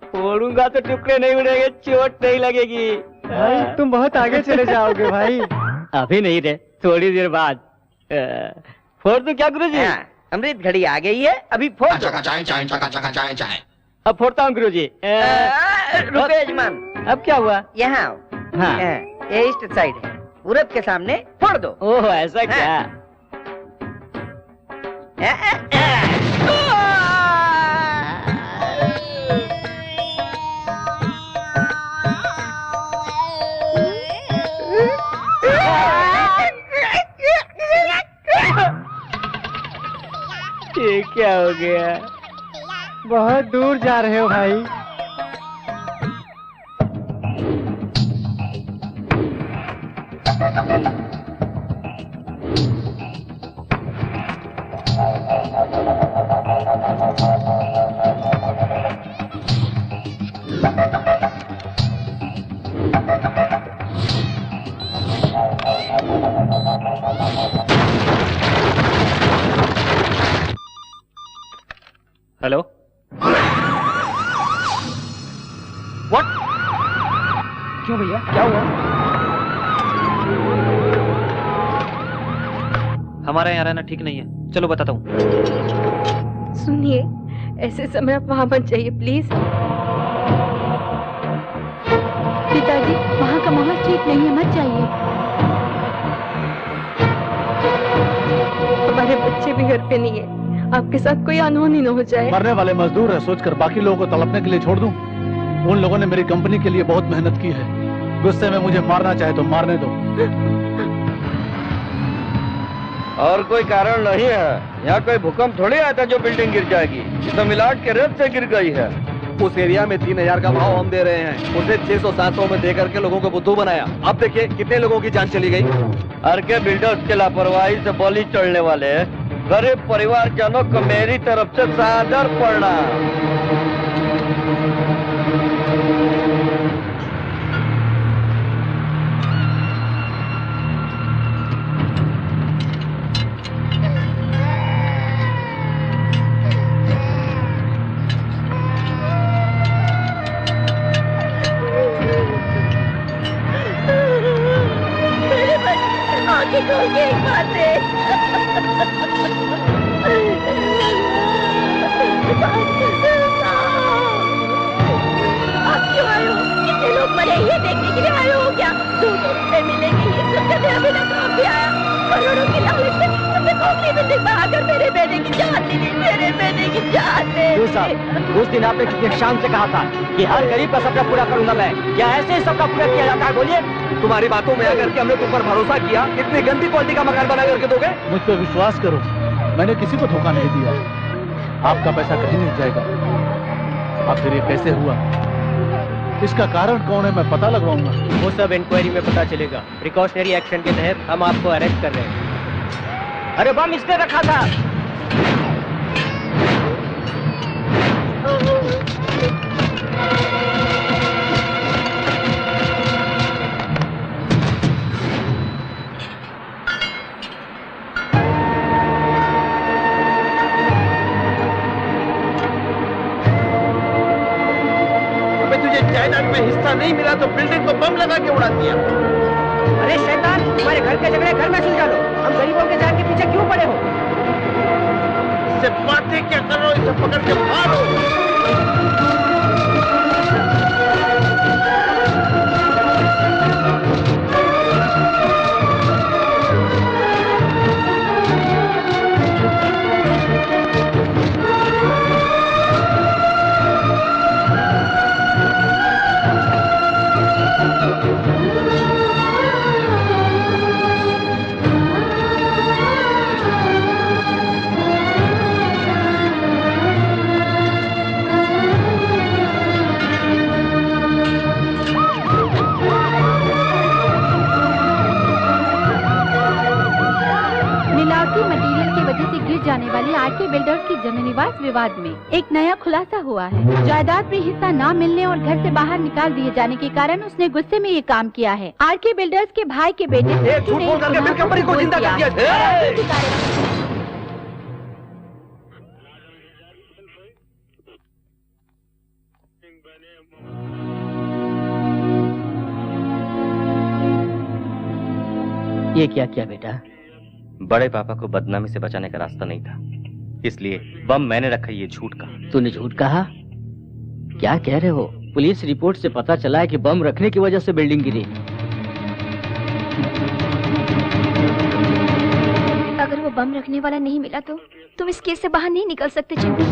[SPEAKER 8] फोड़ूंगा तो टुकड़े नहीं उड़ेंगे, चोट नहीं लगेगी।
[SPEAKER 9] भाई तुम बहुत आगे चले जाओगे भाई।
[SPEAKER 8] अभी नहीं रे, थोड़ी देर बाद। फोड़ दूं क्या गुरुजी?
[SPEAKER 19] अमृत घड़ी आ गई है, अभी फोड़ दो।
[SPEAKER 8] अब फोड़ता हूँ गुरुजी।
[SPEAKER 19] रुको यजमान।
[SPEAKER 8] अब क्या हुआ?
[SPEAKER 19] यहाँ आओ।
[SPEAKER 8] हाँ।
[SPEAKER 19] ये ईस्ट साइड है, पूरब के सामने फोड़ दो।
[SPEAKER 8] ओह ऐसा क्या? ये क्या हो गया?
[SPEAKER 9] बहुत दूर जा रहे हो भाई।
[SPEAKER 10] Hello,
[SPEAKER 14] what? क्यों भैया, क्या हुआ?
[SPEAKER 10] हमारा यहाँ रहना ठीक नहीं है, चलो बताता हूँ।
[SPEAKER 13] सुनिए, ऐसे समय आप वहाँ मत जाइए प्लीज।
[SPEAKER 15] पिताजी, वहाँ का माहौल ठीक नहीं है, मत जाइए।
[SPEAKER 13] हमारे बच्चे भी घर पे नहीं है, आपके साथ कोई अनहोनी न हो जाए।
[SPEAKER 2] मरने वाले मजदूर है सोचकर बाकी लोगों को तड़पने के लिए छोड़ दूं? उन लोगों ने मेरी कंपनी के लिए बहुत मेहनत की है। गुस्से में मुझे मारना चाहे तो मारने दो।
[SPEAKER 16] और कोई कारण नहीं है, यहाँ कोई भूकंप थोड़ी आया था जो बिल्डिंग गिर जाएगी। ये तो मिलाट के रेत से गिर गई है।
[SPEAKER 12] उस एरिया में 3000 का भाव हम दे रहे हैं, उसे 600-700 में दे करके लोगों को बुद्धू बनाया। अब देखिए कितने लोगों की जान चली गई।
[SPEAKER 16] हर के बिल्डर्स के लापरवाही से बलि चढ़ने वाले गरीब परिवार जनों को मेरी तरफ से सादर प्रणाम।
[SPEAKER 5] आंखें खोल के एक बात दे। आप क्यों आए हो? कितने लोग मरे ये देखने के लिए आए हो क्या? 200 रुपए मिलेंगे ये सुनकर मेरा बेटा काम भी आया। करोड़ों की लालच से मुझे खोखली बिल्डिंग बनाकर मेरे बेटे की जान ली, मेरे बेटे की जान ले।
[SPEAKER 8] उस दिन आपने कितने शान से कहा था कि हर गरीब का सपना पूरा करूंगा मैं। क्या ऐसे ही सबका पूरा किया जाता है? बोलिए।
[SPEAKER 12] तुम्हारी बातों में आकर के हमने तुम पर भरोसा किया, इतनी गंदी क्वालिटी का मकान बना करके दोगे?
[SPEAKER 2] मुझ पर विश्वास करो, मैंने किसी को धोखा नहीं दिया। आपका पैसा कहीं नहीं जाएगा। अब फिर ये कैसे हुआ, इसका कारण कौन है मैं पता लगवाऊंगा।
[SPEAKER 18] वो सब इंक्वायरी में पता चलेगा। प्रिकॉशनरी एक्शन के तहत हम आपको अरेस्ट कर रहे हैं।
[SPEAKER 8] अरे बम इसने रखा था।
[SPEAKER 12] जायदाद में हिस्सा नहीं मिला तो बिल्डिंग को बम लगा के उड़ा दिया।
[SPEAKER 18] अरे शैतान, तुम्हारे घर के झगड़े घर में सुलझा लो। हम गरीबों के जान के पीछे क्यों पड़े हो?
[SPEAKER 12] इससे बातें क्या कर रहे हो, इसे पकड़ के मारो।
[SPEAKER 15] बिल्डर्स की जमीनीवास विवाद में एक नया खुलासा हुआ है। जायदाद में हिस्सा न मिलने और घर से बाहर निकाल दिए जाने के कारण उसने गुस्से में ये काम किया है। आरके बिल्डर्स के भाई के बेटे
[SPEAKER 12] झूठ बोल करके फिर कंपनी को जिंदा कर दिया।
[SPEAKER 6] ये क्या किया बेटा?
[SPEAKER 1] बड़े पापा को बदनामी से बचाने का रास्ता नहीं था, इसलिए बम मैंने रखा। ये झूठ कहा।
[SPEAKER 6] तूने झूठ कहा? क्या कह रहे हो? पुलिस रिपोर्ट से पता चला है कि बम रखने की वजह से बिल्डिंग गिरी।
[SPEAKER 5] अगर वो बम रखने वाला नहीं मिला तो तुम इस केस से बाहर नहीं निकल सकते चिंटू।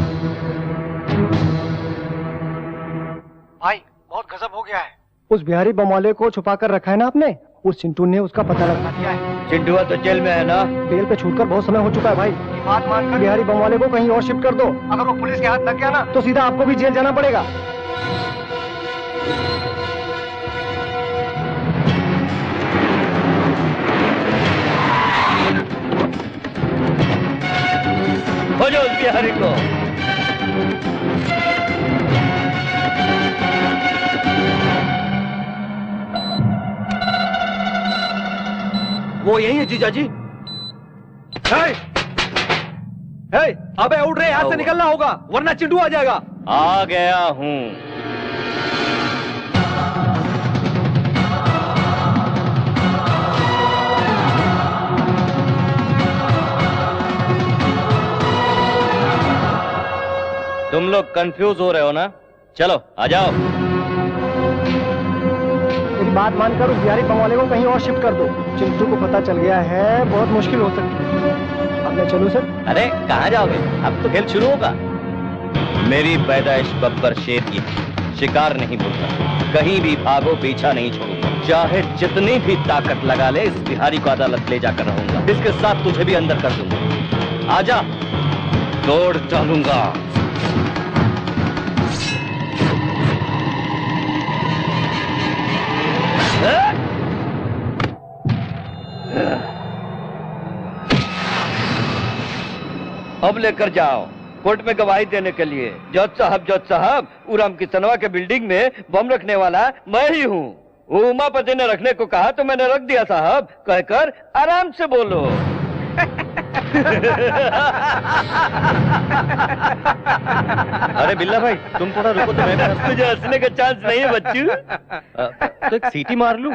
[SPEAKER 9] भाई बहुत गजब हो गया है। उस बिहारी बम वाले को छुपा कर रखा है ना आपने। उस चिंटू ने उसका पता लगा दिया है।
[SPEAKER 16] चिंटू तो जेल में है ना?
[SPEAKER 9] जेल पे छूटकर बहुत समय हो चुका है भाई। बात मानकर बिहारी बम वाले को कहीं और शिफ्ट कर दो। अगर वो पुलिस के हाथ लग गया ना तो सीधा आपको भी जेल जाना पड़ेगा।
[SPEAKER 16] खोजो उस बिहारी को।
[SPEAKER 12] वो यही है जीजा जी। अबे उठ रहे, यहाँ से निकलना होगा वरना चिंटू आ जाएगा।
[SPEAKER 1] आ गया हूँ। तुम लोग कंफ्यूज हो रहे हो ना? चलो आ जाओ।
[SPEAKER 9] बात मानकर उस बिहारी बम वाले को कहीं और शिफ्ट कर दो। चिंटू को पता चल गया है, बहुत मुश्किल हो सकती है। अब मैं चलूं सर?
[SPEAKER 1] अरे कहाँ जाओगे? अब तो खेल शुरू होगा। मेरी पैदाइश बब्बर शेर की, शिकार नहीं भूलता। कहीं भी भागो, पीछा नहीं छोड़ूंगा। चाहे जितनी भी ताकत लगा ले, इस बिहारी को अदालत ले जाकर रहूंगा। इसके साथ तुझे भी अंदर कर दूंगा। आजा, दौड़ चलूंगा।
[SPEAKER 16] अब लेकर जाओ कोर्ट में गवाही देने के लिए। जज साहब, उराम किसनवा के बिल्डिंग में बम रखने वाला मैं ही हूँ। उमापति ने रखने को कहा तो मैंने रख दिया साहब, कहकर आराम से बोलो।
[SPEAKER 1] अरे बिल्ला भाई, तुम थोड़ा रुको तो मैं
[SPEAKER 16] तुझे हंसने का चांस नहीं है बच्चू।
[SPEAKER 1] तो एक सीटी मार लूं।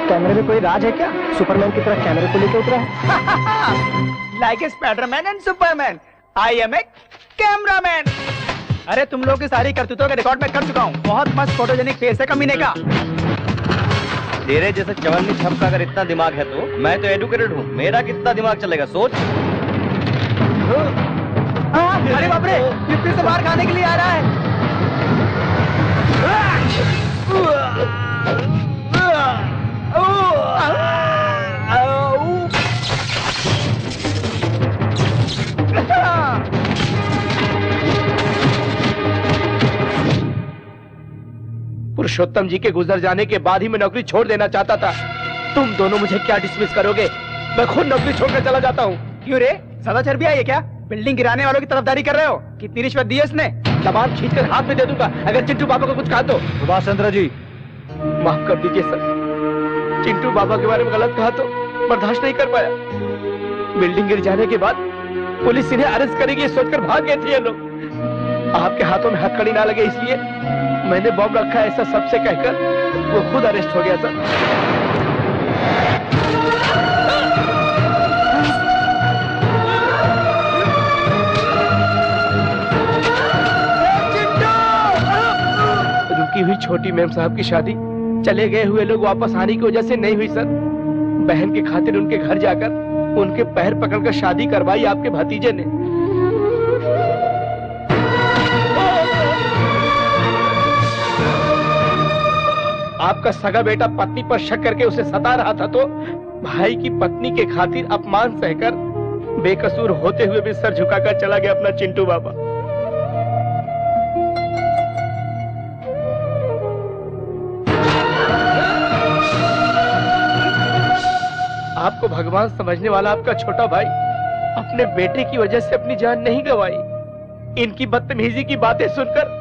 [SPEAKER 9] कैमरे में कोई राज है क्या? सुपरमैन की तरह कैमरे को लेकर उतरा है।
[SPEAKER 3] Like Spiderman and Superman, I am a cameraman. अरे तुम लोग की सारी करतूतों का रिकॉर्ड मैं कर चुका हूँ। बहुत मस्त फोटोजेनिक फेस है कमीने का।
[SPEAKER 1] तेरे जैसे चवन्नी छप का अगर इतना दिमाग है तो मैं तो एडुकेटेड हूँ। मेरा कितना दिमाग चलेगा सोच।
[SPEAKER 3] अरे बाप रे, ये फिर से बाहर खाने के लिए आ रहा है।
[SPEAKER 12] पुरुषोत्तम जी के गुजर जाने के बाद ही मैं नौकरी छोड़ देना चाहता था। तुम दोनों मुझे क्या डिसमिस करोगे? मैं खुद नौकरी छोड़कर चला जाता हूँ।
[SPEAKER 3] क्यों रे, ज्यादा चर्बी आई है क्या? बिल्डिंग गिराने वालों की तरफदारी कर रहे हो? कितनी रिश्वत दी है इसने?
[SPEAKER 12] जबान खींचकर हाथ में दे दूंगा अगर चिंटू बाबा को कुछ कहा तो।
[SPEAKER 2] सुभाष चंद्र जी,
[SPEAKER 12] माफ कर दीजिए सर। चिंटू बाबा के बारे में गलत कहा तो बर्दाश्त नहीं कर पाया। बिल्डिंग गिर जाने के बाद पुलिस इन्हें अरेस्ट करेगी सोचकर भाग गए थे ये लोग। आपके हाथों में हथकड़ी ना लगे इसलिए मैंने बम रखा ऐसा सबसे कहकर वो खुद अरेस्ट हो गया सर। रुकी हुई छोटी मैम साहब की शादी चले गए हुए लोग वापस आने की वजह से नहीं हुई सर। बहन के खातिर उनके घर जाकर उनके पैर पकड़कर शादी करवाई आपके भतीजे ने। आपका सगा बेटा पत्नी पर शक करके उसे सता रहा था तो भाई की पत्नी के खातिर अपमान सहकर बेकसूर होते हुए भी सर झुकाकर चला गया अपना चिंटू बाबा। आपको भगवान समझने वाला आपका छोटा भाई अपने बेटे की वजह से अपनी जान नहीं गंवाई। इनकी बदतमीजी की बातें सुनकर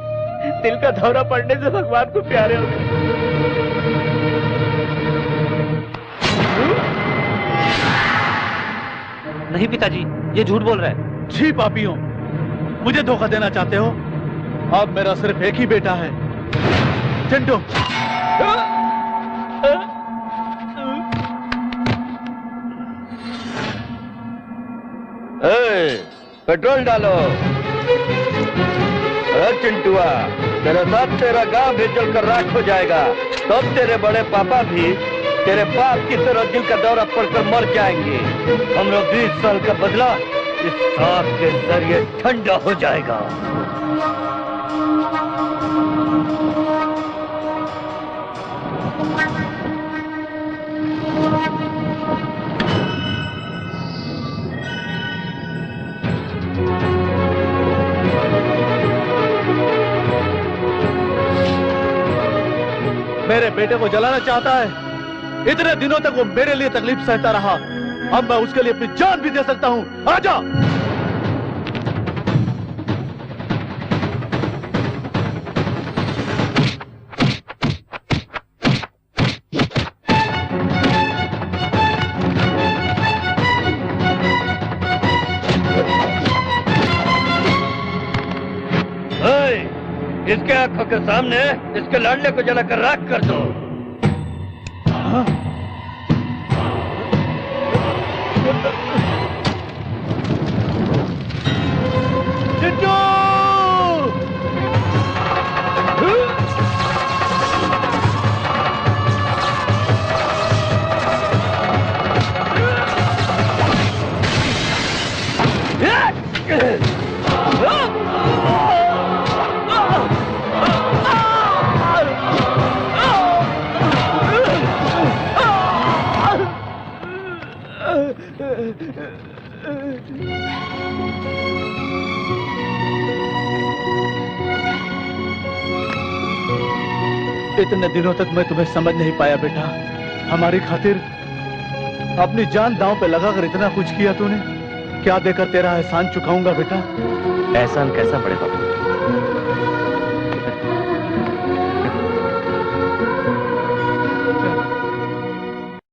[SPEAKER 12] दिल का दौरा पड़ने से भगवान को प्यारे हो गए।
[SPEAKER 10] नहीं पिताजी, ये झूठ बोल रहा है।
[SPEAKER 2] छी पापियों, मुझे धोखा देना चाहते हो? अब मेरा सिर्फ एक ही बेटा है, चिंटू।
[SPEAKER 16] पेट्रोल डालो। चिंटुआ, तेरे साथ तेरा गांव भी जलकर राख हो जाएगा। तब तेरे बड़े पापा भी तेरे बाप की तरह दिल का दौरा पड़कर मर जाएंगे। हम लोग 20 साल का बदला इस आग के जरिए ठंडा हो जाएगा।
[SPEAKER 2] मेरे बेटे को जलाना चाहता है। इतने दिनों तक वो मेरे लिए तकलीफ सहता रहा, अब मैं उसके लिए अपनी जान भी दे सकता हूं। आजा।
[SPEAKER 16] इसके आंखों के सामने इसके लड़ने को जलाकर राख कर दो।
[SPEAKER 2] इतने दिनों तक मैं तुम्हें समझ नहीं पाया बेटा। हमारी खातिर अपनी जान दांव पे लगाकर इतना कुछ किया तूने। क्या देकर तेरा एहसान चुकाऊंगा बेटा?
[SPEAKER 1] एहसान कैसा पड़े बाबू?